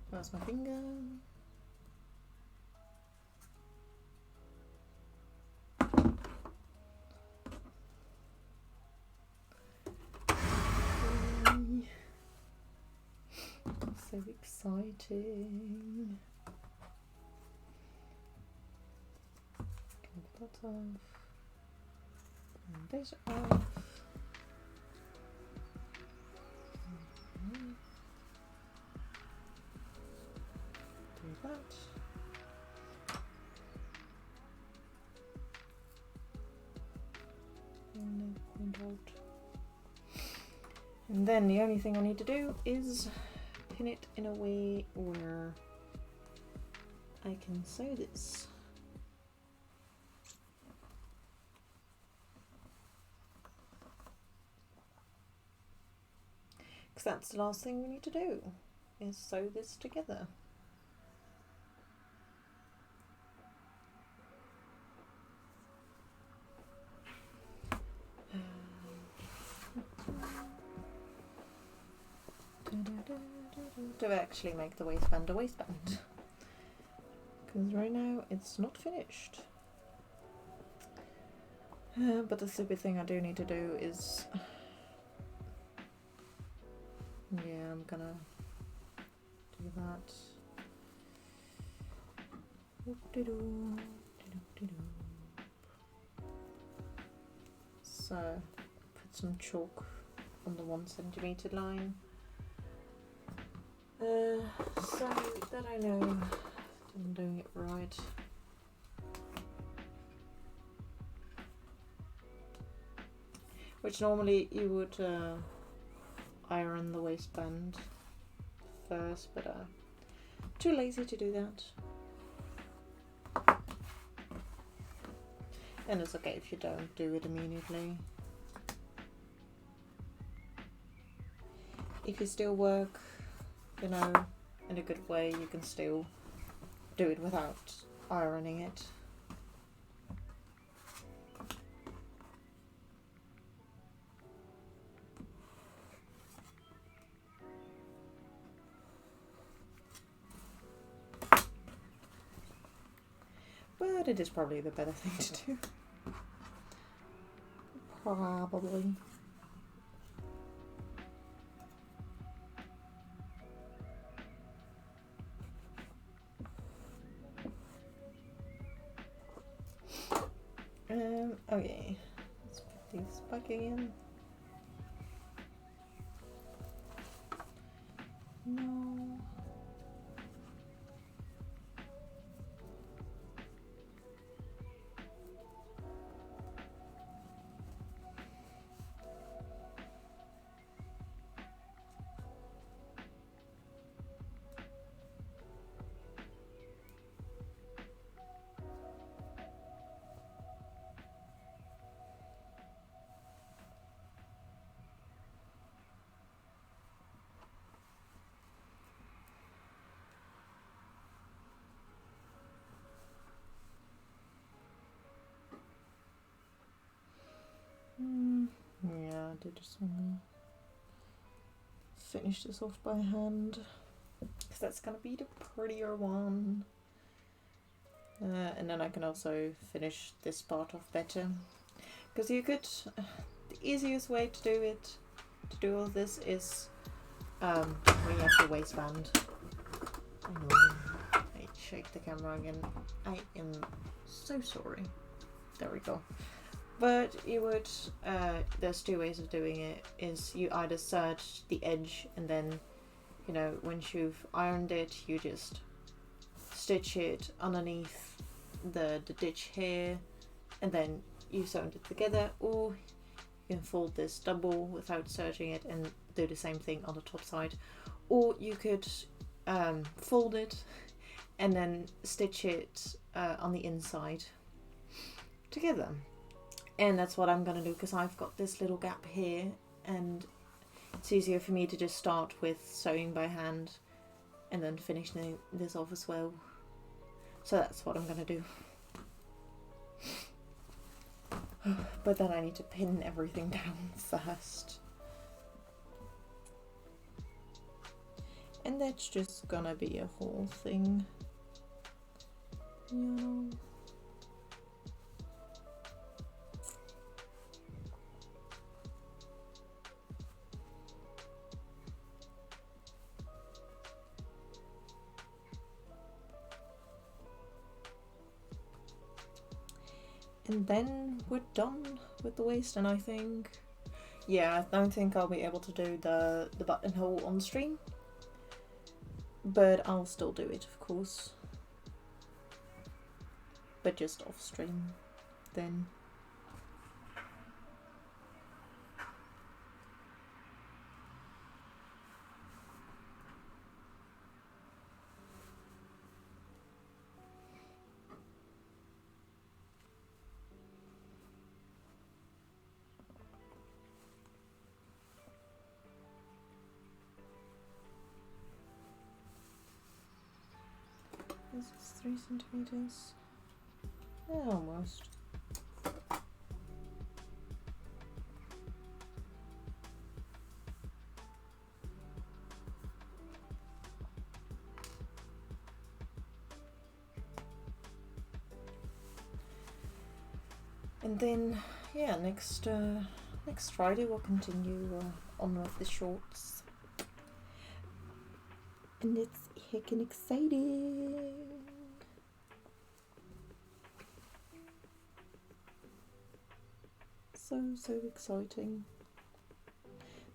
That's my finger. So exciting. Get that off. And this off. Do that. And out. And then the only thing I need to do is pin it in a way where I can sew this. Because that's the last thing we need to do, is sew this together. To actually make the waistband a waistband, because right now it's not finished. But the stupid thing I do need to do is, yeah, I'm gonna do that. So put some chalk on the 1 centimeter line. So that I know I'm doing it right. Which normally you would iron the waistband first, but too lazy to do that. And it's okay if you don't do it immediately. If you still work, you know, in a good way, you can still do it without ironing it. But it is probably the better thing to do. Probably. Okay, let's put these back again. No. Yeah, I just want to finish this off by hand, because that's going to be the prettier one. And then I can also finish this part off better. Because you could, the easiest way to do it, to do all this is when you have your waistband. H. shake the camera again. I am so sorry. There we go. But you would, there's two ways of doing it. Is you either serge the edge and then, you know, once you've ironed it, you just stitch it underneath the ditch here, and then you sew it together, or you can fold this double without serging it and do the same thing on the top side, or you could fold it and then stitch it on the inside together. And that's what I'm gonna do, because I've got this little gap here and it's easier for me to just start with sewing by hand and then finish this off as well. So that's what I'm gonna do. But then I need to pin everything down first. And that's just gonna be a whole thing, you know. And then we're done with the waist, and I think, yeah, I don't think I'll be able to do the buttonhole on stream, but I'll still do it, of course, but just off stream then. This is 3 centimeters. Yeah, almost. And then, yeah, next Friday we'll continue on with the shorts. And it's heckin' exciting. So exciting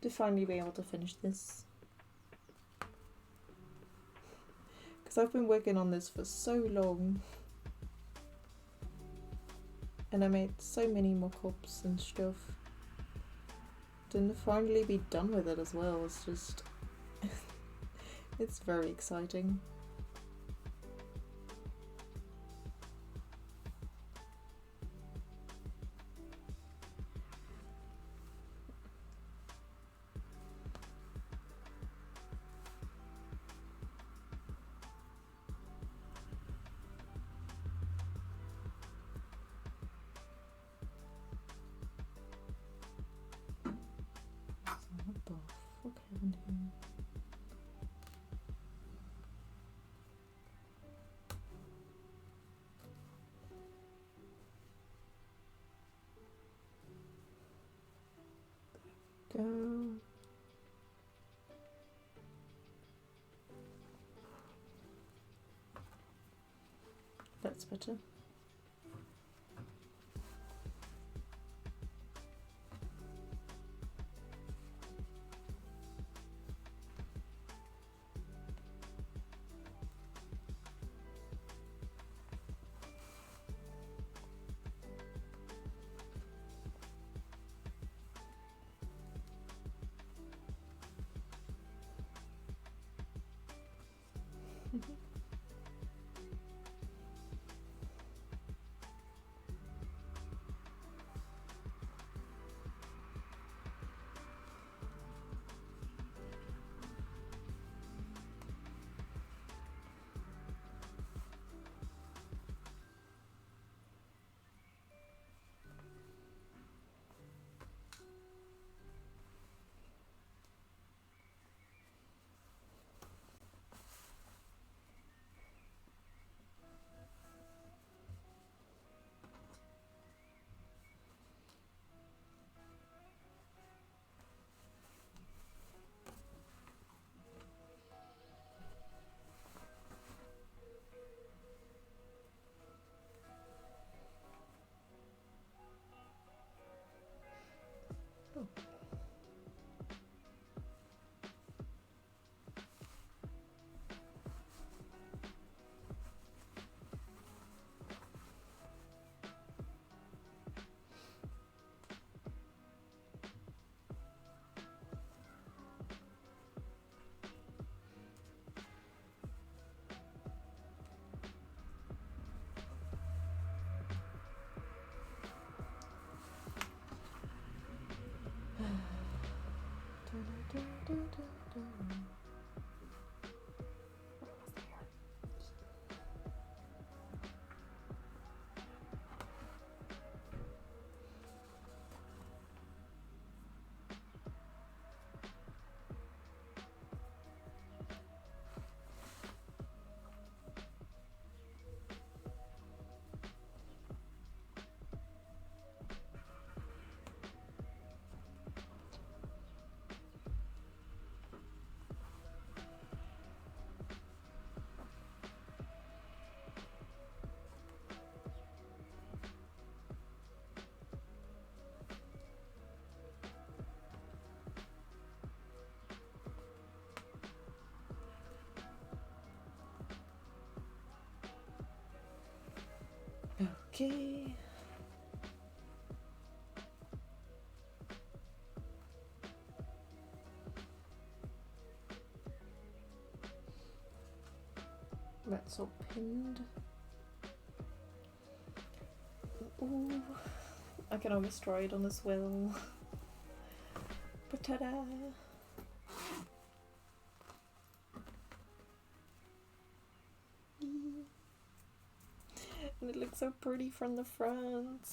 to finally be able to finish this. Because I've been working on this for so long. And I made so many mock-ups and stuff. Then to finally be done with it as well, it's just... it's very exciting. What the fuck happened here? Go. That's better. Okay. That's all pinned. Ooh, I can almost try it on as well. But ta-da! And it looks so pretty from the front.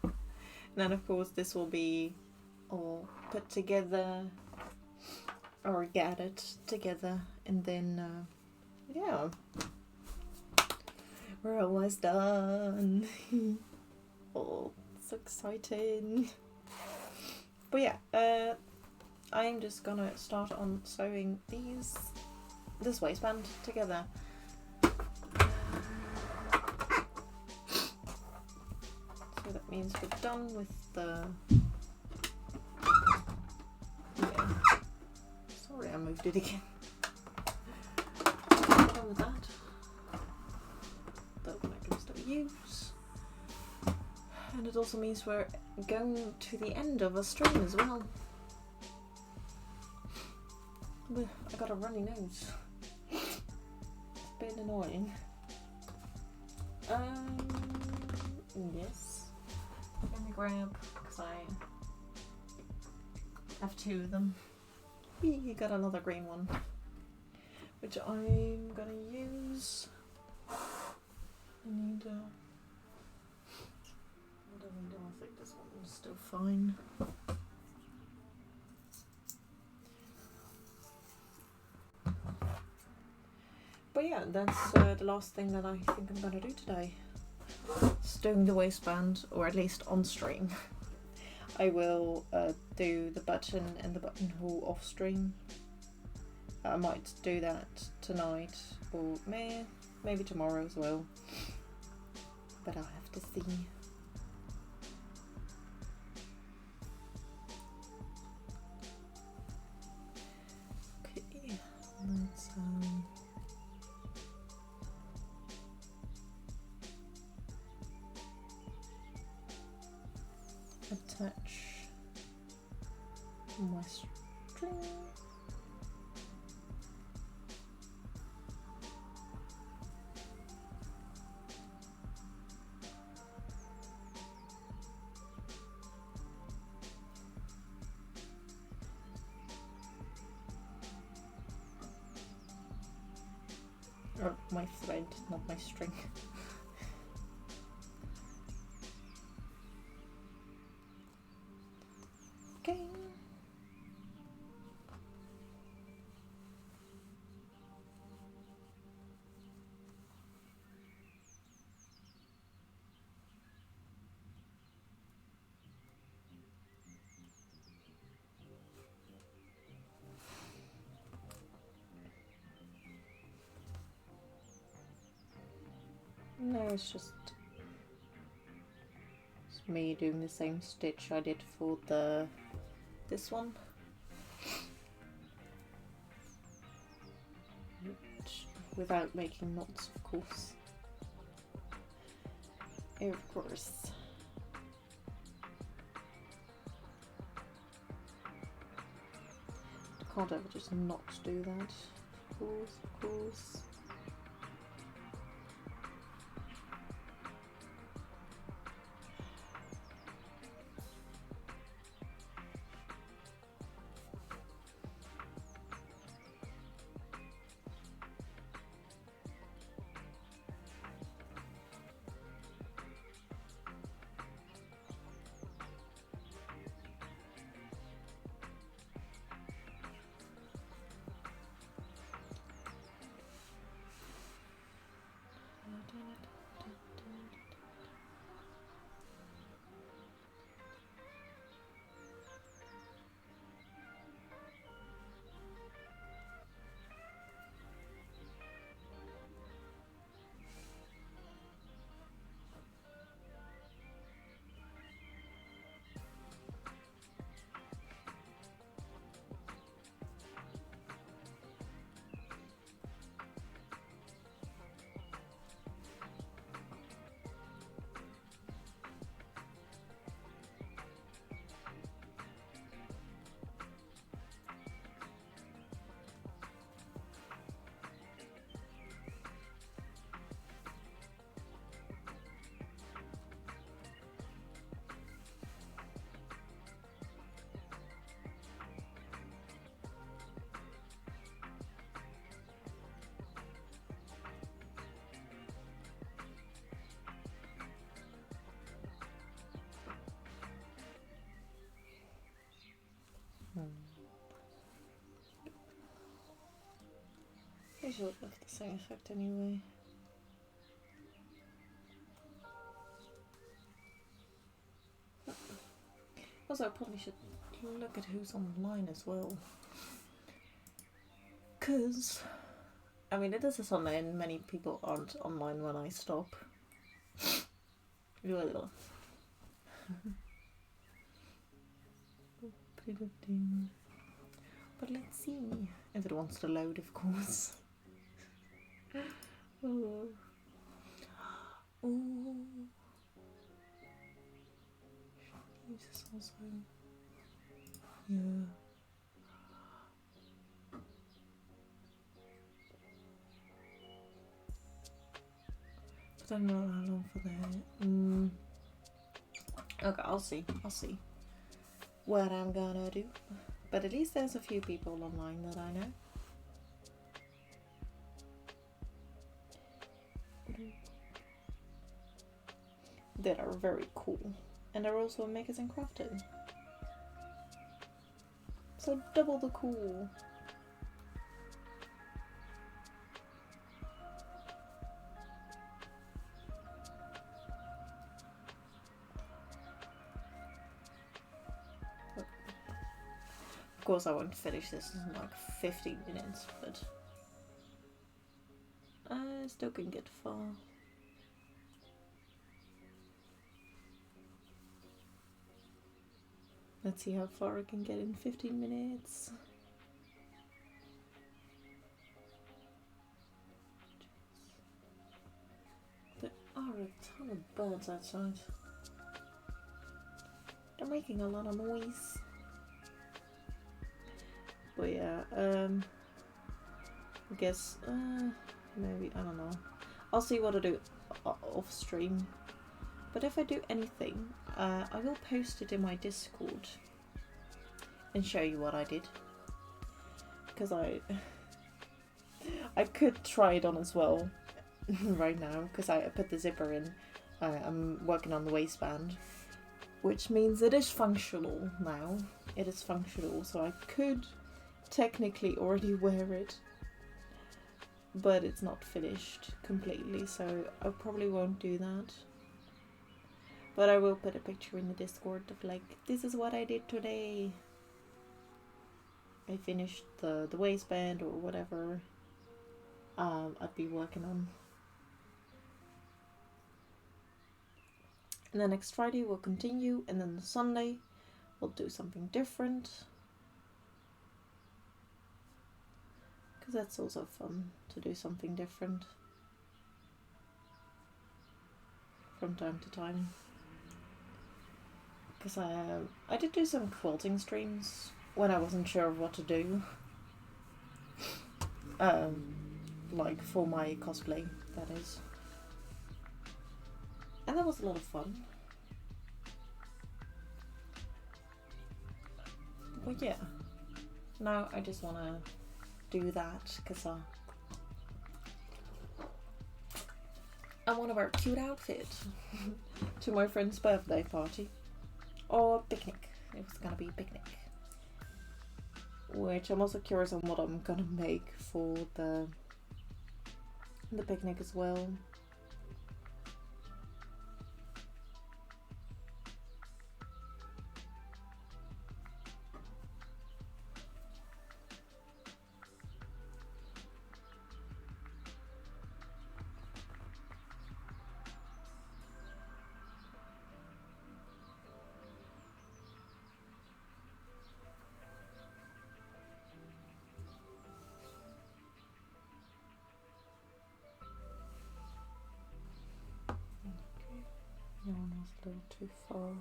And then of course this will be all put together or gathered together, and then yeah, we're almost done. Oh, so exciting. But yeah, I'm just gonna start on sewing this waistband together. So that means we're done with the... Yeah. Sorry, I moved it again. Done with that. That one I can still use. And it also means we're going to the end of a stream as well. I got a runny nose. It's a bit annoying. Yes. Let me grab, because I have two of them. You got another green one, which I'm gonna use. I need I think this one's still fine. But yeah, that's the last thing that I think I'm gonna do today. Stowing the waistband, or at least on stream. I will do the button and the buttonhole off stream. I might do that tonight, or maybe tomorrow as well. But I'll have to see. Okay, let's attach my string. Or my thread, not my string. Okay. No, it's just me doing the same stitch I did for this one. Without making knots, of course. Of course. Can't ever just not do that. Of course, of course. probably should have left the same effect anyway. Also, I probably should look at who's online as well. Because, I mean, it is a Sunday and many people aren't online when I stop. But let's see if it wants to load, of course. Oh. Oh. Use this also. Yeah. But I don't know how long for that. Okay, I'll see what I'm gonna do. But at least there's a few people online that I know. That are very cool. And are also makers and crafters. So double the cool. Of course I won't finish this in like 15 minutes, but I still can get far. Let's see how far I can get in 15 minutes. There are a ton of birds outside. They're making a lot of noise. But yeah, I guess, maybe, I don't know. I'll see what I do off stream. But if I do anything, I will post it in my Discord and show you what I did. Because I could try it on as well right now, because I put the zipper in. I'm working on the waistband, which means it is functional now. It is functional, so I could technically already wear it, but it's not finished completely, so I probably won't do that. But I will put a picture in the Discord of like, this is what I did today. I finished the waistband or whatever I'd be working on. And then next Friday we'll continue, and then the Sunday we'll do something different. Because that's also fun to do something different from time to time. Because I did do some quilting streams when I wasn't sure of what to do. Like for my cosplay, that is. And that was a lot of fun. But yeah, now I just want to do that because I want to wear a cute outfit to my friend's birthday party. Or picnic. It was gonna be a picnic. Which I'm also curious on what I'm gonna make for the picnic as well. That one was a little too far.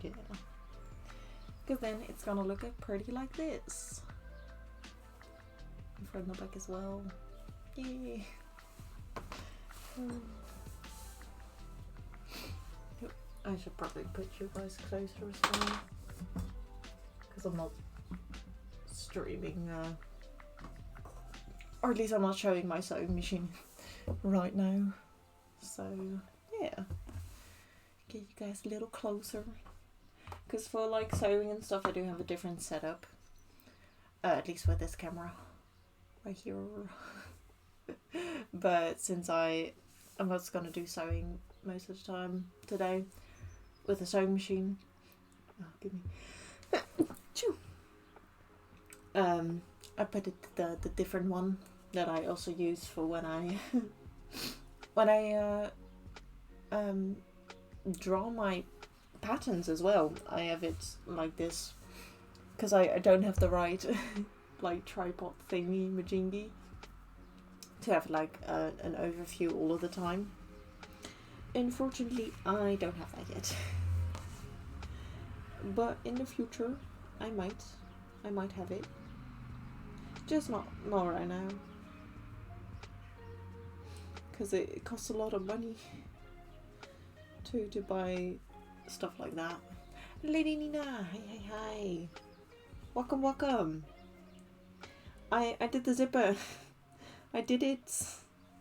Yeah, because then it's gonna look pretty like this. from the back as well. Yay! I should probably put you guys closer as well, because I'm not streaming, or at least I'm not showing my sewing machine right now. So yeah, get you guys a little closer, because for like sewing and stuff I do have a different setup, at least with this camera right here. But since I'm just gonna do sewing most of the time today with a sewing machine, give me I put it the different one that I also use for when I when I draw my patterns as well. I have it like this because I don't have the right like tripod thingy majingy to have like an overview all of the time. Unfortunately, I don't have that yet. But in the future, I might have it. Just not right now, because it costs a lot of money to buy stuff like that. Lady Nina, hi, welcome. I did the zipper. I did it,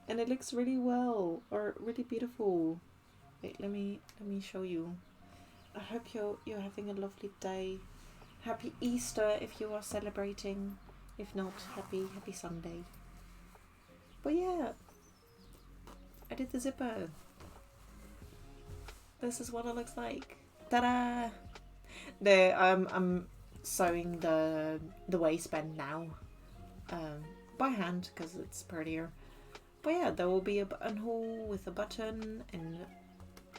and it looks really well, or really beautiful. Wait, let me show you. I hope you're having a lovely day. Happy Easter if you are celebrating. If not, happy Sunday. But yeah, I did the zipper. This is what it looks like. Ta-da! I'm sewing the waistband now, by hand because it's prettier. But yeah, there will be a buttonhole with a button, and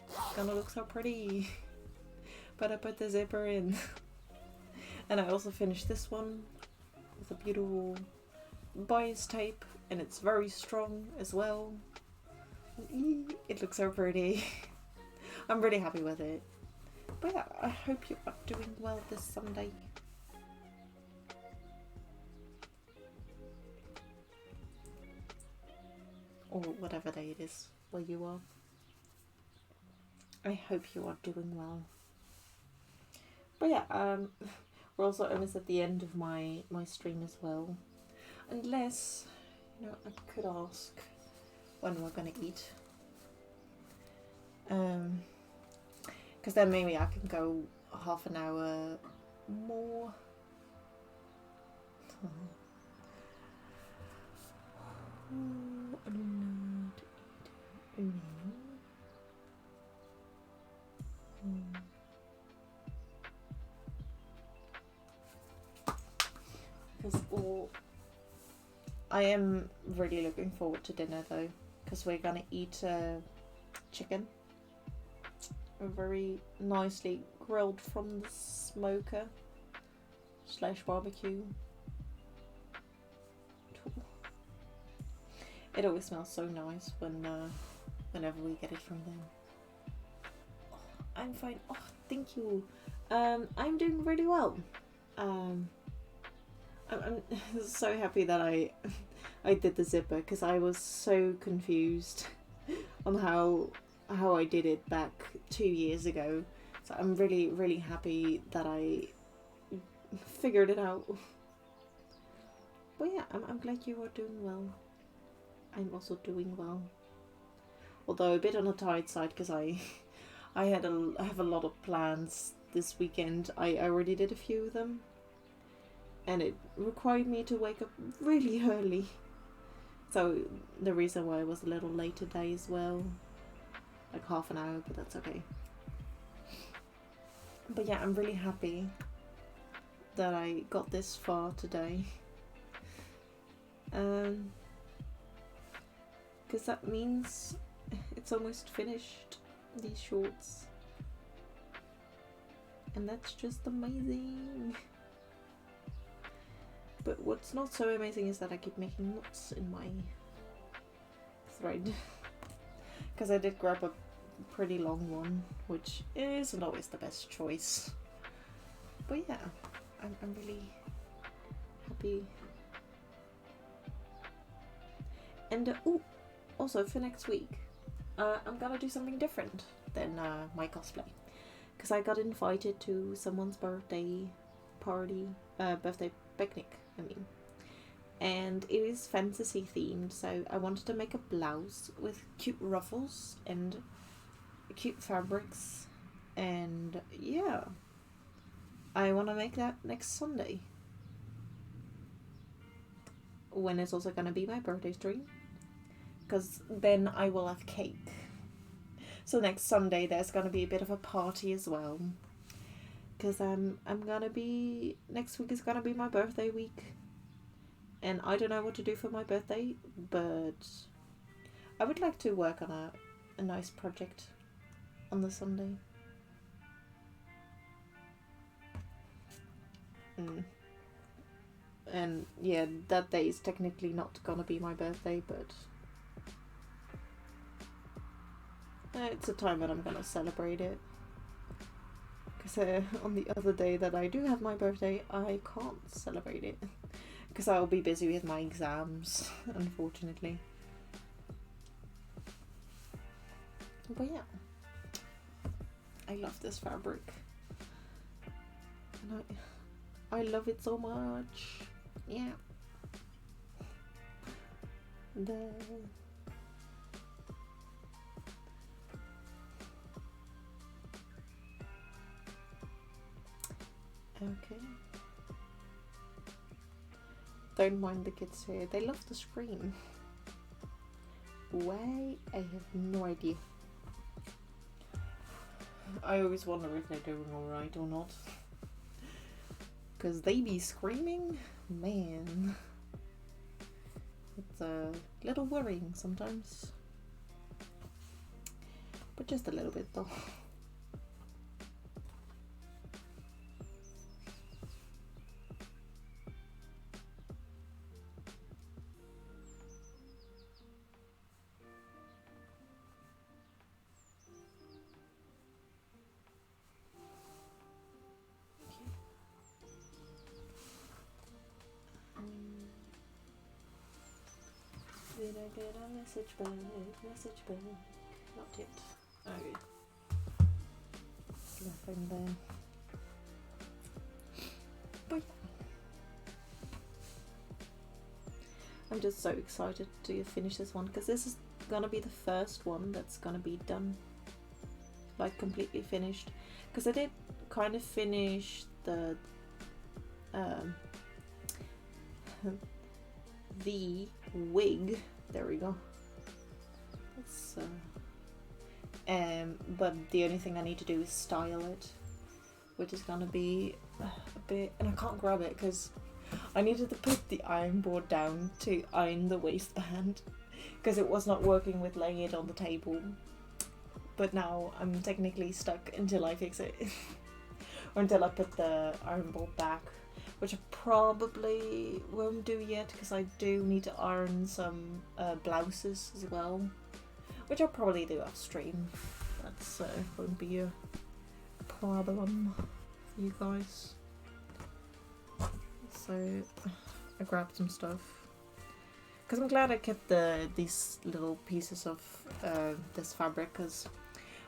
it's gonna look so pretty. But I put the zipper in, and I also finished this one with a beautiful bias tape, and it's very strong as well. It looks so pretty. I'm really happy with it. But yeah, I hope you are doing well this Sunday. Or whatever day it is where you are. I hope you are doing well. But yeah, we're also almost at the end of my stream as well. Unless, I could ask when we're gonna eat. Because then maybe I can go half an hour more. Because I am really looking forward to dinner though, because we're gonna eat chicken, very nicely grilled from the smoker / barbecue. It always smells so nice whenever we get it from them. Oh, I'm fine. Oh, thank you. I'm doing really well. I'm so happy that I did the zipper, because I was so confused on how I did it back 2 years ago. So I'm really happy that I figured it out. But yeah, I'm glad you are doing well. I'm also doing well, although a bit on the tight side, because I have a lot of plans this weekend. I already did a few of them, and it required me to wake up really early. So the reason why I was a little late today as well, like half an hour, but that's okay. But yeah, I'm really happy that I got this far today. Because that means it's almost finished, these shorts. And that's just amazing. But what's not so amazing is that I keep making knots in my thread. Because I did grab a pretty long one, which isn't always the best choice. But yeah, I'm really happy And also for next week, I'm gonna do something different than my cosplay, because I got invited to someone's birthday party, birthday picnic, I mean. And it is fantasy themed, so I wanted to make a blouse with cute ruffles and cute fabrics, and yeah, I want to make that next Sunday, when it's also gonna be my birthday stream, because then I will have cake. So next Sunday there's gonna be a bit of a party as well, because I'm gonna be, next week is gonna be my birthday week, and I don't know what to do for my birthday, but I would like to work on a nice project on the Sunday. And yeah, that day is technically not gonna be my birthday, but it's a time when I'm gonna celebrate it. Because on the other day that I do have my birthday, I can't celebrate it. Because I'll be busy with my exams, unfortunately. But yeah, I love this fabric. And I love it so much. Yeah. Okay. Don't mind the kids here. They love to scream. Why? I have no idea. I always wonder if they're doing alright or not. Because they be screaming? Man. It's a little worrying sometimes. But just a little bit though. Did I get a message back? Message back? Not yet. Okay. Nothing there. But yeah. I'm just so excited to finish this one, because this is gonna be the first one that's gonna be done. Like completely finished. Because I did kind of finish the the wig. There we go. It's, but the only thing I need to do is style it, which is gonna be a bit, and I can't grab it because I needed to put the iron board down to iron the waistband because it was not working with laying it on the table. But now I'm technically stuck until I fix it or until I put the iron board back, which I probably won't do yet because I do need to iron some blouses as well, which I'll probably do off stream. That's won't be a problem for you guys. So I grabbed some stuff because I'm glad I kept these little pieces of this fabric, because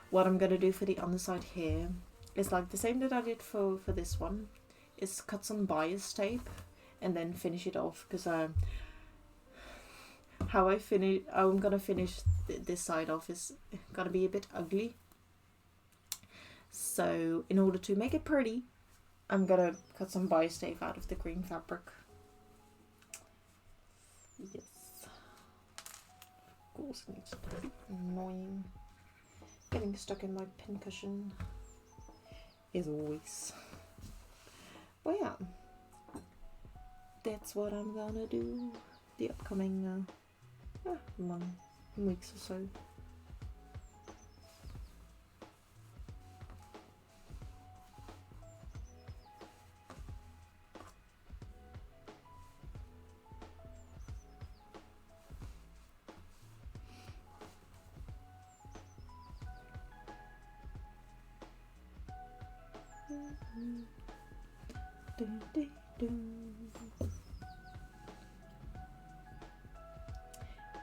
what I'm gonna do for the underside here is like the same that I did for this one, is cut some bias tape and then finish it off, because how I'm gonna finish this side off is gonna be a bit ugly. So in order to make it pretty, I'm gonna cut some bias tape out of the green fabric. Yes. Of course, it needs to be annoying. Getting stuck in my pincushion is always. But yeah, that's what I'm gonna do the upcoming weeks or so.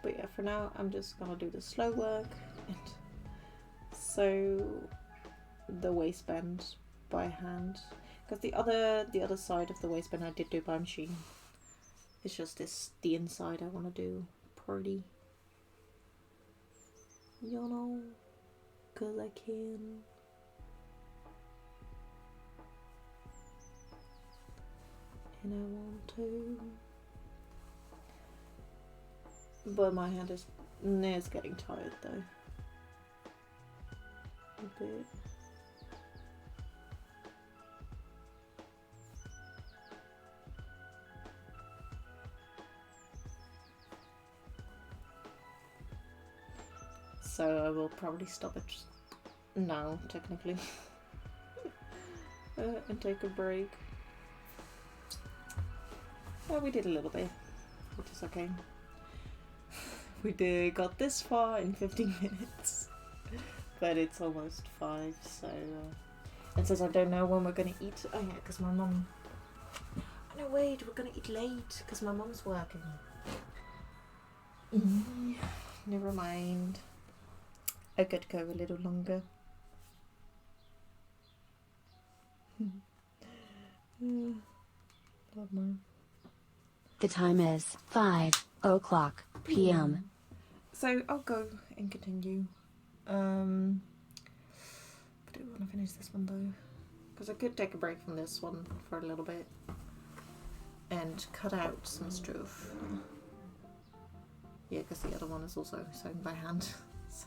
But yeah, for now I'm just gonna do the slow work and sew the waistband by hand, because the other side of the waistband I did do by machine. It's just the inside I want to do pretty, you know, because I can. And I want to, but my hand is getting tired though, a bit. So I will probably stop it now, technically, and take a break. Well, we did a little bit, which is okay. We got this far in 15 minutes, but it's almost 5, so... and since I don't know when we're gonna eat... oh yeah, because my mum... oh no, wait, we're gonna eat late, because my mum's working. Never mind. I could go a little longer. Love mine. The time is 5:00 p.m. So I'll go and continue. But I do want to finish this one though, because I could take a break from this one for a little bit and cut out some stuff. Yeah, because the other one is also sewn by hand. So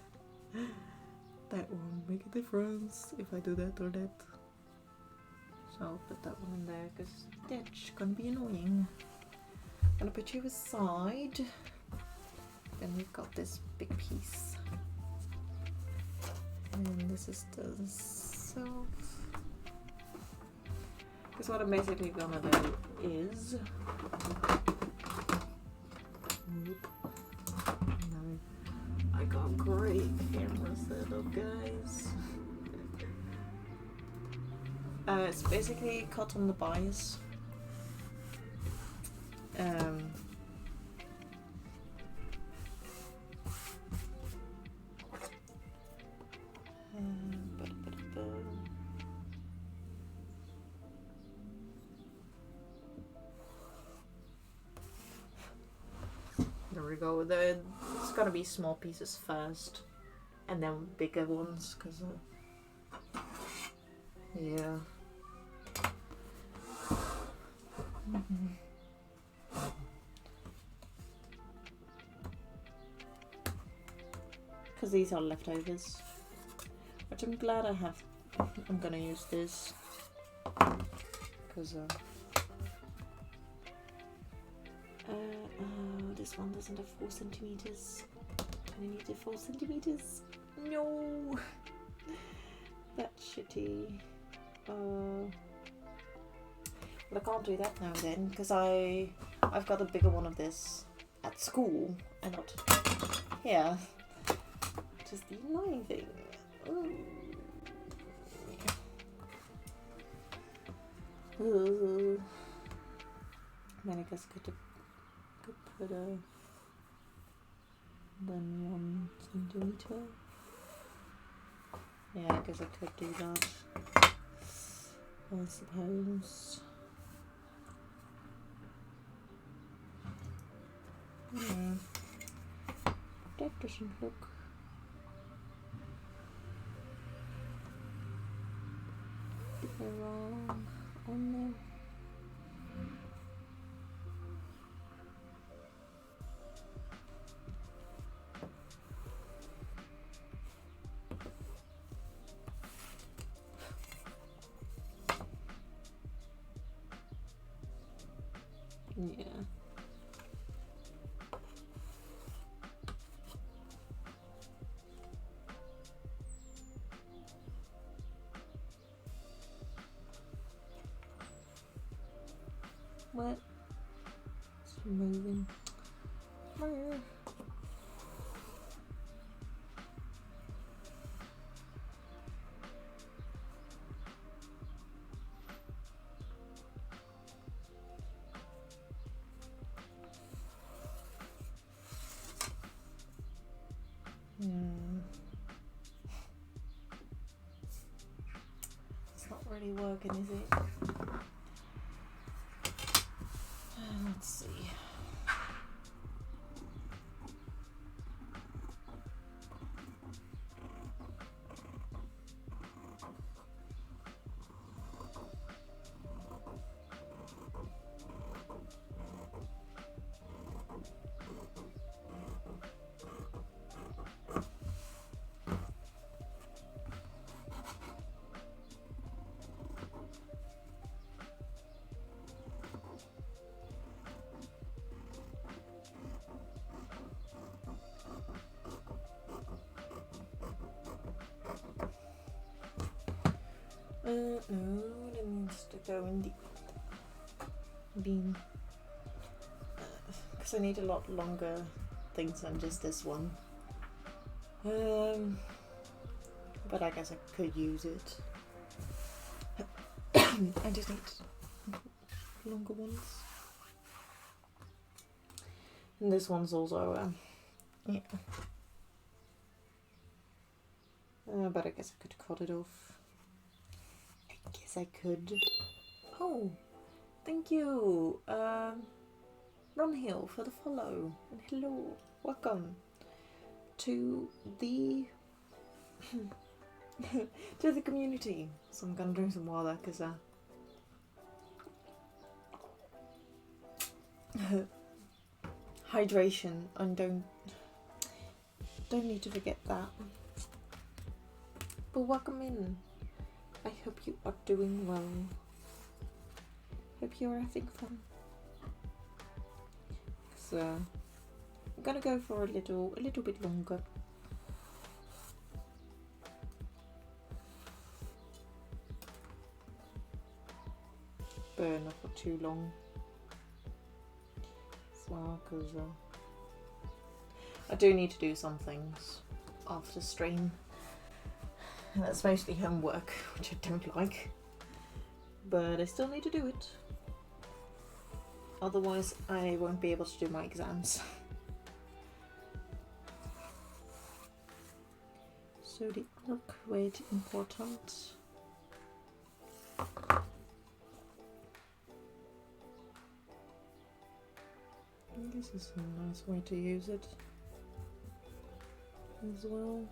that won't make a difference if I do that or that. So I'll put that one in there because that's gonna be annoying. I'm gonna put you aside. Then we've got this big piece. And this is the self. Because what I'm basically gonna do is... no, I got great camera setup, guys. It's basically cut on the bias. There we go. It's gonna be small pieces first, and then bigger ones, cause yeah. Because these are leftovers, which I'm glad I have. I'm gonna use this because this one doesn't have 4 centimeters. I need the 4 centimeters. No, that's shitty. But I can't do that now then, because I've got a bigger one of this at school and not here. Which is the annoying thing. Then I guess I could put a 1 centimeter. Yeah, I guess I could do that. I suppose. That doesn't look wrong on there. Yeah. What? It's moving. It's not really working, is it? Let's see. No, that needs to go in the bean. Because I need a lot longer things than just this one. But I guess I could use it. I just need longer ones. And this one's also, yeah. But I guess I could cut it off. Yes, I could. Oh, thank you, Runhill, for the follow. And hello, welcome to the to the community. So I'm gonna drink some water because hydration. And don't need to forget that. But welcome in. I hope you are doing well. Hope you're having fun. So I'm gonna go for a little bit longer. But not for too long. As well, because I do need to do some things after stream. And that's mostly homework, which I don't like. But I still need to do it. Otherwise, I won't be able to do my exams. So the liquid important. This is a nice way to use it as well.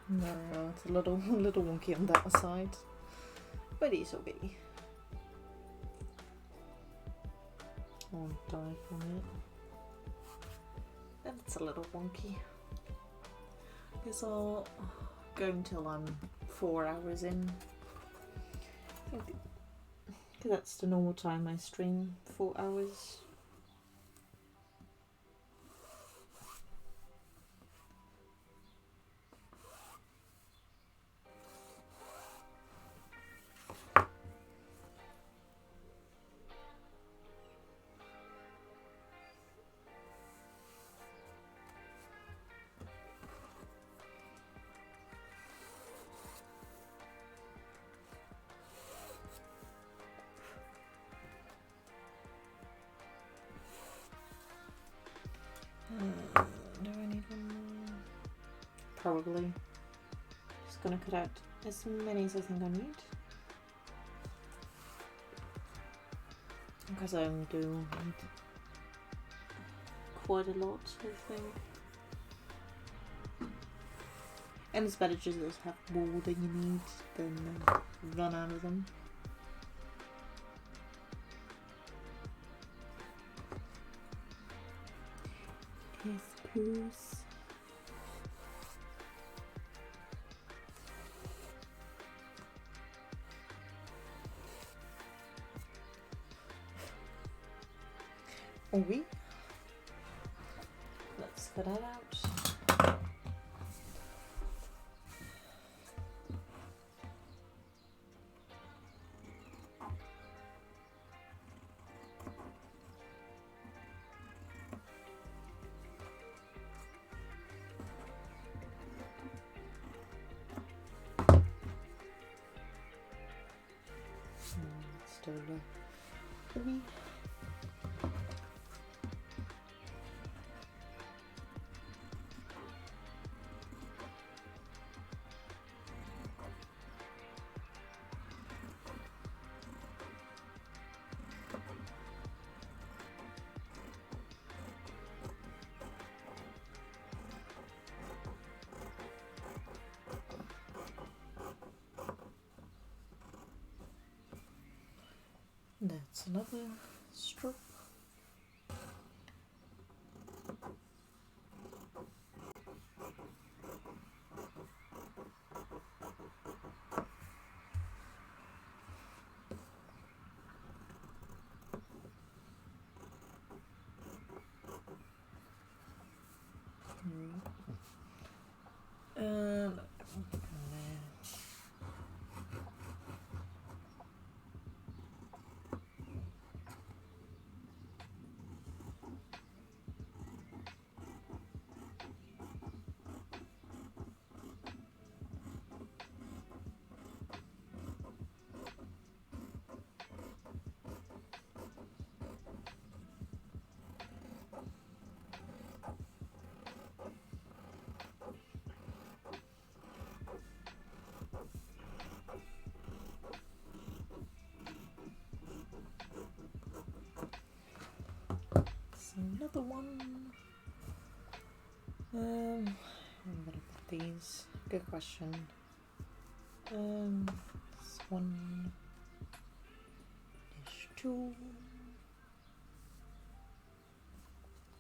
No, it's a little wonky on that side, but it's okay. I won't die from it. And it's a little wonky. I guess I'll go until I'm 4 hours in. I think that's the normal time I stream, 4 hours. Do I need one more? Probably. Just gonna cut out as many as I think I need. Because I do quite a lot, I think. And it's better to just have more than you need than run out of them. Yes, please. Oui. Let's cut that out. Oui. That's another strip. Um, another one. I'm gonna put these. Good question. This one is 2,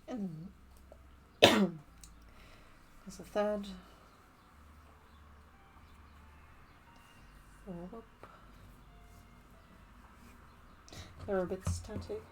and there's a third. 4 up. They're a bit static.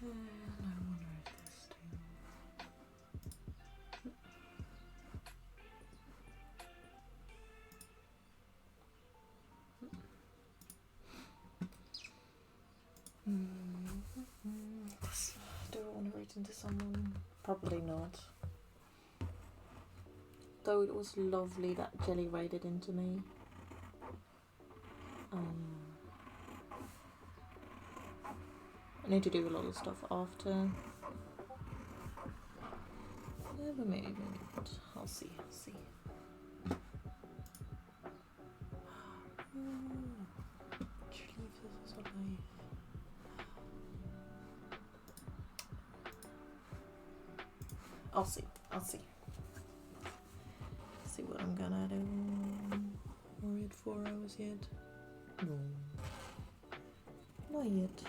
And I wonder if this too. Do I want to reach into someone? Probably not. Though it was lovely that Jelly raided into me. I need to do a lot of stuff after. Yeah, but maybe not. I'll see. Actually, this is alive. I'll see. See what I'm gonna do. Are we at 4 hours yet? No. Not yet.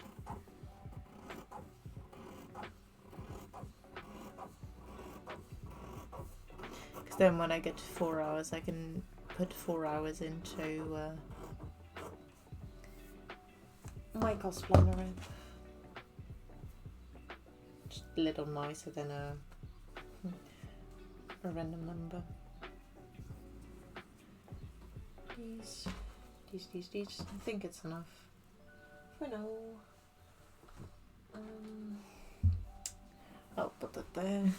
Because then when I get to 4 hours, I can put 4 hours into my cosplay rep. Just a little nicer than a random number. These. I think it's enough for now. I'll put it there.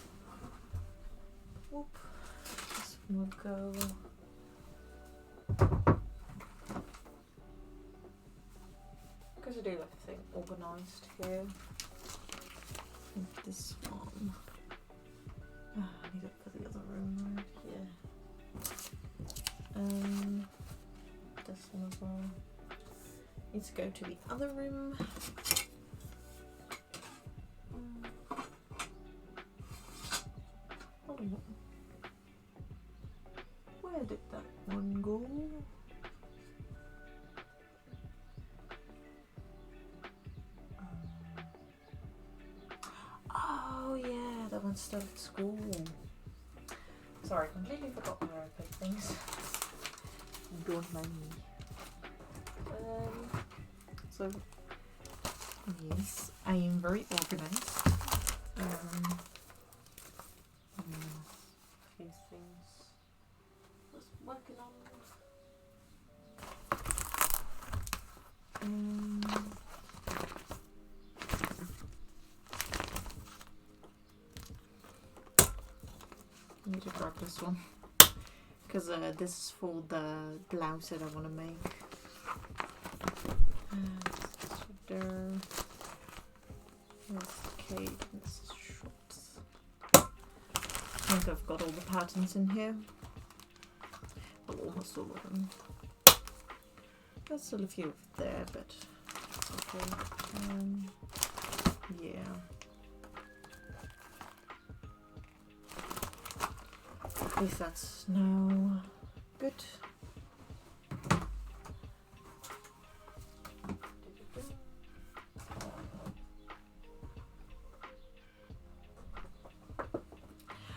Whoop. This one would go. Because I do everything organised here. I think this one. I need it for the other room right here. This one as well. Needs to go to the other room. Oh, where did that one go? Oh yeah, that let's start school. Sorry, I completely forgot where I put things. Don't mind me. So, yes, I am very organized. These things was working on. I need to grab this one because this is for the blouse that I want to make. There. That's Kate. This is shorts. I think I've got all the patterns in here. Well, almost all of them. There's still a few there, but okay. Yeah. At least that's now good.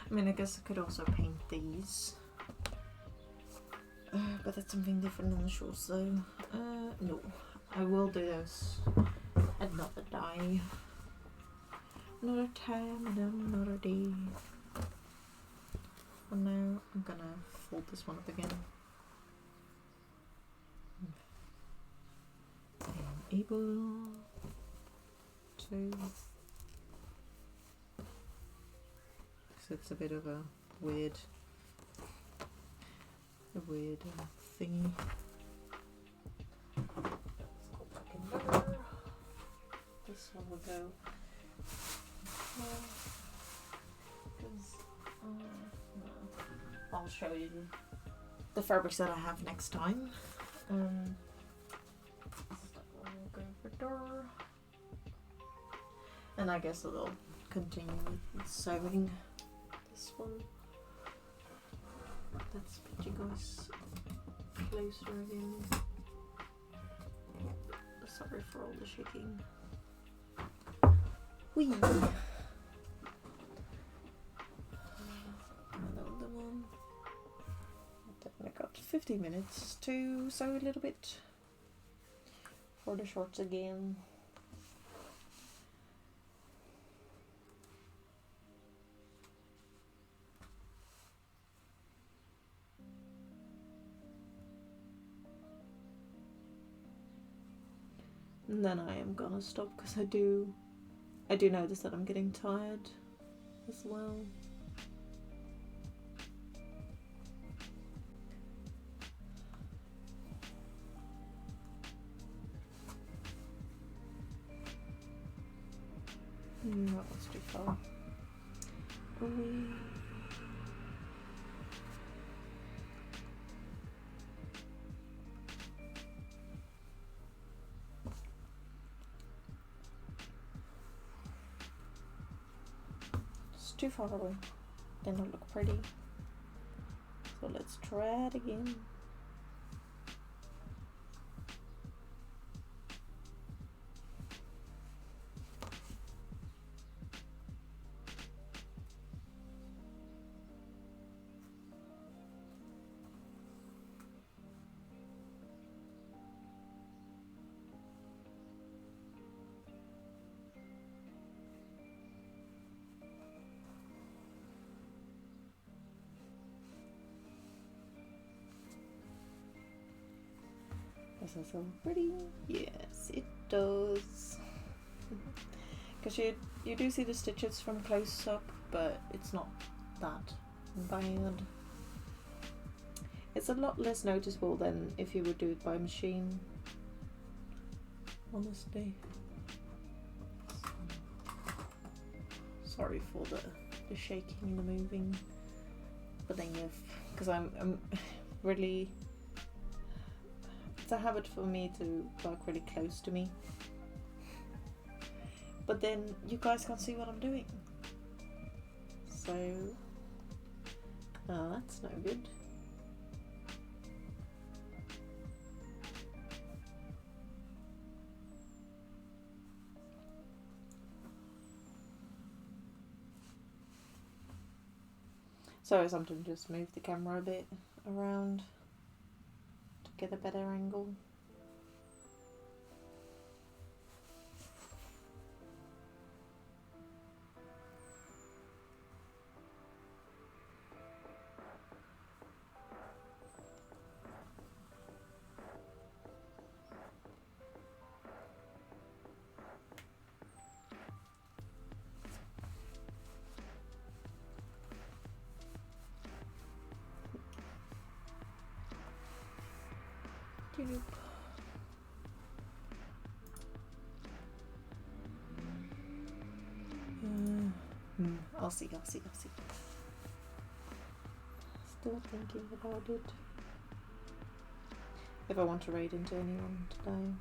I mean, I guess I could also paint these. But that's something different than the shorts, so no. I will do those another day. Another time and another day. For now, I'm gonna fold this one up again. I'm able to. So it's a bit of a weird thingy. Let's go back in there. This one will go. I'll show you the fabrics that I have next time. That one will go for door. And I guess I'll continue with sewing this one. Let's put you guys closer again. Sorry for all the shaking. Whee! Another one. I got 50 minutes to sew a little bit for the shorts again. And then I am gonna stop because I do notice that I'm getting tired as well. That was too far. It's too far away. Then it'll look pretty. So let's try it again. Does that sound pretty? Yes, it does. Because you do see the stitches from close up, but it's not that bad. It's a lot less noticeable than if you would do it by machine, honestly. Sorry for the shaking and the moving, but then because I'm really, it's a habit for me to work really close to me, but then you guys can't see what I'm doing, so that's no good. So I sometimes just move the camera a bit around to get a better angle. I'll see. Still thinking about it. If I want to raid into anyone today.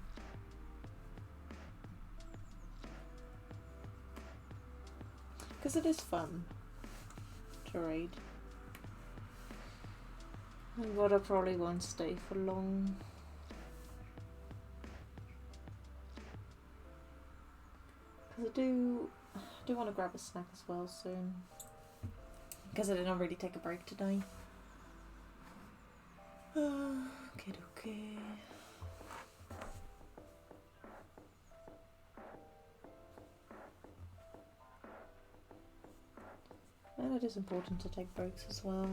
Because it is fun to raid. But I probably won't stay for long. Because I do want to grab a snack as well soon. Because I didn't really take a break today. Okay. And it is important to take breaks as well.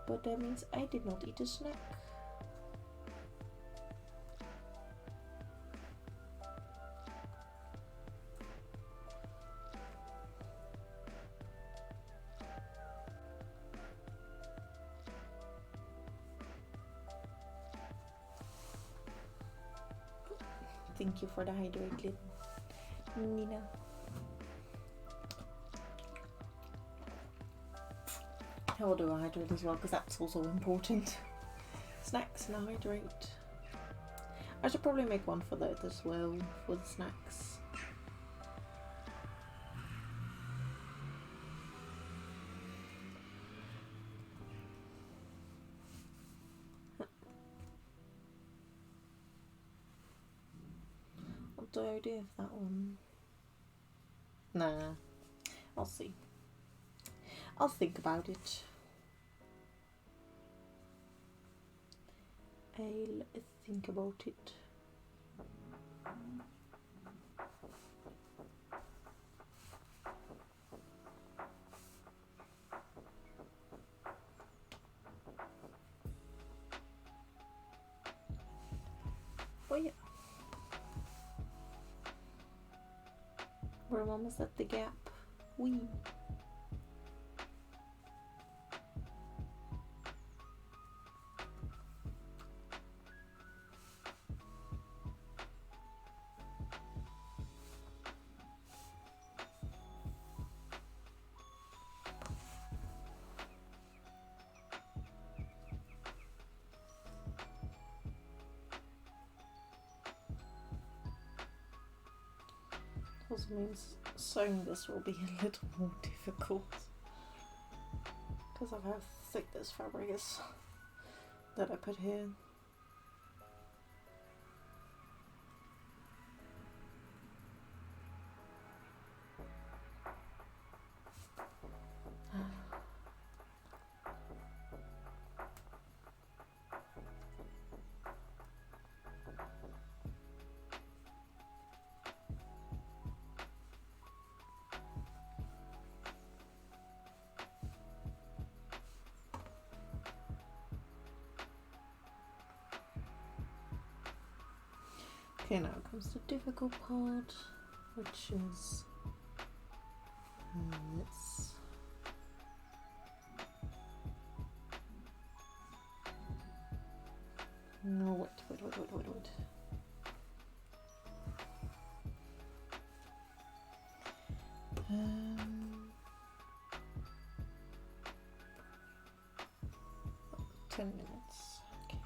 But that means I did not eat a snack. Thank you for the hydrate, Nina. I will do a hydrate as well because that's also important. Snacks and hydrate. I should probably make one for that as well, for the snacks. What do I do with that one? Nah, I'll see. I'll think about it. I'll think about it. Oh yeah. We're almost at the gap. Wee. Also means sewing this will be a little more difficult because of how thick this fabric is that I put here. Okay, now comes the difficult part, which is this. No, wait. 10 minutes. Okay.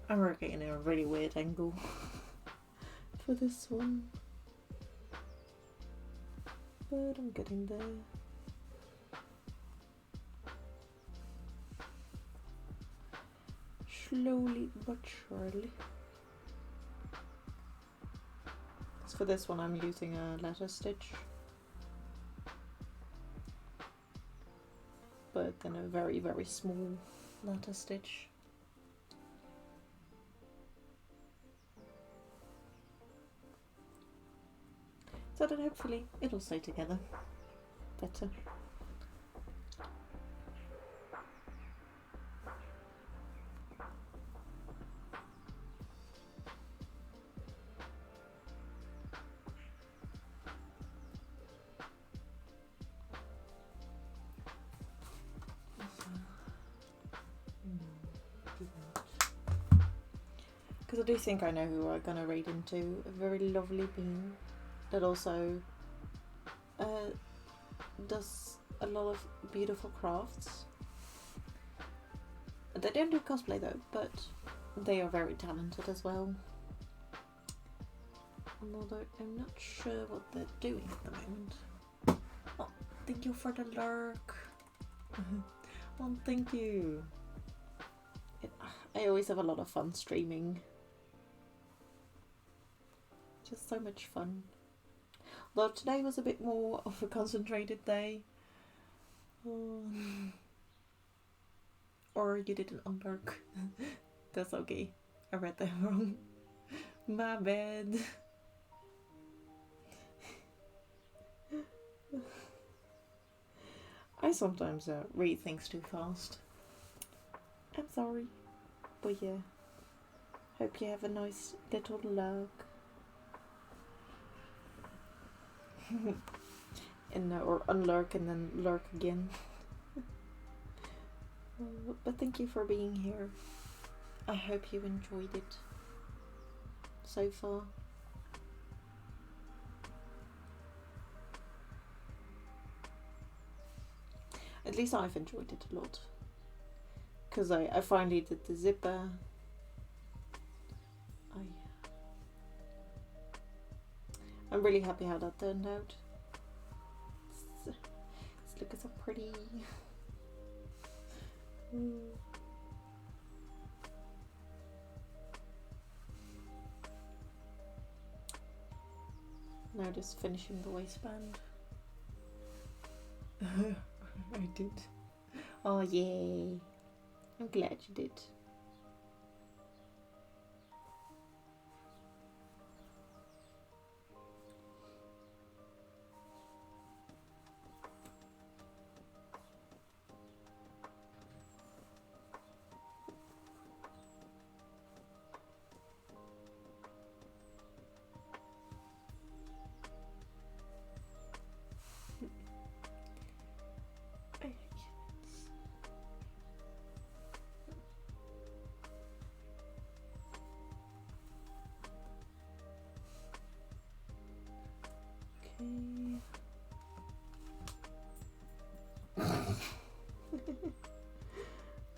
I'm working in a really weird angle for this one, but I'm getting there. Slowly but surely. So for this one I'm using a lattice stitch, but then a very, very small lattice stitch. So that hopefully it'll stay together better. Because I do think I know who I'm gonna raid into. A very lovely bean that also does a lot of beautiful crafts. They don't do cosplay though, but they are very talented as well. Although I'm not sure what they're doing at the moment. Oh, thank you for the lurk. Oh, thank you. I always have a lot of fun streaming. Just so much fun. Though today was a bit more of a concentrated day. Or you didn't unlurk. That's okay. I read that wrong. My bad. I sometimes read things too fast. I'm sorry. But yeah. Hope you have a nice little lurk. And or unlurk and then lurk again. But thank you for being here. I hope you enjoyed it so far. At least I've enjoyed it a lot. Because I finally did the zipper. I'm really happy how that turned out. It's looking so pretty. Now just finishing the waistband. I did. Oh yay. I'm glad you did.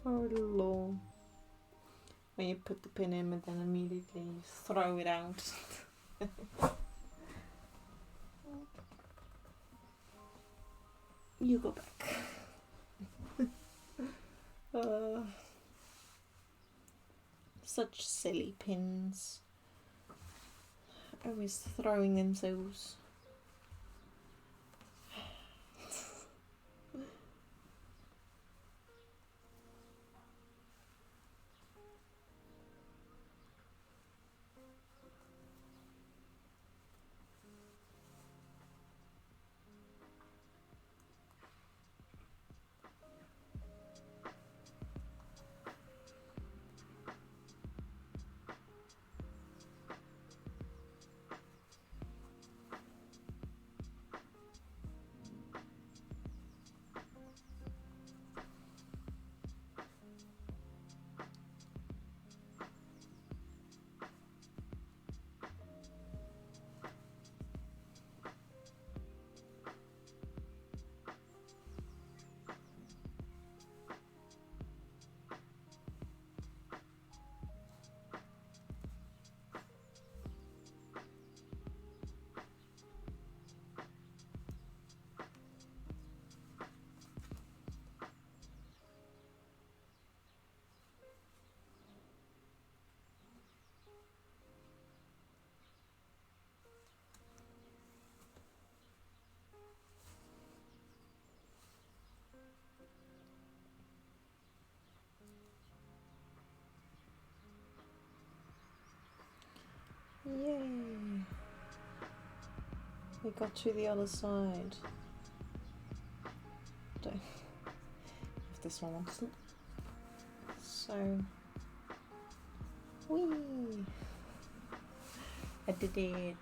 Oh lord. When you put the pin in and then immediately throw it out. You go back. Such silly pins. Always throwing themselves. We got to the other side. Don't if this one wants to. So, whee! I did it.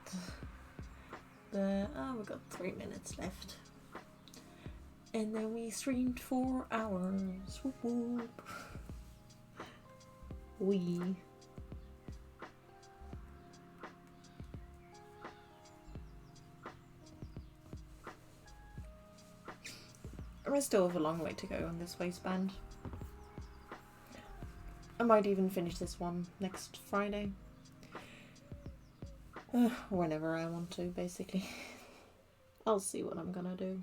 We've got 3 minutes left. And then we streamed 4 hours. Whoop whoop. Wee. I still have a long way to go on this waistband. I might even finish this one next Friday. Whenever I want to, basically. I'll see what I'm gonna do.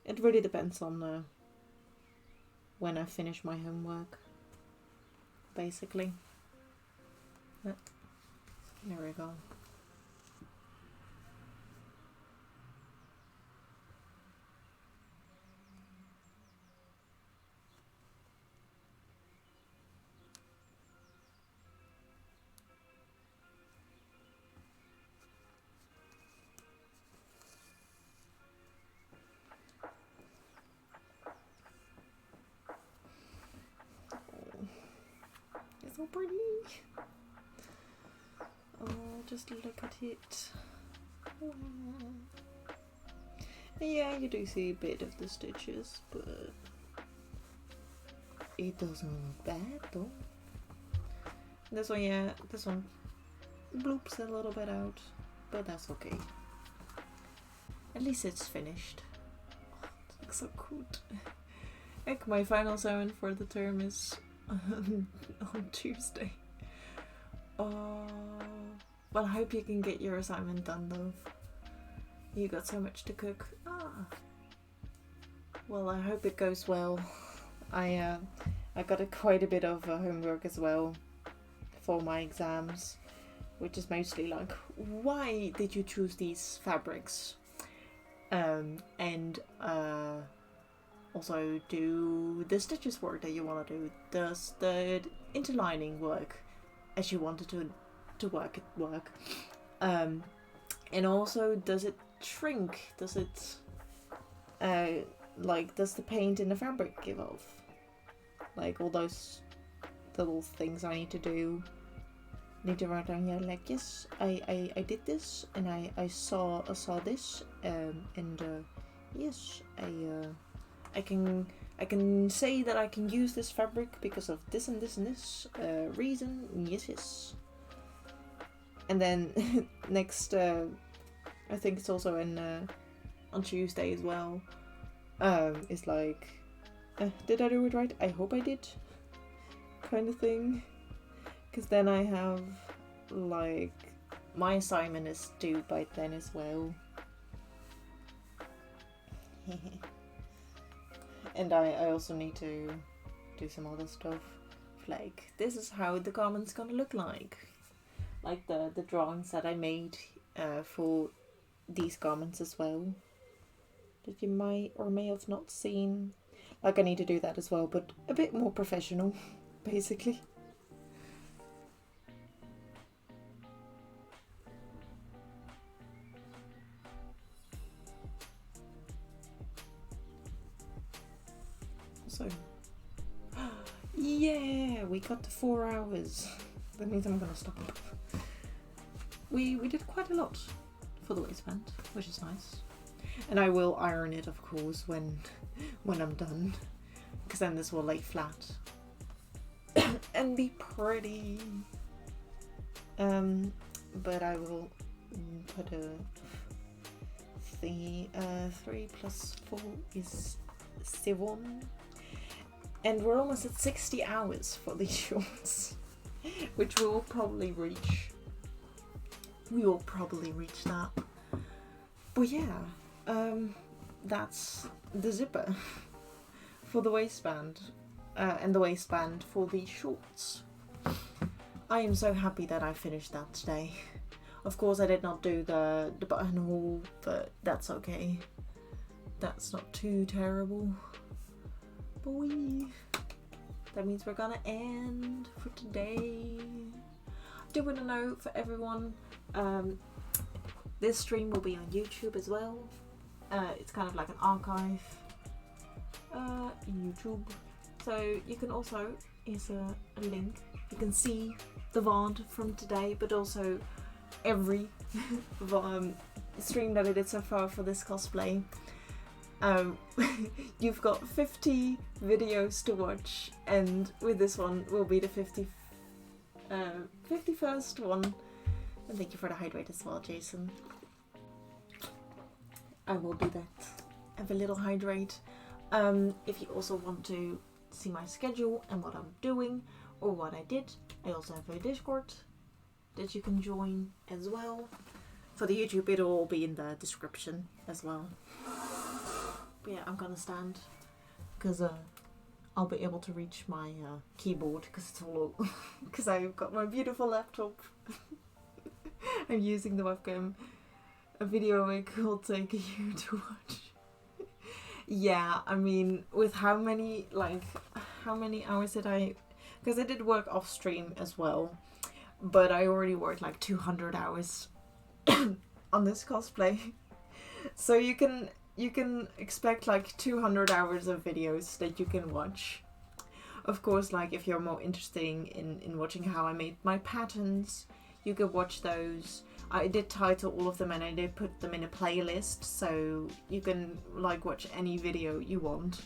It really depends on when I finish my homework, basically. There we go. So pretty. Oh, just look at it. Oh. Yeah, you do see a bit of the stitches, but it doesn't look bad though. This one, yeah, this one bloops a little bit out, but that's okay. At least it's finished. Oh, it looks so good. Like my final assignment for the term is on Tuesday. Well, I hope you can get your assignment done though. You got so much to cook. Well, I hope it goes well. I got quite a bit of homework as well for my exams, which is mostly like, why did you choose these fabrics? And also, do the stitches work that you want to do? Does the interlining work as you wanted to work? And also, does it shrink? Does it does the paint in the fabric give off? Like all those little things I need to do. Need to write down here like, yes, I did this, and I saw this, and yes, I can say that I can use this fabric because of this and this and this reason. Yes. And then next, I think it's also on Tuesday as well. It's like, did I do it right? I hope I did, kind of thing. Because then I have like my assignment is due by then as well. And I also need to do some other stuff. Like, this is how the garment's gonna look like. Like the drawings that I made for these garments as well. That you might or may have not seen. Like, I need to do that as well, but a bit more professional, basically. So, yeah, we got to 4 hours. That means I'm gonna stop. We did quite a lot for the waistband, which is nice. And I will iron it, of course, when I'm done, because then this will lay flat and be pretty. But I will put a thingy. 3 plus 4 is 7. And we're almost at 60 hours for these shorts, which we will probably reach. We will probably reach that. But yeah, that's the zipper for the waistband, and the waistband for the shorts. I am so happy that I finished that today. Of course, I did not do the buttonhole, but that's okay. That's not too terrible. Boy, that means we're gonna end for today. do want to know for everyone, this stream will be on YouTube as well. It's kind of like an archive YouTube, so you can also, here's a link, you can see the VOD from today, but also every stream that I did so far for this cosplay. You've got 50 videos to watch, and with this one will be the 51st one. And thank you for the hydrate as well, Jason. I will do that. Have a little hydrate. If you also want to see my schedule and what I'm doing or what I did, I also have a Discord that you can join as well. For the YouTube, it'll all be in the description as well. But yeah, I'm gonna stand because I'll be able to reach my keyboard because it's all because I've got my beautiful laptop. I'm using the webcam. A video I will take you to watch. Yeah, I mean, with how many hours did I? Because I did work off stream as well, but I already worked like 200 hours on this cosplay. So you can expect like 200 hours of videos that you can watch. Of course, like if you're more interested in watching how I made my patterns, you could watch those. I did title all of them and I did put them in a playlist, so you can like watch any video you want.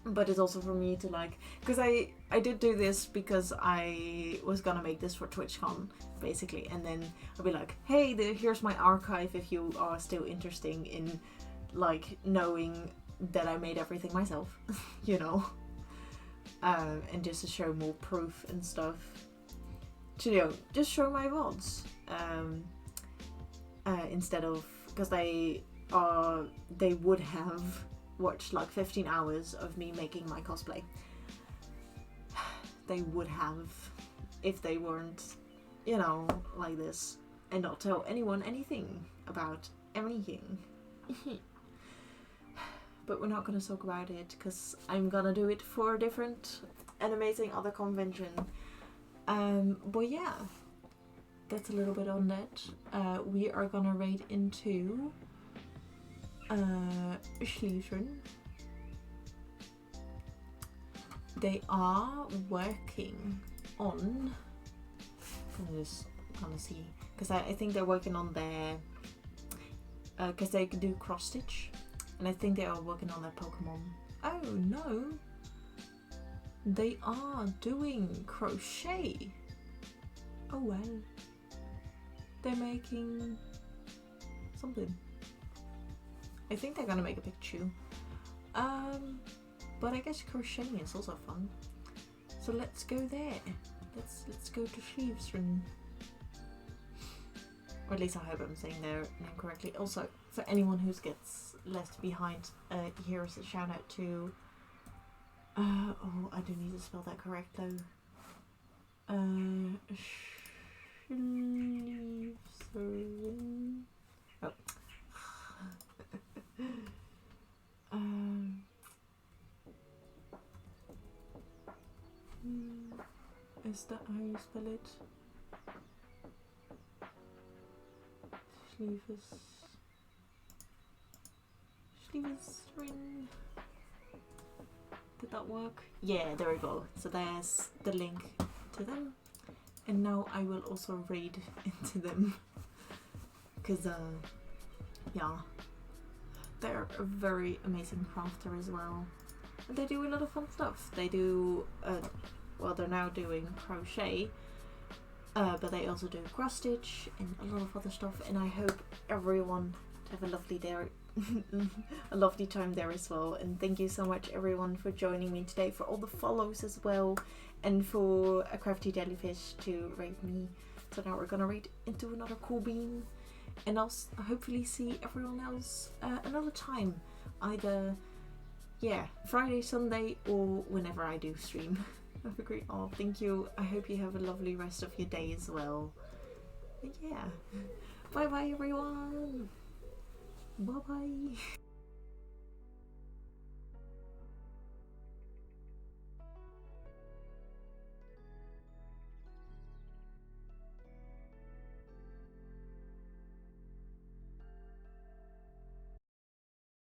But it's also for me to like, because I did do this because I was gonna make this for TwitchCon basically, and then I'll be like, hey, here's my archive if you are still interested in like knowing that I made everything myself, you know, and just to show more proof and stuff. To, you know, just show my VODs instead of, because they would have watched like 15 hours of me making my cosplay. They would have if they weren't, you know, like this, and not tell anyone anything about anything. But we're not going to talk about it because I'm gonna do it for a different and amazing other convention. But yeah, that's a little bit on that. We are gonna raid into Schlesien. They are working on, I'm just gonna see, because I think they're working on their, because they can do cross stitch, and I think they are working on their Pokemon. Oh no! They are doing crochet. Oh well. They're making something. I think they're gonna make a Pikachu. But I guess crocheting is also fun. So let's go there. Let's go to Schlesien. Or at least I hope I'm saying their name correctly. Also, for anyone who gets left behind, here's a shout out to oh, I do need to spell that correct though. Schlesien. Oh. Is that how you spell it? Schlesien. Did that work? Yeah, there we go. So there's the link to them. And now I will also raid into them. Because, yeah. They're a very amazing crafter as well. And they do a lot of fun stuff. They do, well, they're now doing crochet. But they also do cross stitch and a lot of other stuff. And I hope everyone have a lovely day. A lovely time there as well, and thank you so much everyone for joining me today, for all the follows as well, and for a crafty jellyfish to raid me. So now we're gonna raid into another cool bean, and I'll hopefully see everyone else another time, either Friday, Sunday, or whenever I do stream. Have a great thank you. I hope you have a lovely rest of your day as well. And yeah, bye bye everyone. Bye bye.